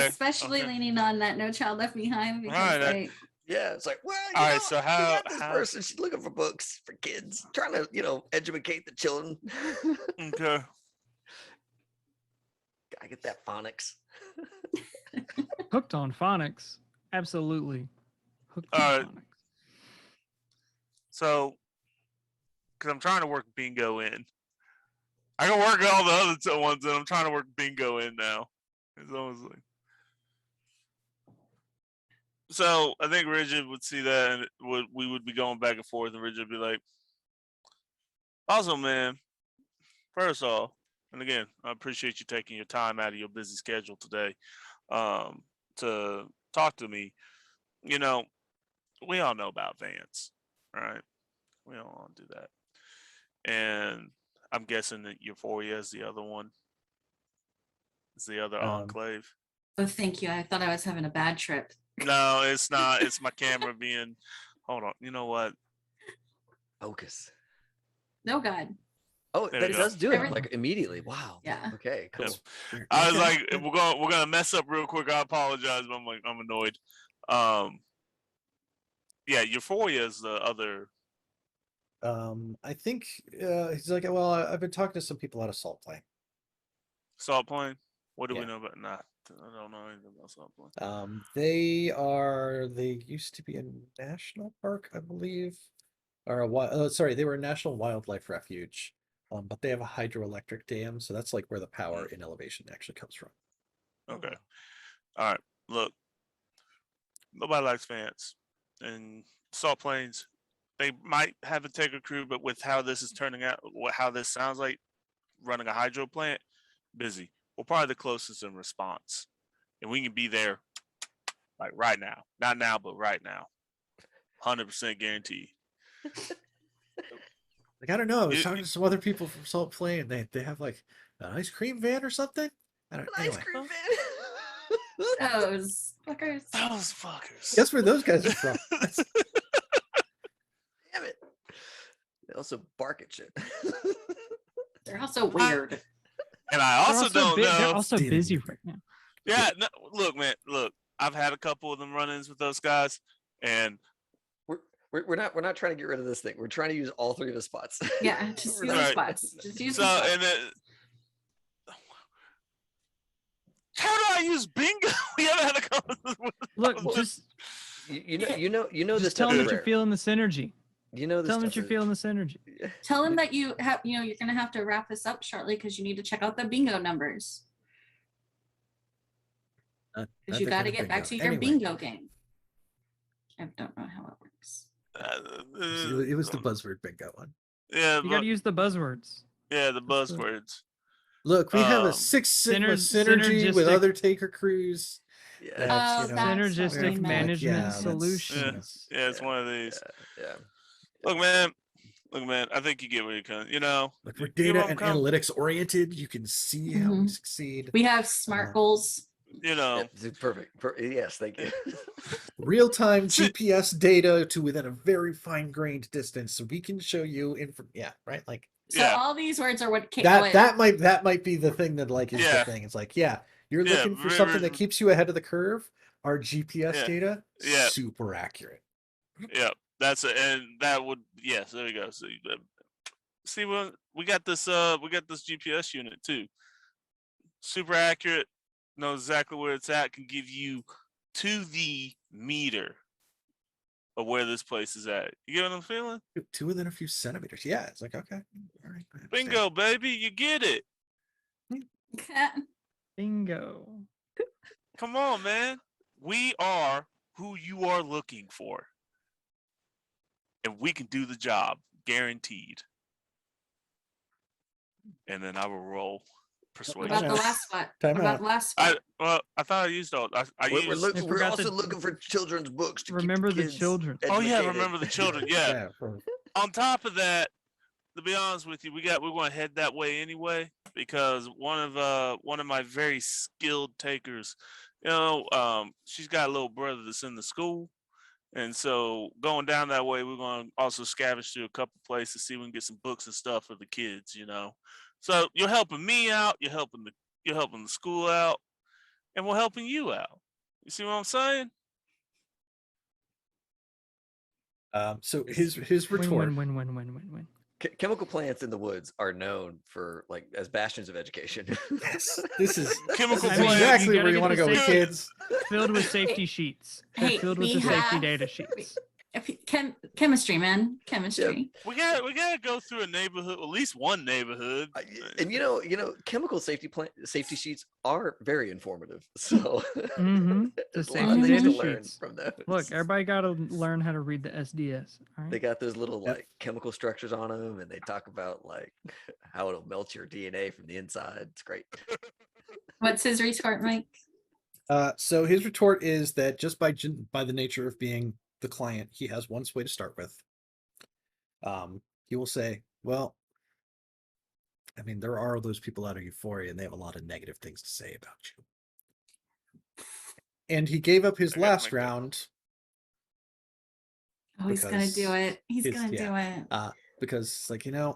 Especially leaning on that no child left behind, because Right, Yeah, it's like, well, All right, so we got this how- person, she's looking for books for kids, trying to, educate the children. okay. Gotta get that phonics. Hooked on phonics. Absolutely. Hooked All on right. phonics. So, because I'm trying to work bingo in. I can work all the other ones, and I'm trying to work bingo in now. It's almost like. So I think Rigid would see that, and we would be going back and forth, and Rigid would be like, "Also, man, first off, and again, I appreciate you taking your time out of your busy schedule today, to talk to me. We all know about Vance, right? We don't want to do that, and I'm guessing that Euphoria is the other one. It's the other enclave. Oh, thank you. I thought I was having a bad trip. No, it's not. It's my camera being. Hold on. You know what? Focus. No, God. Oh, There but we it go. does do it Everything- immediately. Wow. Yeah. Okay, cool. Yep. I was like, we're gonna mess up real quick. I apologize, but I'm annoyed. Yeah, Euphoria is the other. I think he's like, well, I've been talking to some people out of Salt Plane. Salt Plane. What do we Yeah. know about? Nah, I don't know anything about Salt Plane. They used to be a national park, I believe, or they were a national wildlife refuge. But they have a hydroelectric dam, so that's where the power in elevation actually comes from. Okay. All right. Look, nobody likes Vance, and Salt Plains. They might have a taker crew, but with how this is turning out, how this sounds like running a hydro plant, busy. We're probably the closest in response, and we can be there like right now. Not now, but right now. 100% guarantee. Like, I don't know. I was talking to some other people from Salt Plain, and they have like an ice cream van or something. I don't. An Anyway, ice cream van. Those fuckers. Those fuckers. that's where those guys are from. Damn it. They also bark at shit. They're also weird. And I They're also don't know. They're also Damn. busy right now. Yeah, no, look, man, look. I've had a couple of them run-ins with those guys, and We're not trying to get rid of this thing. We're trying to use all three of the spots. Yeah, just We're use not- the Right. spots. Just use so the spots. and then how do I use bingo? We haven't had a couple. Look, Well, just you know this just tell stuff them is that you're rare. feeling the synergy. You know this Tell them stuff that you're is- feeling the synergy. Tell them that you have, you're gonna have to wrap this up shortly because you need to check out the bingo numbers. Because you got to get back to your bingo game. I don't know how it works. It was the buzzword bingo one. Yeah, You got to use the buzzwords. yeah, the That's the- buzzwords. Look, we have a Um, Six Sigma synergy synergistic- with other taker crews. Yeah. That's, Oh, you know, that's Synergistic what we meant. management Yeah, that's- solutions. Yeah, it's one of these. Yeah. Look, man. I think you get where you're coming. You know, Like, we're you get data where I'm and coming- analytics oriented. You can see how we Mhm. succeed. We have SMART goals. You know, Yeah, it's perfect. Yes, thank you. Real time Shit. GPS data to within a very fine grained distance, so we can show you yeah, right. Like So Yeah. all these words are what that might be the thing that like is Yeah. the thing. It's like, yeah, you're Yeah, looking for very- something that keeps you ahead of the curve. Our GPS Yeah. data, Yeah. super accurate. yeah, that's it, and that would yes. There we go. So, see, we got this GPS unit too. Super accurate. Knows exactly where it's at. Can give you to the meter of where this place is at. You get what I'm feeling? To within a few centimeters. Yeah, it's like, okay, all right. I understand. Bingo, baby, you get it. Bingo. Come on, man. We are who you are looking for. And we can do the job, guaranteed. And then I will roll What persuasion. about the last spot? Time What about out. the last spot? I thought I used all. I We're, used. I we're forgot also the- looking for children's books to Remember keep the the kids children. Oh yeah, educated. remember the children. Yeah. for- On top of that, to be honest with you, we're going to head that way anyway because one of my very skilled takers, she's got a little brother that's in the school, and so going down that way, we're going to also scavenge through a couple places, see if we can get some books and stuff for the kids. So you're helping me out, you're helping the school out, and we're helping you out. You see what I'm saying? So his retort. Win. Chemical plants in the woods are known for as bastions of education. Yes, this is Chemical I this is mean, plants. exactly you where gotta you get want to the go with safety- kids. Filled with safety sheets. They're Hey, filled with we the safety have- data sheets. Chemistry, man. Chemistry. We gotta go through a neighborhood, at least one neighborhood. And chemical safety sheets are very informative. So Mm-hmm. The there's a lot of safety things data to learn sheets. from those. Look, everybody got to learn how to read the SDS. All They right. got those little Yep. chemical structures on them, and they talk about how it'll melt your DNA from the inside. It's great. What's his retort, Mike? So his retort is that just by the nature of being the client, he has one way to start with. He will say, well, I mean, there are those people out of Euphoria, and they have a lot of negative things to say about you. And he gave up his I gotta last make that- round Oh, he's gonna do Because it. He's it's- gonna do it. because it's like, and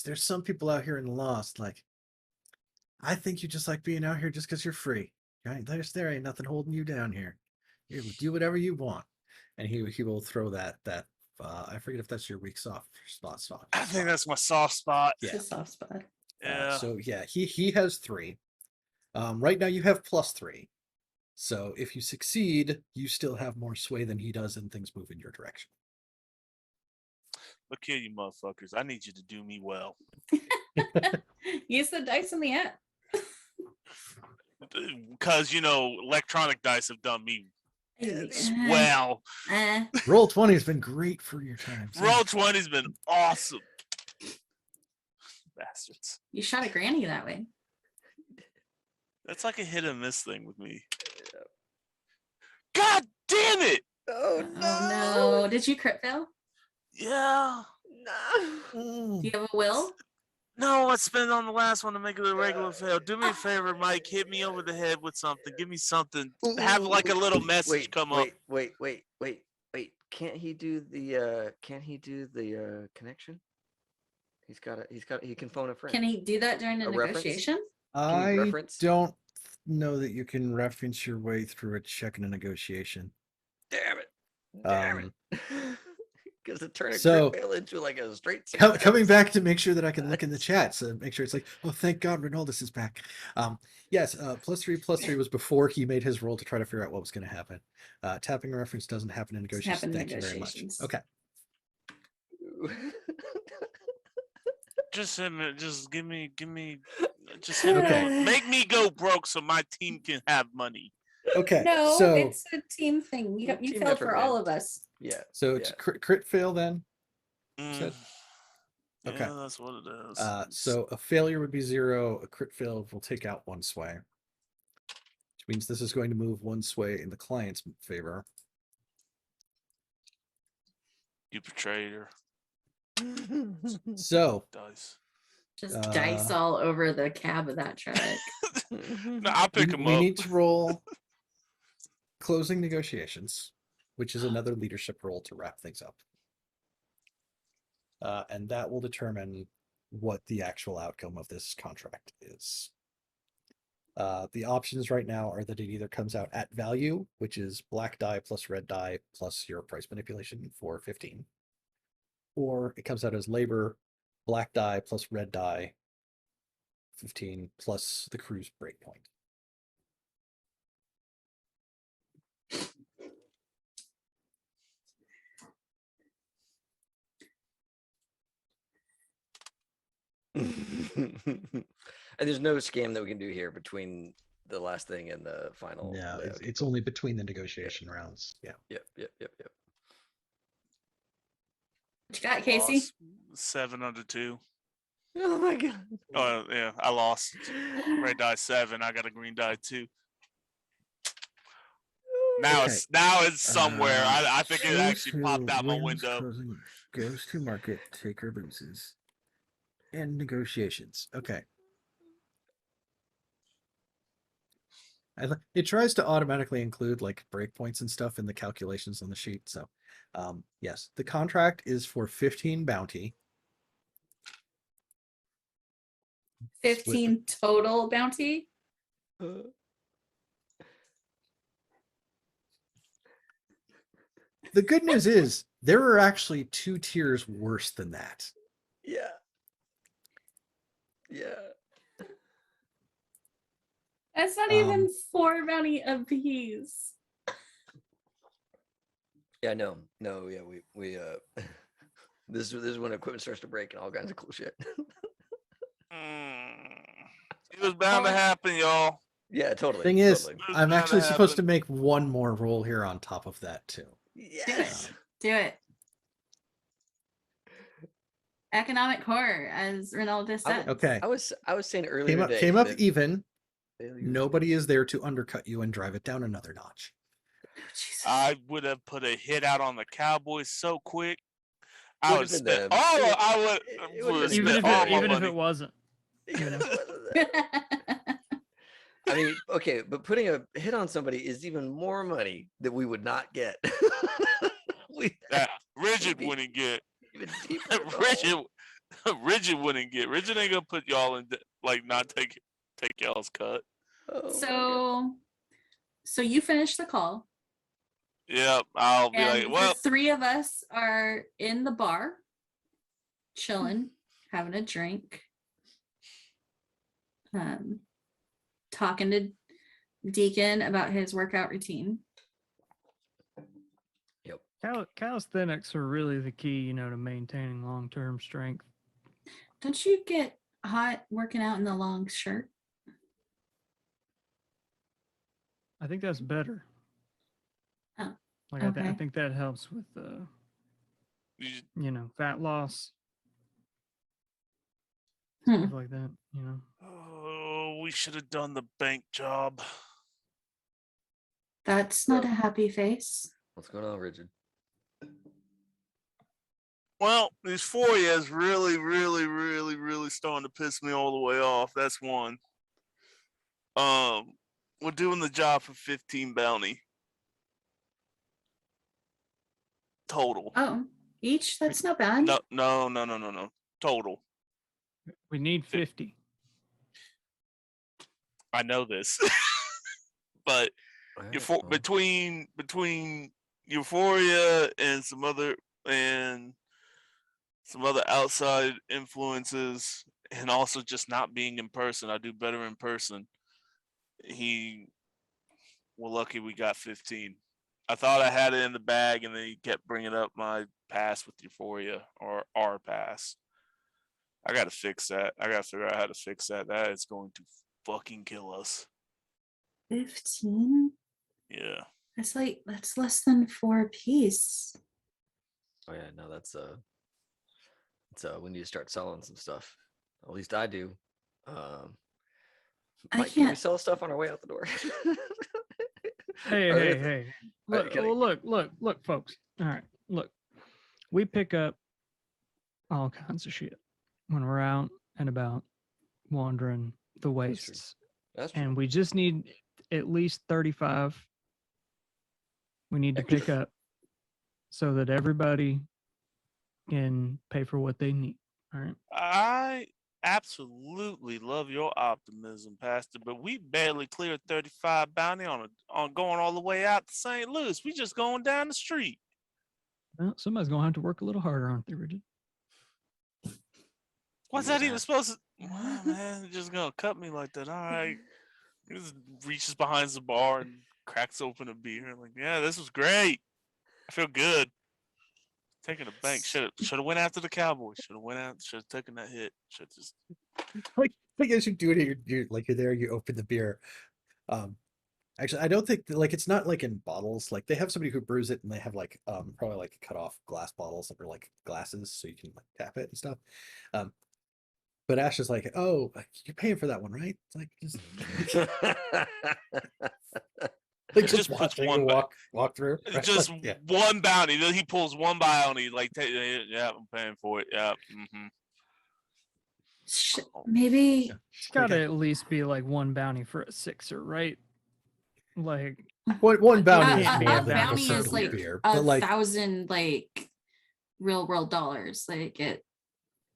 there's some people out here in the Lost, like, I think you just like being out here just because you're free. Right? There ain't nothing holding you down here. You do whatever you want. And he will throw that I forget if that's your weak soft spot. I think that's my soft spot. Yeah. It's a soft spot. Yeah. So yeah, he has 3. Right now you have +3. So if you succeed, you still have more sway than he does, and things move in your direction. Look here, you motherfuckers. I need you to do me well. Use the dice in the app. Because, electronic dice have done me Uh, well. Roll20 has been great for your times. Roll 20's been awesome. Bastards. You shot a granny that way. It's like a hit and miss thing with me. God damn it! Oh Oh no! Did you crit fail? Yeah. Do you have a will? No, I spent it on the last one to make it a regular fail. Do me a favor, Mike. Hit me over the head with something. Give me something. Have like a little message come up. Wait. Can't he do the connection? He can phone a friend. Can he do that during a reference? negotiation? I reference? don't know that you can reference your way through a check in a negotiation. Damn it. Because it turned a So- crit fail into like a straight Coming back to make sure that I can look in the chat, so make sure it's like, oh, thank God Ronaldus is back. Yes, +3 was before he made his roll to try to figure out what was going to happen. Tapping a reference doesn't happen in Doesn't negotiations. happen in Thank you very much. negotiations. Okay. Just hit me. Just give me. Just hit me. Make me go broke so my team can have money. Okay. No, so it's a team thing. You Team failed effort, for all man. of us. Yeah. so it's crit fail then. Said? Okay. Yeah, that's what it is. So a failure would be 0. A crit fail will take out 1 sway, which means this is going to move 1 sway in the client's favor. You betrayed her. So Dice. Just dice all over the cab of that truck. No, I'll pick him we up. need to roll closing negotiations, which is another leadership role to wrap things up. And that will determine what the actual outcome of this contract is. The options right now are that it either comes out at value, which is black die plus red die plus your price manipulation for 15, or it comes out as labor, black die plus red die 15 plus the crew's breakpoint. And there's no scam that we can do here between the last thing and the final. No, Okay, it's cool. only between the negotiation rounds. Yeah. Yep. What you got, Casey? Lost 7 under 2. Oh my god. Oh yeah, I lost. Red die 7. I got a green die 2. Now Okay. it's somewhere. I think it actually popped out my window. Goes to market, taker loses. And negotiations. Okay. It tries to automatically include like breakpoints and stuff in the calculations on the sheet. So, yes, the contract is for 15 bounty. 15 total bounty. The good news is there are actually 2 tiers worse than that. Yeah. That's not even 4 bounty apiece. Yeah, no, yeah, we this is when equipment starts to break and all kinds of cool shit. It was bound to happen, y'all. Yeah, totally. Thing is, totally. I'm actually supposed to make 1 more roll here on top of that too. Yes. Do it. Economic horror, as Ronaldo said. Okay. I was saying earlier Came up that even. failures- Nobody is there to undercut you and drive it down another notch. Jesus. I would have put a hit out on the Cowboys so quick. I Would've would been spend them. all. It would've Would been Even spend if all it, my even if money. it wasn't. You know. I mean, okay, but putting a hit on somebody is even more money that we would not get. That Rigid be wouldn't get. even deeper in the hole. Rigid wouldn't get. Rigid ain't gonna put y'all in like not take y'all's cut. Oh my God. So you finish the call, Yep, I'll be and like, well, the 3 of us are in the bar, chilling, having a drink, talking to Deacon about his workout routine. Calisthenics are really the key, you know, to maintaining long-term strength. Don't you get hot working out in the long shirt? I think that's better. Oh, Like I okay. think that helps with you know, fat loss, stuff like that. You know. oh, we should have done the bank job. That's not a happy face. What's going on, Richard? Well, these Fouriers really, really, really, really starting to piss me all the way off. That's one. We're doing the job for 15 bounty. Total. Oh, each? That's not bad. No. Total. We need 50. I know this. But between Euphoria and some other outside influences, and also just not being in person, I do better in person. We're lucky we got 15. I thought I had it in the bag, and then he kept bringing up my pass with Euphoria, or our pass. I got to fix that. I got to figure out how to fix that. That is going to fucking kill us. 15? Yeah. That's less than 4 apiece. Oh yeah, no, that's we need to start selling some stuff. At least I do. Mike, can we sell stuff on our way out the door? Hey. Look, folks. All right, look. We pick up all kinds of shit when we're out and about wandering the wastes. That's true. And we just need at least 35. We need to pick up so that everybody can pay for what they need. All right. I absolutely love your optimism, Pastor, but we barely cleared 35 bounty on going all the way out to St. Louis. We just going down the street. Well, somebody's gonna have to work a little harder, aren't they, Richard? What's that even supposed to? Wow, man, you're just gonna cut me like that? All right. He just reaches behind the bar and cracks open a beer. Like, yeah, this was great. I feel good. Taking a bank. Should have went after the Cowboys. Should have taken that hit. Should just like as you do it, you're there. You open the beer. Actually, I don't think it's not like in bottles. Like they have somebody who brews it, and they have probably like cut off glass bottles that are like glasses, so you can like tap it and stuff. But Ash is like, "Oh, you're paying for that one, right?" It's like just watch one walk through. Right? Just one bounty. Then he pulls one bounty. Like, yeah, I'm paying for it. Yeah. Maybe it's got to at least be like one bounty for a sixer, right? Like one bounty. A bounty is like beer, 1,000 like real world dollars. Like it.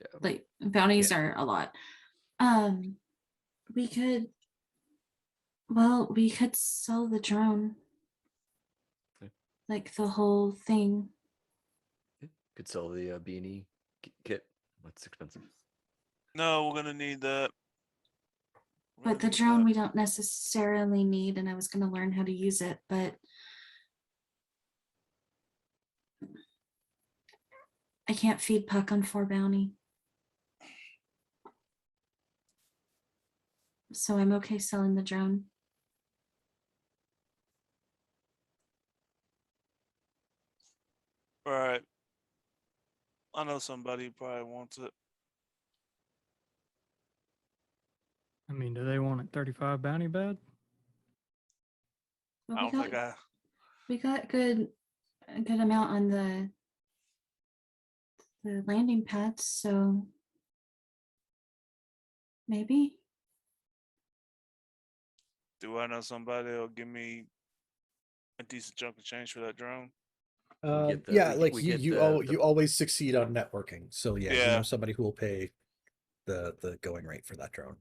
Yeah. Like bounties are a lot. We could sell the drone. Like the whole thing. Could sell the beanie kit. That's expensive. No, we're gonna need that. But the drone we don't necessarily need, and I was gonna learn how to use it, but I can't feed Puck on 4 bounty. So I'm okay selling the drone. All right. I know somebody who probably wants it. I mean, do they want it 35 bounty bad? Well, we got a good amount on the landing pads, so maybe. Do I know somebody that'll give me a decent chunk of change for that drone? You always succeed on networking. So you know somebody who will pay the going rate for that drone.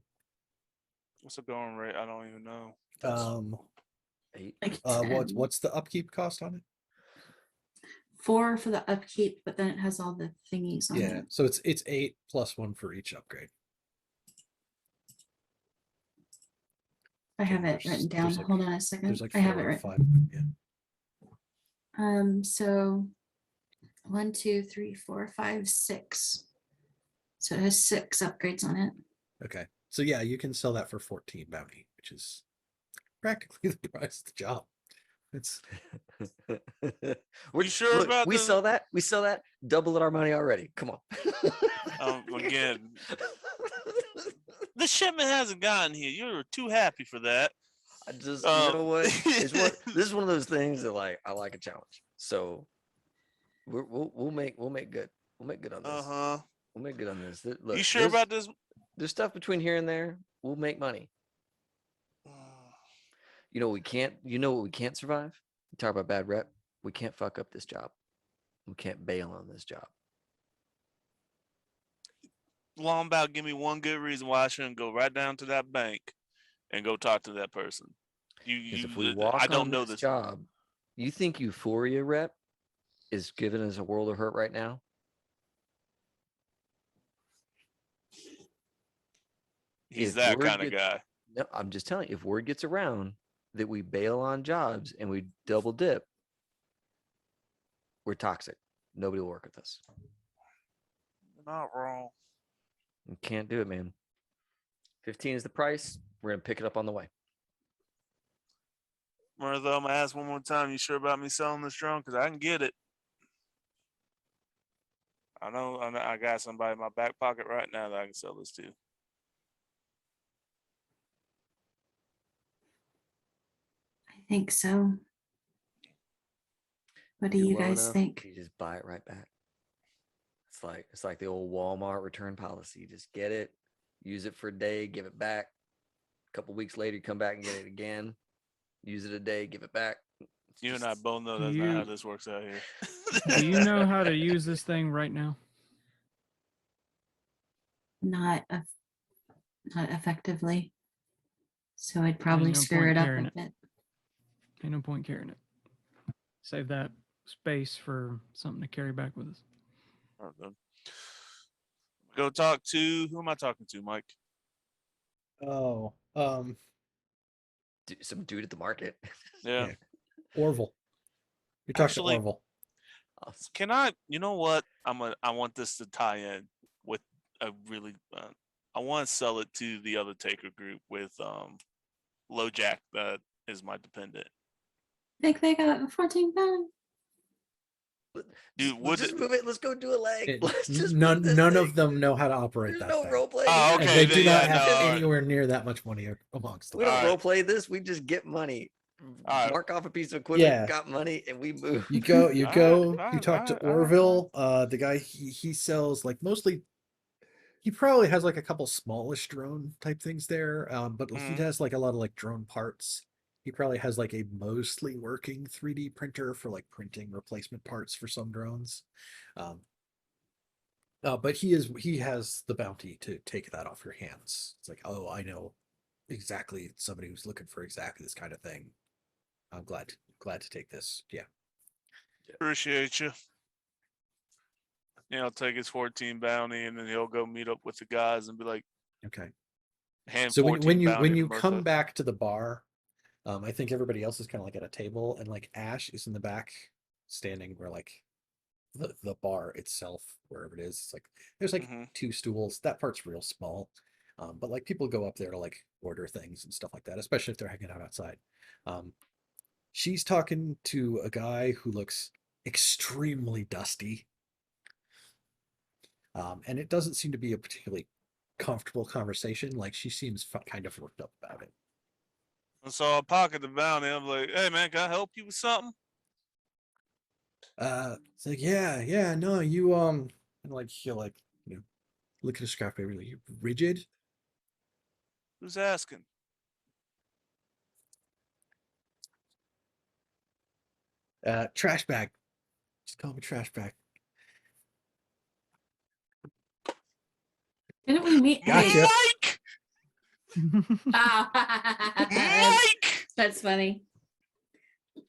What's the going rate? I don't even know. 8. What's the upkeep cost on it? 4 for the upkeep, but then it has all the thingies on it. Yeah, so it's 8 plus 1 for each upgrade. I have it written down. Hold on a second. I have it written. Yeah. So 1, 2, 3, 4, 5, 6. So it has 6 upgrades on it. Okay. So yeah, you can sell that for 14 bounty, which is practically the price of the job. It's We're sure about we sell that? We sell that, double our money already. Come on. Again. The shipment hasn't gotten here. You're too happy for that. I just, you know what? This is one of those things that like I like a challenge. So we'll make good. We'll make good on this. We'll make good on this. Look, you sure about this? There's stuff between here and there. We'll make money. You know what we can't survive? You talk about bad rep. We can't fuck up this job. We can't bail on this job. Longabaugh, give me one good reason why I shouldn't go right down to that bank and go talk to that person. If we walk I don't on know this job, you think Euphoria rep is giving us a world of hurt right now? He's that kind of guy. No, I'm just telling you, if word gets around that we bail on jobs and we double dip, we're toxic. Nobody will work with us. You're not wrong. You can't do it, man. 15 is the price. We're gonna pick it up on the way. Martha, I'm gonna ask one more time. You sure about me selling this drone? Because I can get it. I know I got somebody in my back pocket right now that I can sell this to. I think so. What do you guys think? You just buy it right back. It's like the old Walmart return policy. You just get it, use it for a day, give it back. A couple weeks later, you come back and get it again. Use it a day, give it back. You and I both know that's not how this works out here. Do you know how to use this thing right now? Not effectively. So I'd probably screw it up a bit. Ain't no point carrying it. Save that space for something to carry back with us. All right, then. Go talk to, who am I talking to, Mike? Oh, some dude at the market. Yeah. Orville. You're talking Actually, to Orville. Can I? You know what? I want this to tie in with a really. I want to sell it to the other taker group with LoJack that is my dependent. I think they got 14 pounds. Dude, just move it. Let's go do a leg. None of them know how to operate that thing. Role play. Oh, And okay. they do not have anywhere near that much money amongst them. We don't role play this. We just get money. Mark off a piece of equipment, got money, and we move. You talk to Orville. The guy he sells like mostly. He probably has like a couple smallish drone type things there, but he has like a lot of like drone parts. He probably has like a mostly working 3D printer for like printing replacement parts for some drones. But he has the bounty to take that off your hands. It's like, oh, I know exactly somebody who's looking for exactly this kind of thing. I'm glad to take this. Yeah. Appreciate you. I'll take his 14 bounty, and then he'll go meet up with the guys and be like, okay. So when you come back to the bar, I think everybody else is kind of like at a table, and like Ash is in the back, standing where like the bar itself, wherever it is, it's like there's like 2 stools. That part's real small, but like people go up there to like order things and stuff like that, especially if they're hanging out outside. She's talking to a guy who looks extremely dusty, and it doesn't seem to be a particularly comfortable conversation. Like she seems kind of worked up about it. So I pocket the bounty. I'm like, hey man, can I help you with something? It's like, yeah, no, you and like he'll like, look at a scrap paper, like, you rigid. Who's asking? Trash bag. Just call me trash bag. Didn't we meet? Gotcha. Mike! That's funny.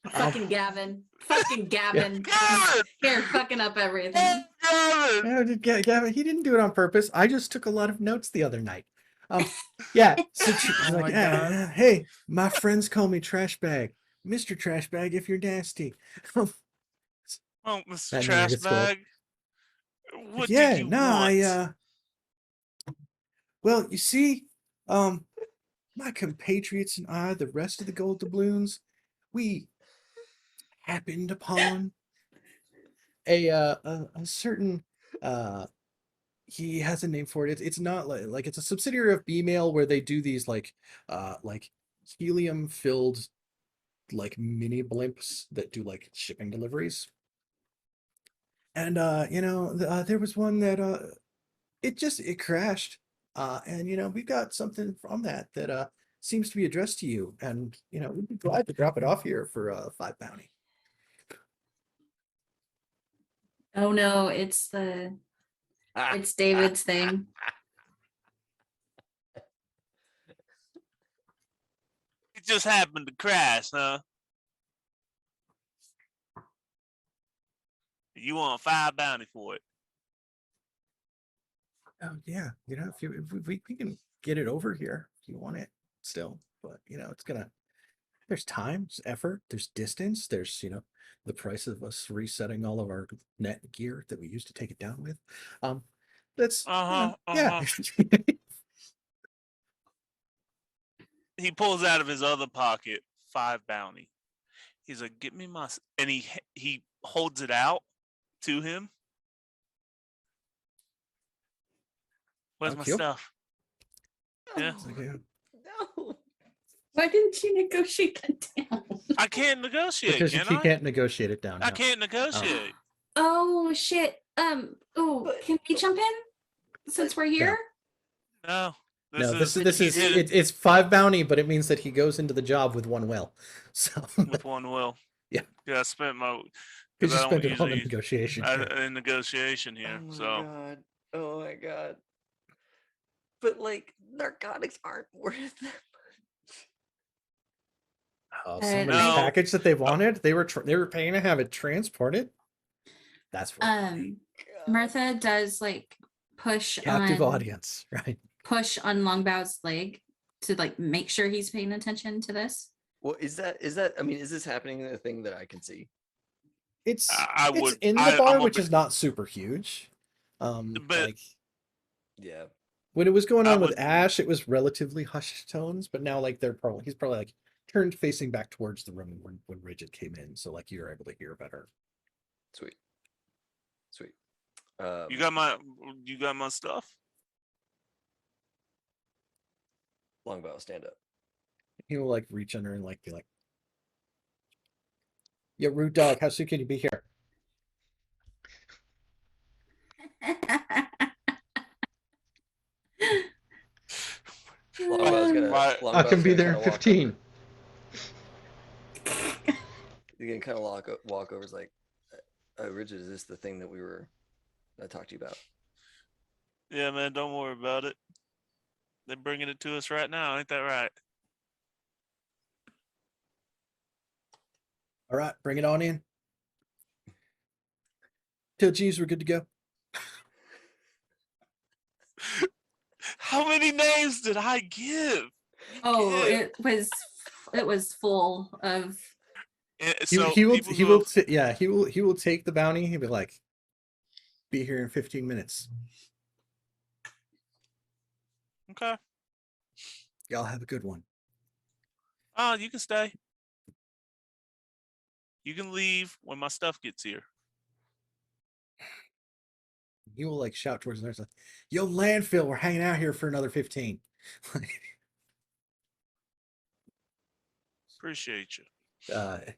Fucking Gavin. Fucking Gavin. Gavin! Here, fucking up everything. Gavin, he didn't do it on purpose. I just took a lot of notes the other night. Yeah. So like, hey, my friends call me trash bag. Mr. Trash Bag, if you're nasty. Oh, Mr. Trash Bag. What do you want? Well, you see, my compatriots and I, the rest of the gold doubloons, we happened upon a certain he has a name for it. It's not like it's a subsidiary of B-Mail where they do these like helium filled like mini blimps that do like shipping deliveries. And there was one that it crashed. And we've got something from that seems to be addressed to you, and we'd be glad to drop it off here for 5 bounty. Oh no, it's David's thing. It just happened to crash, huh? You want 5 bounty for it? Oh yeah, if we can get it over here if you want it still, but there's time, there's effort, there's distance, there's the price of us resetting all of our net gear that we used to take it down with. That's yeah. He pulls out of his other pocket 5 bounty. He's like, "Get me my," and he holds it out to him. Where's my stuff? Yeah. No. Why didn't you negotiate that down? I can't negotiate. Because you can I? can't negotiate it down. I no. can't negotiate. Oh shit. Can we jump in since we're here? No. It's 5 bounty, but it means that he goes into the job with 1 will. So with 1 will. Yeah. Yeah, I spent my because you spent it on the negotiation. In negotiation here. God. Oh my god. But like narcotics aren't worth that much. Oh, so many package that they wanted. They were paying to have it transported. That's Martha does like push captive on audience, right? Push on Longabaugh's leg to like make sure he's paying attention to this. Well, is that I mean, is this happening in a thing that I can see? It's in the bar, which is not super huge. But yeah. When it was going on with Ash, it was relatively hushed tones, but now like he's probably like turned facing back towards the room when Rigid came in, so like you're able to hear better. Sweet. You got my stuff? Longabaugh, stand up. He will like reach under and like be like, "Yo, rude dog, how soon can you be here?" I can be there in 15. You can kind of walk over. It's like, Richard, is this the thing that I talked to you about? Yeah, man, don't worry about it. They're bringing it to us right now. Ain't that right? All right, bring it on in. Tell Jeeves we're good to go. How many names did I give? Oh, it was full of. So he will take the bounty. He'll be like, "Be here in 15 minutes." Okay. Y'all have a good one. Oh, you can stay. You can leave when my stuff gets here. He will like shout towards the nurse, like, "Yo, landfill, we're hanging out here for another 15." Appreciate you.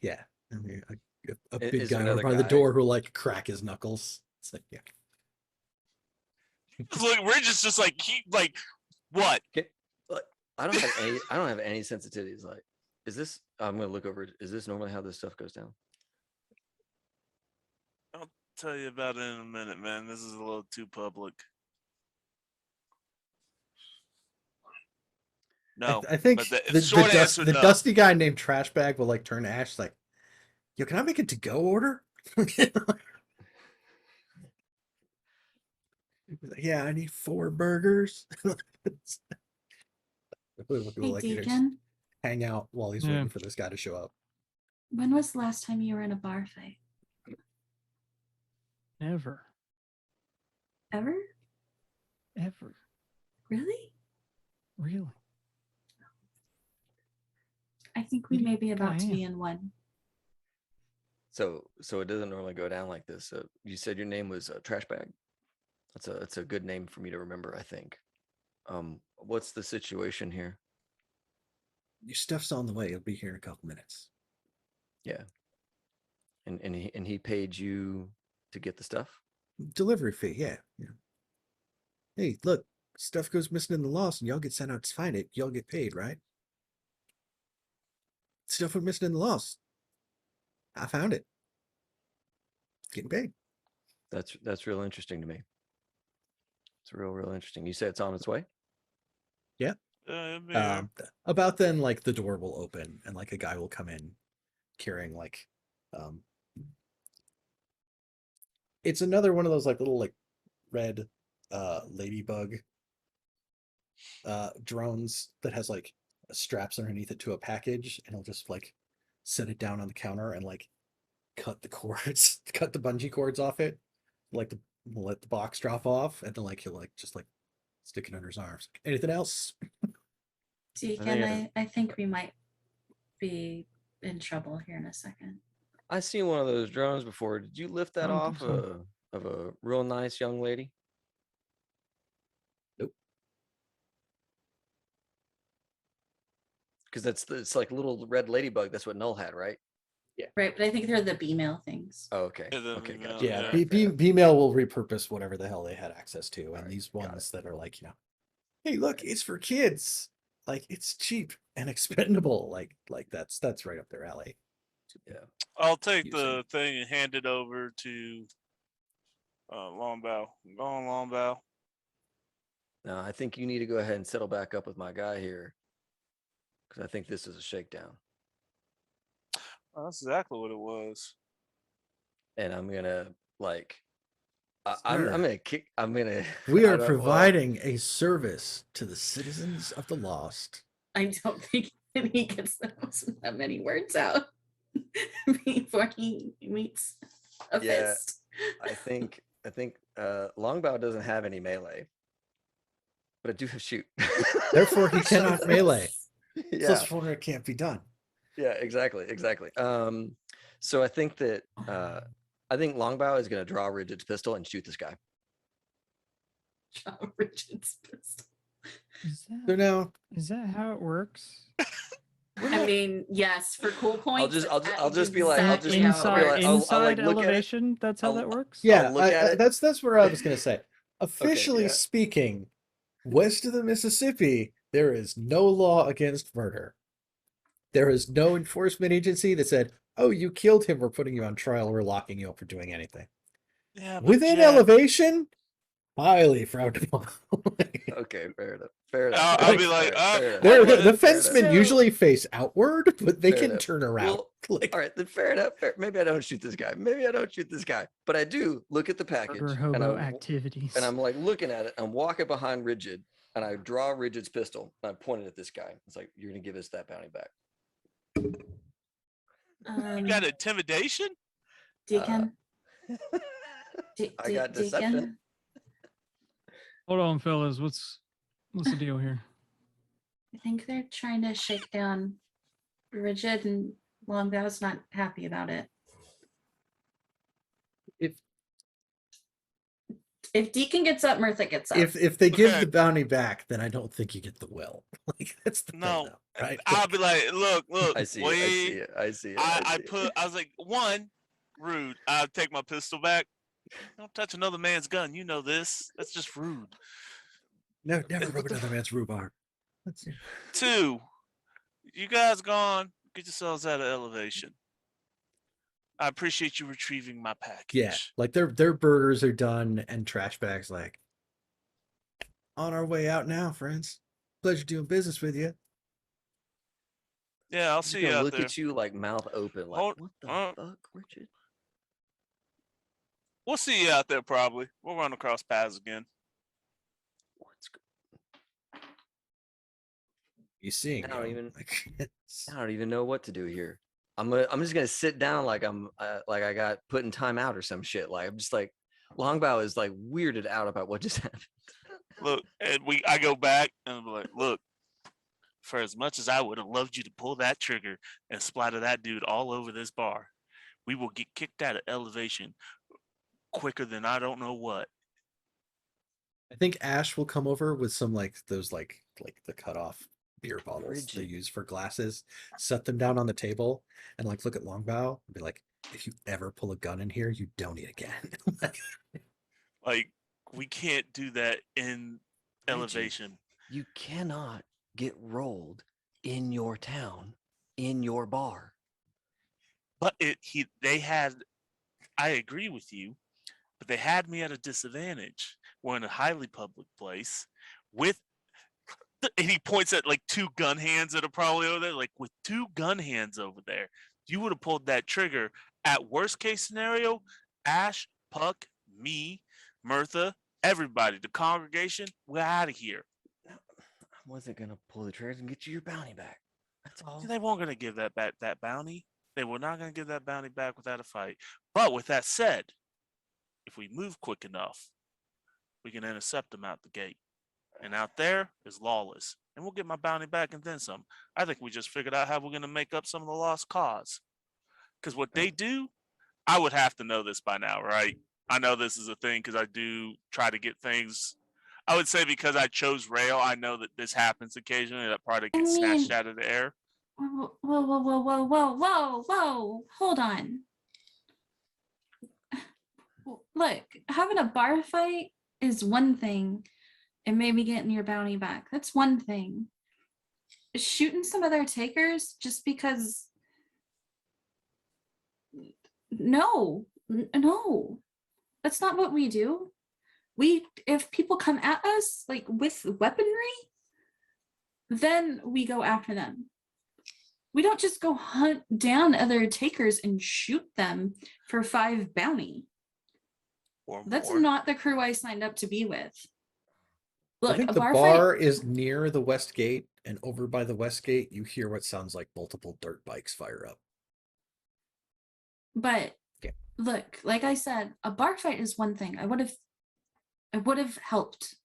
Yeah. I mean, a big Is guy there over by another the guy? door who like crack his knuckles. It's like, yeah. Look, Richard's just like what? I don't have any sensitivities. Like, is this? I'm gonna look over. Is this normally how this stuff goes down? I'll tell you about it in a minute, man. This is a little too public. No, I think the dusty guy named Trashbag will like turn to Ash like, "Yo, can I make a to-go order?" Yeah, I need 4 burgers. Hey, Deacon, hang out while he's waiting for this guy to show up. when was the last time you were in a bar fight? Never. Ever? Ever. Really? Really? I think we may be about to be in one. So it doesn't normally go down like this. So you said your name was Trashbag. It's a good name for me to remember, I think. What's the situation here? Your stuff's on the way. It'll be here in a couple minutes. Yeah. And he paid you to get the stuff? Delivery fee, yeah. Hey, look, stuff goes missing in the lost, and y'all get sent out to find it. Y'all get paid, right? Stuff went missing in the lost. I found it. Getting paid. That's real interesting to me. It's real interesting. You say it's on its way? Yeah. Yeah. About then, like the door will open and like a guy will come in carrying like, it's another one of those like little like red ladybug drones that has like straps underneath it to a package, and he'll just like set it down on the counter and like cut the cords, cut the bungee cords off it, like let the box drop off, and then like he'll like just like stick it under his arms. Anything else? Deacon, I think we might be in trouble here in a second. I seen one of those drones before. Did you lift that I don't off think so. of a real nice young lady? Nope. Because it's like a little red ladybug. That's what Null had, right? Right, but I think they're the B-mail things. Oh, okay. Yeah, the Okay, email, gotcha. Yeah, Yeah. B-mail will repurpose whatever the hell they had access to, and Alright, these got ones that are like, hey, look, it's for kids. Like it's cheap and expendable. Like that's right up their alley. Yeah. I'll take Using. the thing and hand it over to Longbaugh. Go on, Longbaugh. Now, I think you need to go ahead and settle back up with my guy here, because I think this is a shakedown. Oh, that's exactly what it was. And I'm gonna like, Sir, I'm gonna. We I are don't- well, providing a service to the citizens of the lost. I don't think he gets that many words out before he meets a Yeah. fist. I think Longabaugh doesn't have any melee, but I do have shoot. Therefore, he cannot melee. Yeah. Plus 4 it can't be done. Yeah, exactly. So I think that Longabaugh is gonna draw Rigid's pistol and shoot this guy. John Richard's pistol. So now, Is that how it works? I mean, yes, for cool points. I'll just be like, I'll just exactly be how it like, works. I'll, Inside look at it. elevation. That's how I'll- that works. yeah, look at it. that's where I was gonna say. Officially yeah. speaking, west of the Mississippi, there is no law against murder. There is no enforcement agency that said, "Oh, you killed him. We're putting you on trial. We're locking you up for doing anything." Yeah, but Within Jack, elevation, highly frowned upon. Okay, fair enough. Fair enough. I'll be like, fair enough. The Fair enough. fencemen So- usually face outward, but they Fair can enough. turn around. Well, Like, all right, then fair enough. Maybe I don't shoot this guy. But I do look at the package Murder and hobo activities. I'm like looking at it. I'm walking behind Rigid and I draw Rigid's pistol and I point it at this guy. It's like, you're gonna give us that bounty back. you got intimidation? Deacon. I got deception. Deacon. Hold on, fellas. What's the deal here? I think they're trying to shake down Rigid, and Longbow's not happy about it. If Deacon gets up, Mirtha gets up. if they give Okay. the bounty back, then I don't think you get the will. Like that's the No. thing, though, right? I'll be like, look, I see wait. it. I see it. I was like, one, rude. I'll take my pistol back. Don't touch another man's gun. You know this. That's just rude. No, never rub another man's rhubarb. That's it. Two, you guys gone. Get yourselves out of elevation. I appreciate you retrieving my package. Yeah, like their burgers are done, and trash bags like on our way out now, friends. Pleasure doing business with you. Yeah, I'll He's see you gonna out look there. at you like mouth open, like, Hold- what the fuck, Richard? We'll see you out there probably. We'll run across paths again. You seeing? I don't yo? even- Like, it's- I don't even know what to do here. I'm just gonna sit down like I'm like I got put in timeout or some shit. Like I'm just like Longabaugh is like weirded out about what just happened. Look, and I go back and I'm like, look, for as much as I would have loved you to pull that trigger and splatter that dude all over this bar, we will get kicked out of elevation quicker than I don't know what. I think Ash will come over with some like those like the cutoff beer bottles they Rigid. use for glasses, set them down on the table, and like look at Longabaugh and be like, if you ever pull a gun in here, you don't eat again. Like, we can't do that in Reggie, elevation. You cannot get rolled in your town, in your bar. But I agree with you, but they had me at a disadvantage. We're in a highly public place with, and he points at like two gun hands that are probably over there. Like, with two gun hands over there, you would have pulled that trigger. At worst case scenario, Ash, Puck, me, Mirtha, everybody, the congregation, we're out of here. I wasn't gonna pull the trigger and get you your bounty back. That's all. They weren't going to give that back, that bounty. They were not going to give that bounty back without a fight. But with that said, if we move quick enough, we can intercept them out the gate. And out there is lawless. And we'll get my bounty back and then some. I think we just figured out how we're going to make up some of the lost cause. Because what they do, I would have to know this by now, right? I know this is a thing because I do try to get things. I would say because I chose rail, I know that this happens occasionally. That product gets snatched out of the air. Whoa, whoa, whoa, whoa, whoa, whoa, whoa, whoa. Hold on. Look, having a bar fight is one thing, and maybe getting your bounty back. That's one thing. Shooting some of their takers just because. No. That's not what we do. If people come at us like with weaponry, then we go after them. We don't just go hunt down other takers and shoot them for 5 bounty. Or That's more. not the crew I signed up to be with. Look, I think a the bar bar fight, is near the west gate, and over by the west gate, you hear what sounds like multiple dirt bikes fire up. but Okay. look, like I said, a bar fight is one thing. I would have helped.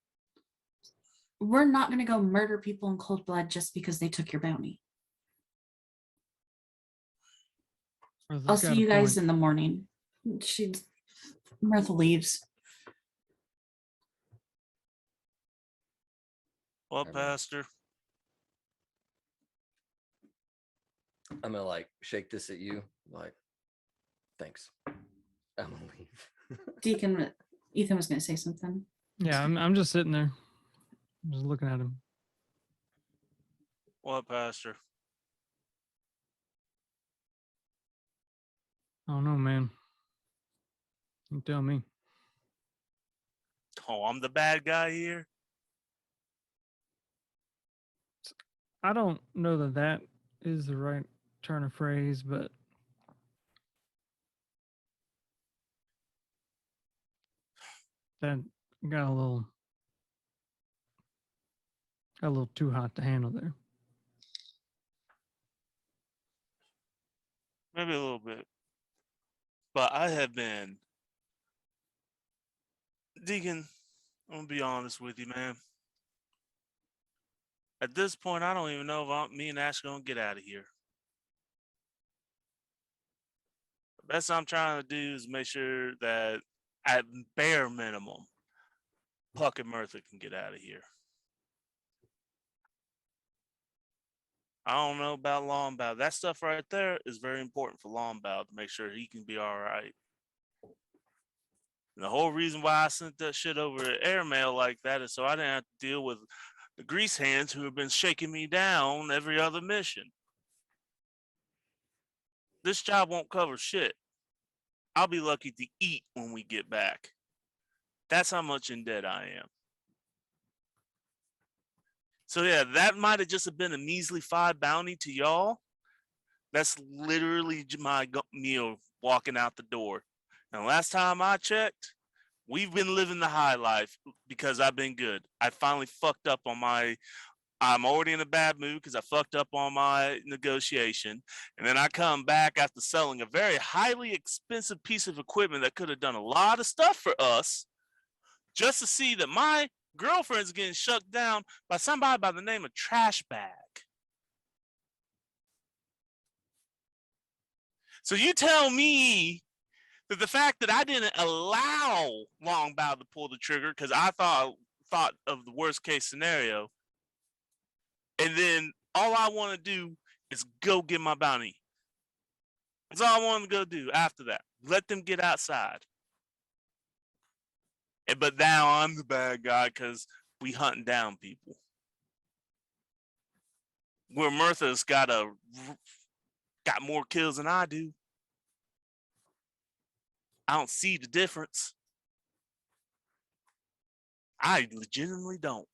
We're not going to go murder people in cold blood just because they took your bounty. I'll see you guys in the morning. Mirtha leaves. Well, Pastor, I'm gonna like shake this at you, like, thanks. I'm gonna leave. Deacon, Ethan was going to say something. Yeah, I'm just sitting there, just looking at him. what, Pastor? I don't know, man. You tell me. Oh, I'm the bad guy here. I don't know that that is the right turn of phrase, but that got a little too hot to handle there. Maybe a little bit. But I have been. Deacon, I'm going to be honest with you, man. At this point, I don't even know if me and Ash are going to get out of here. The best I'm trying to do is make sure that at bare minimum, Puck and Mirtha can get out of here. I don't know about Longabaugh. That stuff right there is very important for Longabaugh to make sure he can be all right. And the whole reason why I sent that shit over airmail like that is so I didn't have to deal with the grease hands who have been shaking me down every other mission. This job won't cover shit. I'll be lucky to eat when we get back. That's how much in debt I am. So yeah, that might have just been a measly 5 bounty to y'all. That's literally my meal walking out the door. And last time I checked, we've been living the high life because I've been good. I finally fucked up on I'm already in a bad mood because I fucked up on my negotiation. And then I come back after selling a very highly expensive piece of equipment that could have done a lot of stuff for us just to see that my girlfriend's getting shut down by somebody by the name of Trash Bag. So you tell me that the fact that I didn't allow Longabaugh to pull the trigger because I thought thought of the worst case scenario, and then all I want to do is go get my bounty. That's all I want to go do after that. Let them get outside. But now I'm the bad guy because we hunting down people. Where Mirtha's got more kills than I do. I don't see the difference. I legitimately don't.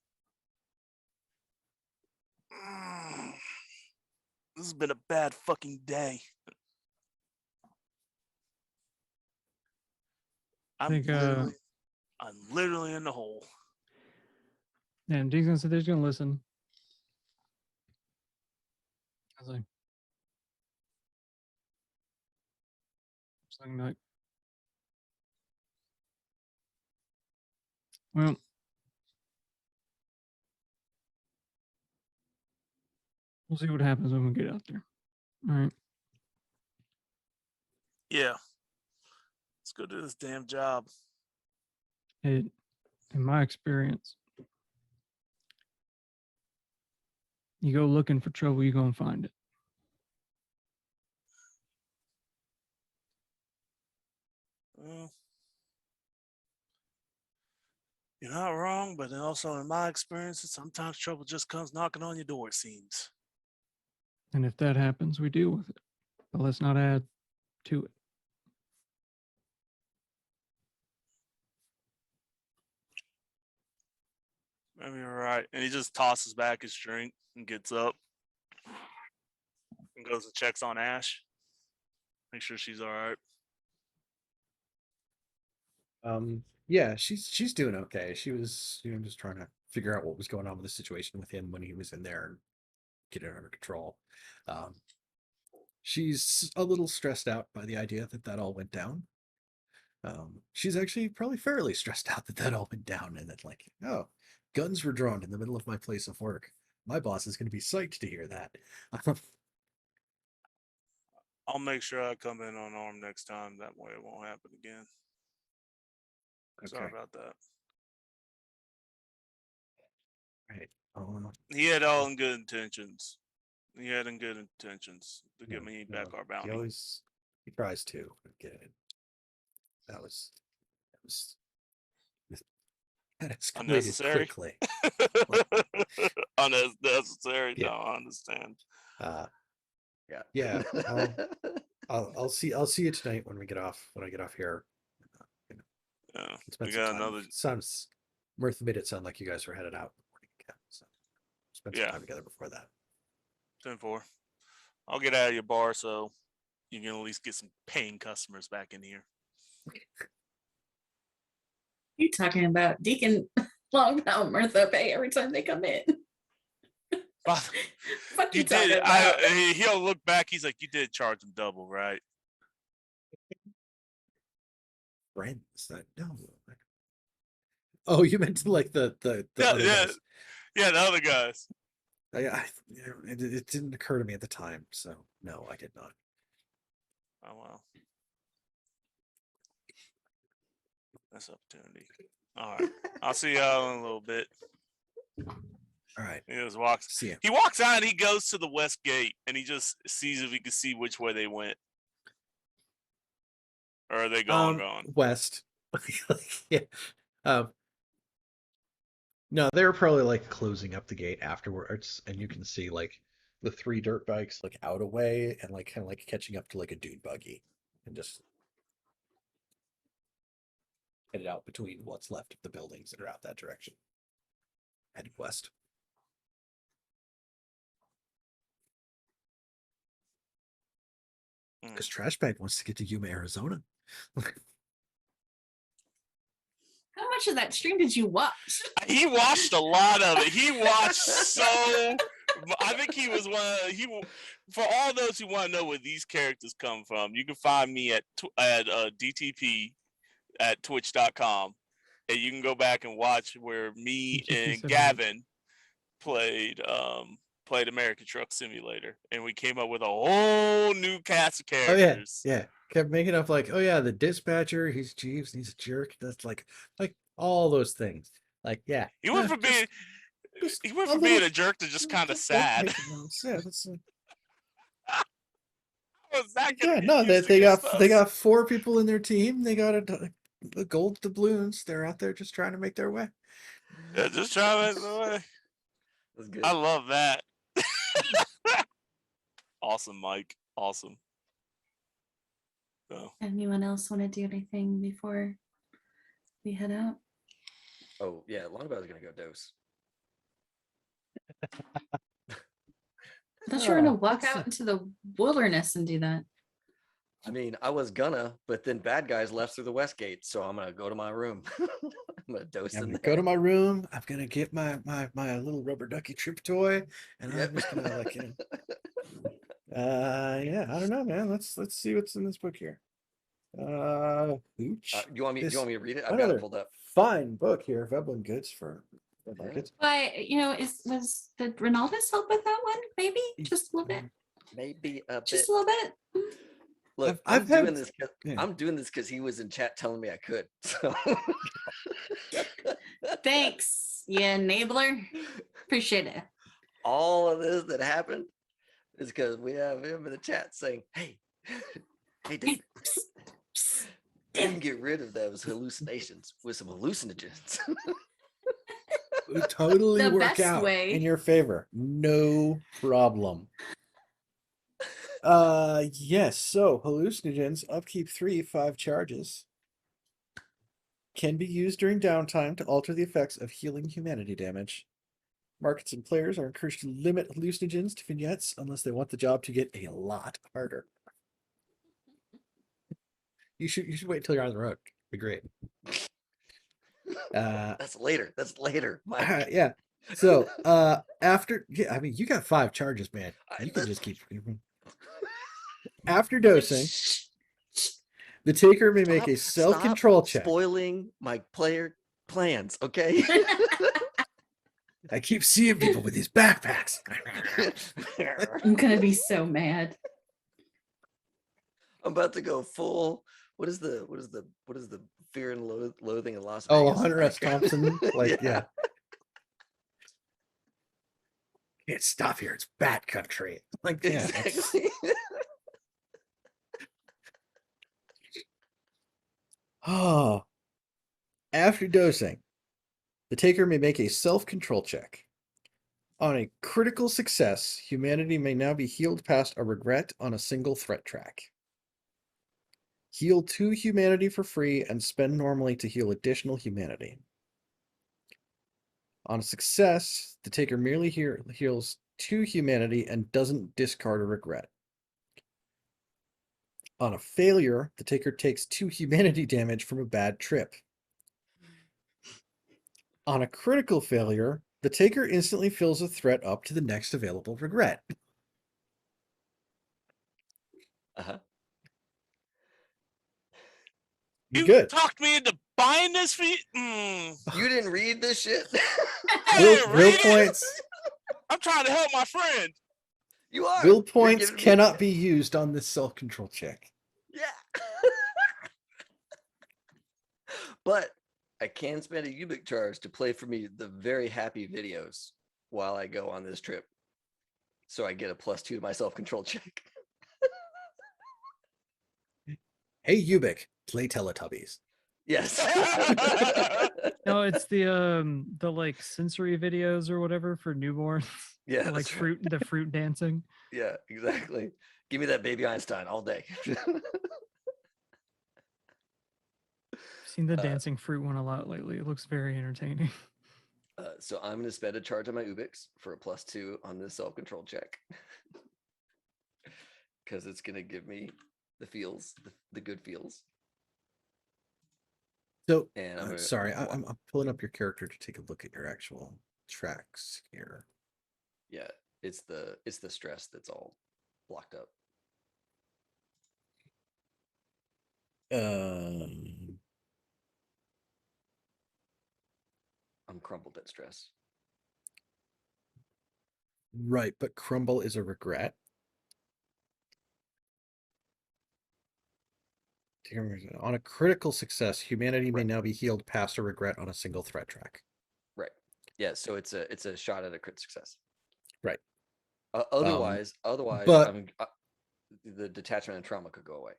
This has been a bad fucking day. I'm literally in the hole. Yeah, Dean's gonna sit there, he's gonna listen. I was like, something like, well, we'll see what happens when we get out there. All right. Yeah. Let's go do this damn job. In my experience, you go looking for trouble, you're gonna find it. Well, you're not wrong, but also in my experience, sometimes trouble just comes knocking on your door, it seems. And if that happens, we deal with it. But let's not add to it. Maybe you're right. And he just tosses back his drink and gets up and goes and checks on Ash. Make sure she's all right. Yeah, she's doing okay. She was, just trying to figure out what was going on with the situation with him when he was in there and get it under control. She's a little stressed out by the idea that all went down. She's actually probably fairly stressed out that all went down, and that, like, oh, guns were drawn in the middle of my place of work. My boss is going to be psyched to hear that. I'll make sure I come in unarmed next time. That way it won't happen again. Sorry Okay. about that. Right. He had all in good intentions. He had in good intentions to get me back our bounty. He tries to get it. That escalated Unnecessary. quickly. Unnecessary. Yeah. No, I understand. Yeah. I'll see you tonight when I get off here. Yeah. Spend We some got time. another. Sounds Mirth made it sound like you guys were headed out in the morning again. So spend some time together before that. 10-4. I'll get out of your bar so you can at least get some paying customers back in here. You talking about Deacon Longabaugh Mirtha pay every time they come in? Fuck You talking did. about? He'll look back. He's like, you did charge him double, right? Friends that no. Oh, you meant like the other guys. Yeah, the other guys. It didn't occur to me at the time, so no, I did not. Oh well, that's opportunity. All right, I'll see y'all in a little bit. All right. He just walks. See ya. He walks out and he goes to the west gate and he just sees if he can see which way they went. Or are they gone? West. Yeah. No, they were probably like closing up the gate afterwards, and you can see like the 3 dirt bikes like out away and like kind of like catching up to like a dune buggy, and just headed out between what's left of the buildings that are out that direction. Headed west. Because Trash Bag wants to get to Yuma, Arizona. How much of that stream did you watch? He watched a lot of it. He watched so. I think he was one. For all those who want to know where these characters come from, you can find me at DTP at twitch.com, and you can go back and watch where me and Gavin played American Truck Simulator, and we came up with a whole new cast of characters. Oh yeah. Kept making up like, oh yeah, the dispatcher, he's Jeeves, and he's a jerk. That's like all those things. Like, yeah. He went yeah, from being just he went a from little- being a jerk to just kind of just sad. making notes. Yeah, that's, How is that gonna yeah, get no, used they against got us? 4 people in their team. They got a gold doubloons. They're out there just trying to make their way. Yeah, just try that away. That's good. I love that. Awesome, Mike. Awesome. So, Anyone else want to do anything before we head out? Oh yeah, Longabaugh is gonna go dose. I thought you were gonna Oh, walk that's out into the wilderness and do that. I mean, I was gonna, but then bad guys left through the west gate, so I'm gonna go to my room. I'm gonna dose I'm in gonna there. go to my room. I'm gonna get my little rubber ducky trip toy, and Yep. I'm just gonna like, yeah, I don't know, man. Let's see what's in this book here. Hooch. You want me This- to read it? I've got another it pulled up. fine book here, Veblen Goods for the Yeah. markets. But did Ronaldus help with that one? Maybe just a little bit. Maybe a bit. Just a little bit. Look, I've I'm doing had- this. yeah. I'm doing this because he was in chat telling me I could. So. Thanks, you enabler. Appreciate it. All of this that happened is because we have him in the chat saying, "Hey, hey, David, you can get rid of those hallucinations with some hallucinogens." It would totally The work best out way. in your favor. No problem. Yes, so hallucinogens, upkeep 3, 5 charges. Can be used during downtime to alter the effects of healing humanity damage. Markets and players are encouraged to limit hallucinogens to vignettes unless they want the job to get a lot harder. You should wait until you're on the road. It'd be great. That's later. That's later. Mike. Yeah. So after, yeah, I mean, you got 5 charges, man. You can just keep. After dosing, the taker may make a self-control check. Spoiling my player plans, okay? I keep seeing people with these backpacks. I'm gonna be so mad. I'm about to go full. What is the fear and loathing in Las Oh, Vegas? Hunter S. Thompson. Like, Yeah. yeah. Can't stop here. It's bat country. Like, yeah. Exactly. Oh. After dosing, the taker may make a self-control check. On a critical success, humanity may now be healed past a regret on a single threat track. Heal 2 humanity for free and spend normally to heal additional humanity. On a success, the taker merely heals 2 humanity and doesn't discard a regret. On a failure, the taker takes 2 humanity damage from a bad trip. On a critical failure, the taker instantly fills a threat up to the next available regret. Uh-huh. You're You good. talked me into buying this for you. You didn't read this shit? I Will didn't read it. points. I'm trying to help my friend. You are. Will You're points giving me- cannot be used on this self-control check. Yeah. But I can spend a Ubik charge to play for me the very happy videos while I go on this trip. So I get a +2 to my self-control check. Hey, Ubik, play Teletubbies. Yes. No, it's the like sensory videos or whatever for newborns. Yeah, like that's right. the fruit dancing. Yeah, exactly. Give me that baby Einstein all day. Seen the dancing fruit one a lot lately. It looks very entertaining. So I'm going to spend a charge on my Ubix for a +2 on this self-control check. Because it's going to give me the feels, the good feels. So, And I'm gonna- sorry, I'm pulling up your character to take a look at your actual tracks here. Yeah, it's the stress that's all blocked up. I'm crumbled at stress. Right, but crumble is a regret. On a critical success, humanity may now be healed past a regret on a single threat track. Yeah, so it's a shot at a crit success. Right. Otherwise, but- I mean, the detachment and trauma could go away.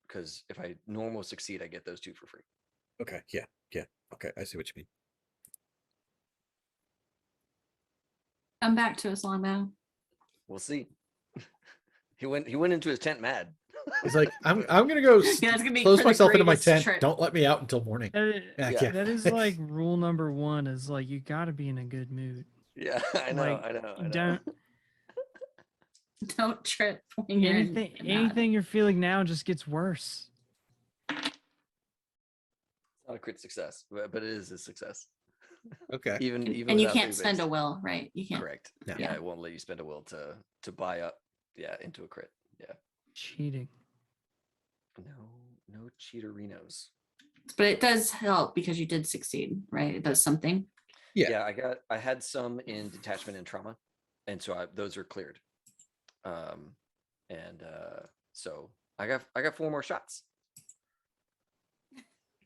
Because if I normal succeed, I get those 2 for free. Okay. Yeah. Okay, I see what you mean. Come back to us, Longbow. We'll see. He went into his tent mad. He's like, I'm gonna go Yeah, it's gonna be close for the myself into my greatest tent. trip. Don't let me out until morning. That, Yeah. that is like rule number 1 is like you got to be in a good mood. Yeah, I know, Like, I know. Don't trip when you're anything you're feeling now just gets worse. It's not a crit success, but it is a success. Okay. Even and you without can't food spend base. a will, right? You can't. Correct. Yeah. Yeah, it won't let you spend a will to buy up. Yeah, into a crit. Yeah. Cheating. No cheaterinos. But it does help because you did succeed, right? It does something. Yeah. I had some in detachment and trauma, and so those are cleared. So I got 4 more shots.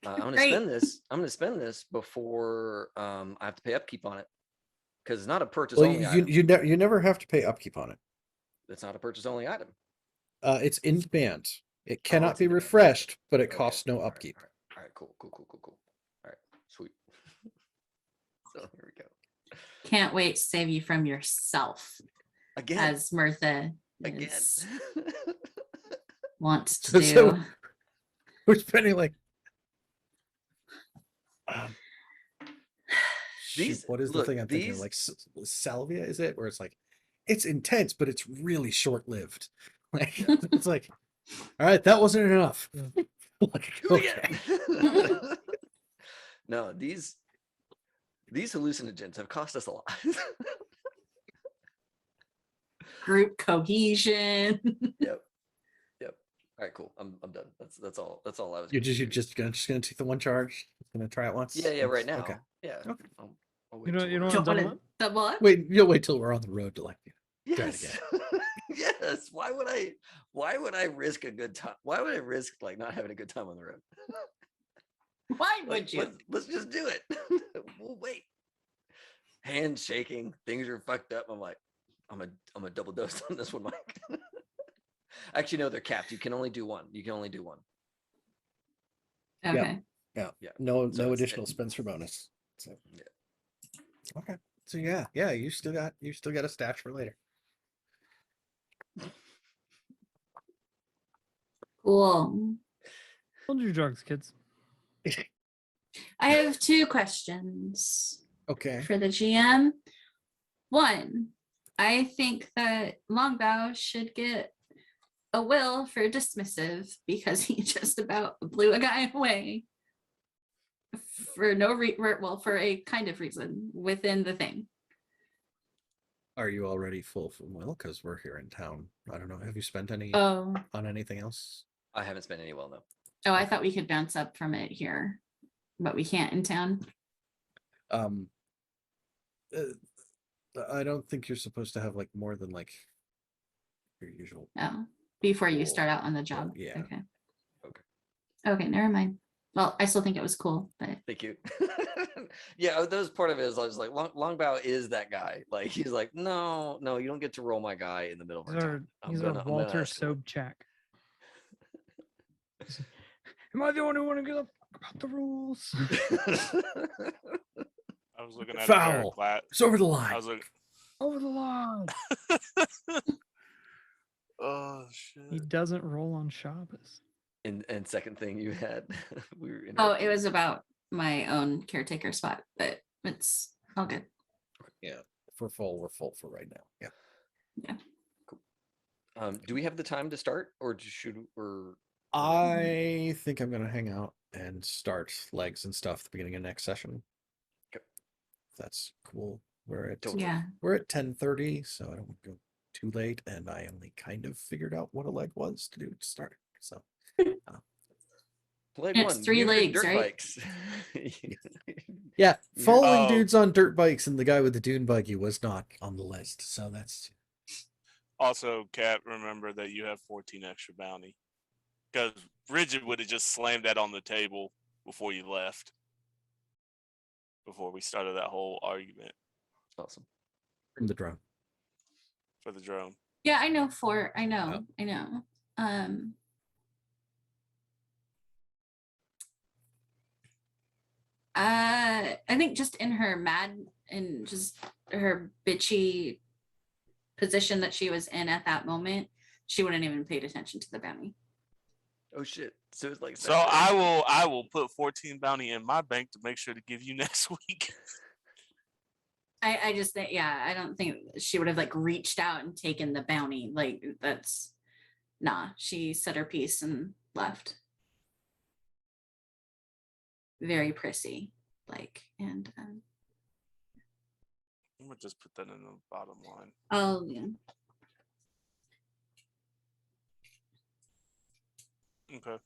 I'm gonna Great. spend this. I'm gonna spend this before I have to pay upkeep on it, because it's not a purchase Well, only item. you never have to pay upkeep on it. It's not a purchase only item. It's in demand. It cannot it's be in demand. refreshed, but it Okay. costs no All right, upkeep. All right. Cool. All right. Sweet. So here we go. Can't wait to save you from yourself, Again. as Mirtha Again. wants to do. So we're spending like. These- what is look, the thing I'm thinking of? these- Like salvia, is it? Where it's like, it's intense, but it's really short lived. Like it's like, all right, that wasn't enough. Like, Do it again. No, these hallucinogens have cost us a lot. Group cohesion. Yep. All right, cool. I'm done. That's all I was. You're just gonna take the one charge. Gonna try it once. Yeah. Right now. Okay. Yeah. Okay. I'll wait You don't till you we're- don't Don't want want to to double up? double up. Wait, you'll wait till we're on the road to like. Try it Yes. Yes. Why would I risk a good time? Why would I risk like not having a good time on the road? Why Like, would you? Let's just do it. We'll wait. Hands shaking, things are fucked up. I'm like, I'm a double dose on this one, Mike. Actually, no, they're capped. You can only do one. Okay. Yeah. Yeah. No So it's- additional spends for bonus. So. Yeah. Okay. So yeah. You still got a stash for later. Cool. Hold your drugs, kids. I have 2 questions Okay. for the GM. 1, I think that Longbow should get a will for dismissive because he just about blew a guy away for for a kind of reason within the thing. Are you already full from will? Because we're here in town. I don't know. Have you spent any Oh, on anything else? I haven't spent any well though. I thought we could bounce up from it here, but we can't in town. I don't think you're supposed to have like more than like your usual. Oh, before you Cool. start out on the job. Yeah. Okay. Okay. Okay, never mind. Well, I still think it was cool, but Thank you. Yeah, that was part of it. Is I was like, Longbow is that guy. Like he's like, no, you don't get to roll my guy in the middle of our town. He's our Walter Sobchak. Am I the only one who gives up about the rules? I was looking at a pair Foul. of gla- It's over the I line. was like, Over the line. oh He shit. doesn't roll on Shabbos. And second thing you had, we were in. it was about my own caretaker spot, but it's all good. Yeah. If we're full for right now. Yeah. Do we have the time to start, or should or? I think I'm gonna hang out and start legs and stuff at the beginning of next session. Okay. If that's cool. We're at Totally. Yeah. we're at 10:30, so I don't want to go too late, and I only kind of figured out what a leg was to do to start. So Leg It's 3 use your legs, dirt right? bikes. yeah, following Oh. dudes on dirt bikes and the guy with the dune buggy was not on the list. So that's Also, Kat, remember that you have 14 extra bounty. Because Bridget would have just slammed that on the table before you left. before we started that whole argument Awesome. From the drone. for the drone. Yeah, I know 4. I know. Oh. I know. I think just in her mad and just her bitchy position that she was in at that moment, she wouldn't even paid attention to the bounty. Oh shit. So it's like So I will put 14 bounty in my bank to make sure to give you next week. I just think, yeah, I don't think she would have like reached out and taken the bounty. Like that's she said her piece and left. Very prissy, like, and I'm gonna just put that in the bottom line. oh yeah. Okay.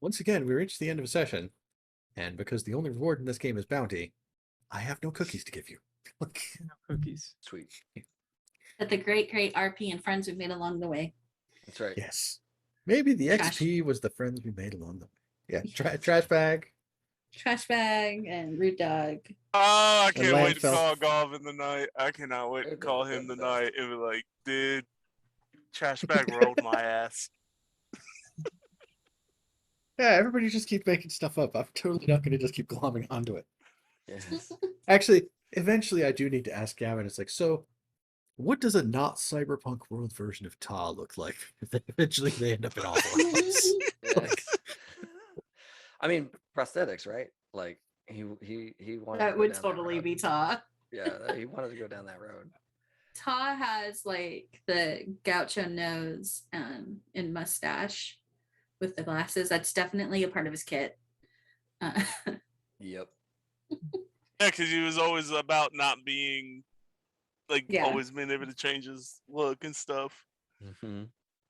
Once again, we reached the end of a session, and because the only reward in this game is bounty, I have no cookies to give you. No cookies. Sweet. But the great RP and friends we've made along the way. That's right. Yes. Maybe the Trash. XP was the friends we made along the way. Yeah, trash bag. Trash bag and rude dog. Oh, I can't wait to landfill. call Golf in the night. I cannot wait to call him tonight and be like, dude, trash bag rolled my ass. Yeah, everybody just keep making stuff up. I'm totally not going to just keep glomming onto it. Yes. Actually, eventually I do need to ask Gavin. It's like, so what does a not cyberpunk world version of Ta look like? Eventually they end up in awful hands. Like, Yes. I mean, prosthetics, right? Like he wanted to That go would down totally road. be Ta. Yeah, he wanted to go down that road. Ta has like the gaucho nose and mustache with the glasses. That's definitely a part of his kit. Yep. Yeah, because he was always about not being like Yeah. always being able to change his look and stuff. Mm-hmm.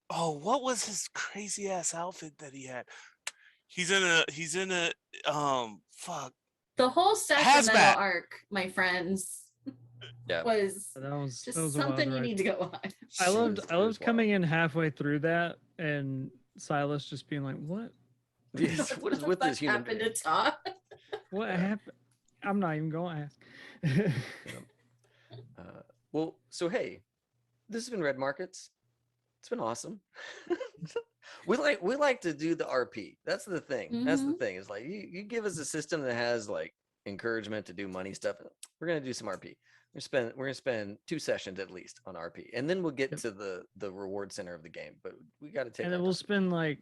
Oh, what was his crazy ass outfit that he had? He's in a fuck. The whole Sacramento Hazmat. arc, my friends, Yeah. was That was just that was a wild something you ride. need to go watch. I loved It was coming in halfway through that and Silas just being like, "What? Yes, what is with this human happened being? to Ta? What happened?" I'm not even going to ask. Well, so hey, this has been Red Markets. It's been awesome. we like to do the RP. That's the thing. That's the thing. Is like you give us a system that has like encouragement to do money stuff. We're gonna do some RP. We're gonna spend 2 sessions at least on RP, and then we'll get to the reward center of the game. But we got to take. And then we'll spend like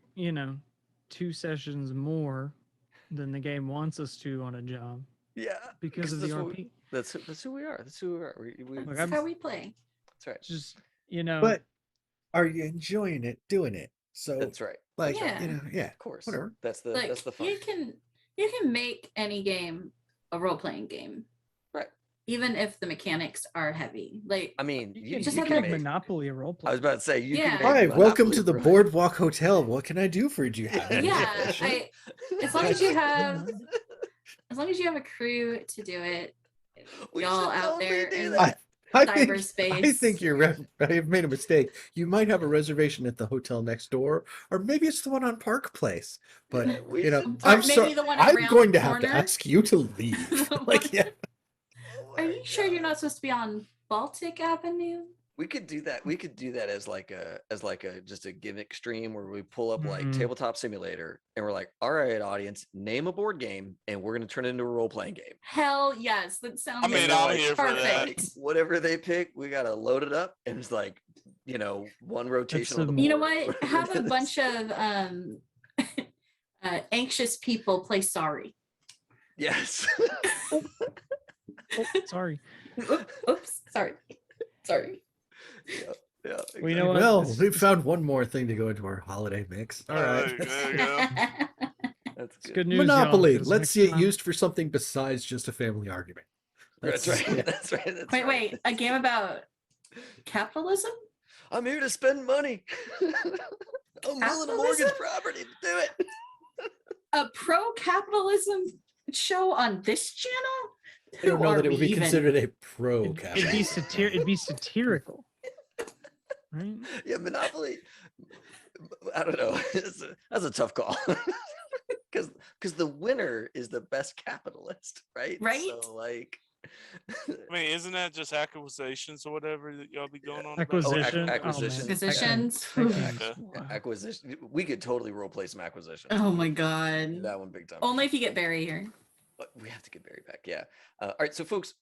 2 sessions more than the game wants us to on a job Yeah, because of the that's RP. That's who we are. That's who we are. Look, That's how we play. That's right. Just but are you enjoying it doing it? So That's right. like Yeah. yeah, Of course. whatever. That's the Like that's the fun. you can make any game a role-playing game. Right. Even if the mechanics are heavy. Like I mean, you just can have make that- Monopoly a role play. I was about to say you Yeah. can. Hi, make welcome Monopoly to the role- Boardwalk Hotel. What can I do for you? Do you have any yeah, information? as long as you have a crew to do it, We y'all should out totally there do in that. I think cyberspace. I have made a mistake. You might have a reservation at the hotel next door, or maybe it's the one on Park Place. But Yeah, we I'm Or maybe sorry. the one I'm around going the to have to corner. ask you to leave. The Like, one- yeah. Are you sure you're not supposed to be on Baltic Avenue? We could do that. We could do that as like a just a gimmick stream where we pull up like Mhm. Tabletop Simulator and we're like, all right, audience, name a board game, and we're gonna turn it into a role playing game. Hell yes, that sounds I mean, And I'm like, here for that. perfect. Whatever they pick, we gotta load it up, and it's like, one rotation on the some- board. You know what? Have a bunch of anxious people play sorry. Yes. Oh, sorry. Oops, sorry. Yeah. Well, you know what? Well, This- we found one more thing to go into our holiday mix. All right. There you go. That's It's good. good news. y'all, Monopoly. 'cause Let's next see it time- used for something besides just a family argument. That's Let's- right. yeah. That's right. That's Wait, right. a game about capitalism? I'm here to spend money. I'm willing to mortgage Capitalism? property to do it. A pro-capitalism show on this channel? I don't Who know are that it would we be even? considered a pro It'd capital. be it'd be satirical. Right? Yeah, Monopoly. I don't know. That's a tough call. because the winner is the best capitalist, right? Right? So like, I mean, isn't that just acquisitions or whatever that y'all be going on about? Acquisition. acquisition. Oh, man. Acquisitions. That game's Okay. wild. acquisition. We could totally role play some acquisitions. Oh my Do god. that one big time. Only if you get Barry here. But we have to get Barry back. Yeah. All right. So folks,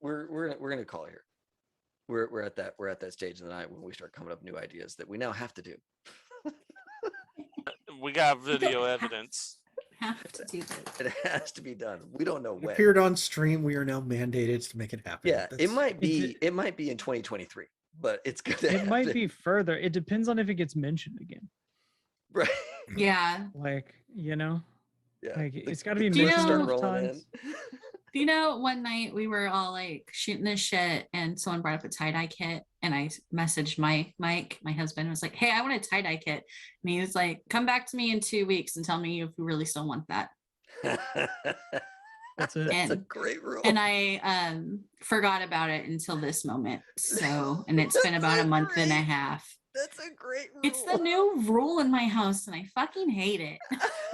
we're gonna call it here. We're at that stage of the night when we start coming up with new ideas that we now have to do. We got video evidence. Have to do this. It has to be done. We don't know It when. appeared on stream. We are now mandated to make it happen. Yeah, it That's- might be in 2023, but it's gonna It might happen. be further. It depends on if it gets mentioned again. Right. Yeah. Like, you know, Yeah. like the- it's got to the be Do you clips mentioned know- start enough rolling times. in. Do you know one night we were all like shooting this shit and someone brought up a tie-dye kit and I messaged Mike, my husband, was like, hey, I want a tie-dye kit. And he was like, come back to me in 2 weeks and tell me if you really still want that. That's it. That's a And- great rule. And I forgot about it until this moment. So, and it's been about a month and a half. That's a great rule. It's the new rule in my house and I fucking hate it.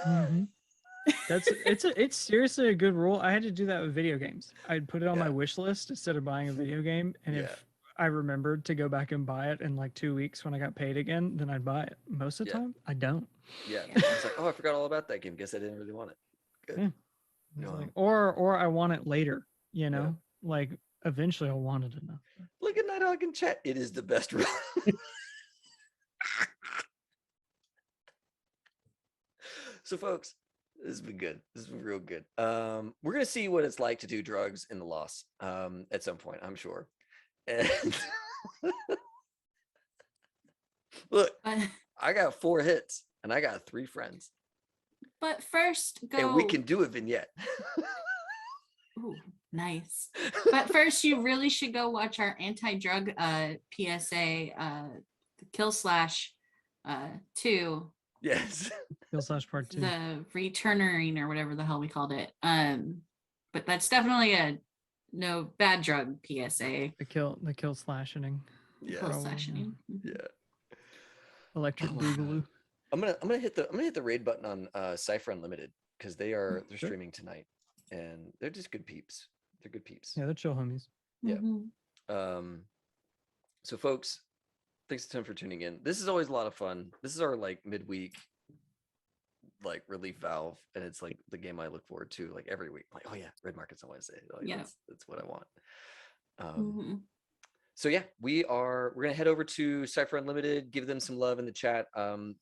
Mhm. It's seriously a good rule. I had to do that with video games. I'd put it on my Yeah. wish list instead of buying a video game, and Yeah. if I remembered to go back and buy it in like 2 weeks when I got paid again, then I'd buy it. Most of the Yeah. time, I don't. Yeah. Yeah. It's like, oh, I forgot all about that game. Guess I didn't really want it. Good. Yeah. It's No. like, or I want it later. You know, like eventually I'll want it enough. Look at Nighthawk in chat. It is the best rule. So, folks, this has been good. This has been real good. We're gonna see what it's like to do drugs in the loss at some point, I'm sure. And look, But, I got 4 hits and I got 3 friends, but first go. and we can do a vignette. Ooh, nice. But first, you really should go watch our anti-drug PSA, Kill Slash 2, Yes. Kill slash part 2. the returnering or whatever the hell we called it. But that's definitely a no bad drug PSA. The kill slashing. Yeah. Kill Probably, slashing. Yeah. Electric Oh my boogaloo. I'm gonna hit the raid button on Cypher Unlimited because they're Sure. streaming tonight and they're just good peeps. They're good peeps. Yeah, they're chill homies. Yeah. Mhm. So folks, thanks a ton for tuning in. This is always a lot of fun. This is our like midweek like relief valve, and it's like the game I look forward to like every week. Like, oh yeah, red markets on Wednesday. Like, Yeah. that's what I want. Mhm. So yeah, we're gonna head over to Cypher Unlimited, give them some love in the chat.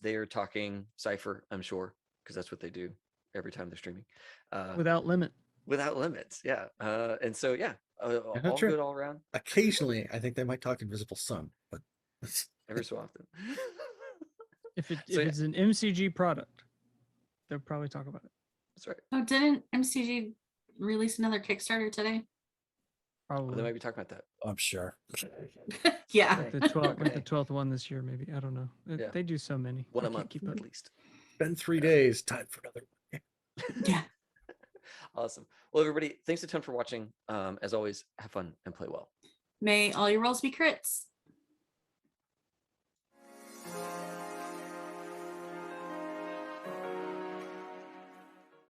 They are talking Cypher, I'm sure, because that's what they do every time they're streaming. Without limit. Without limits, yeah. And so yeah, all not sure. good all around, Occasionally, I think they might talk Invisible Sun, but every so often. If So, yeah. it's an MCG product, they'll probably talk about it. That's right. Oh, didn't MCG release another Kickstarter today? Well, Probably they might be talking about that. I'm sure. Yeah. like the 12th, like the Okay. 12th one this year, maybe. I don't know. Yeah. They do so many. One I a can't month keep at up. least. Been 3 days. Time for another. Yeah. Awesome. Well, everybody, thanks a ton for watching. As always, have fun and play well. May all your rolls be crits.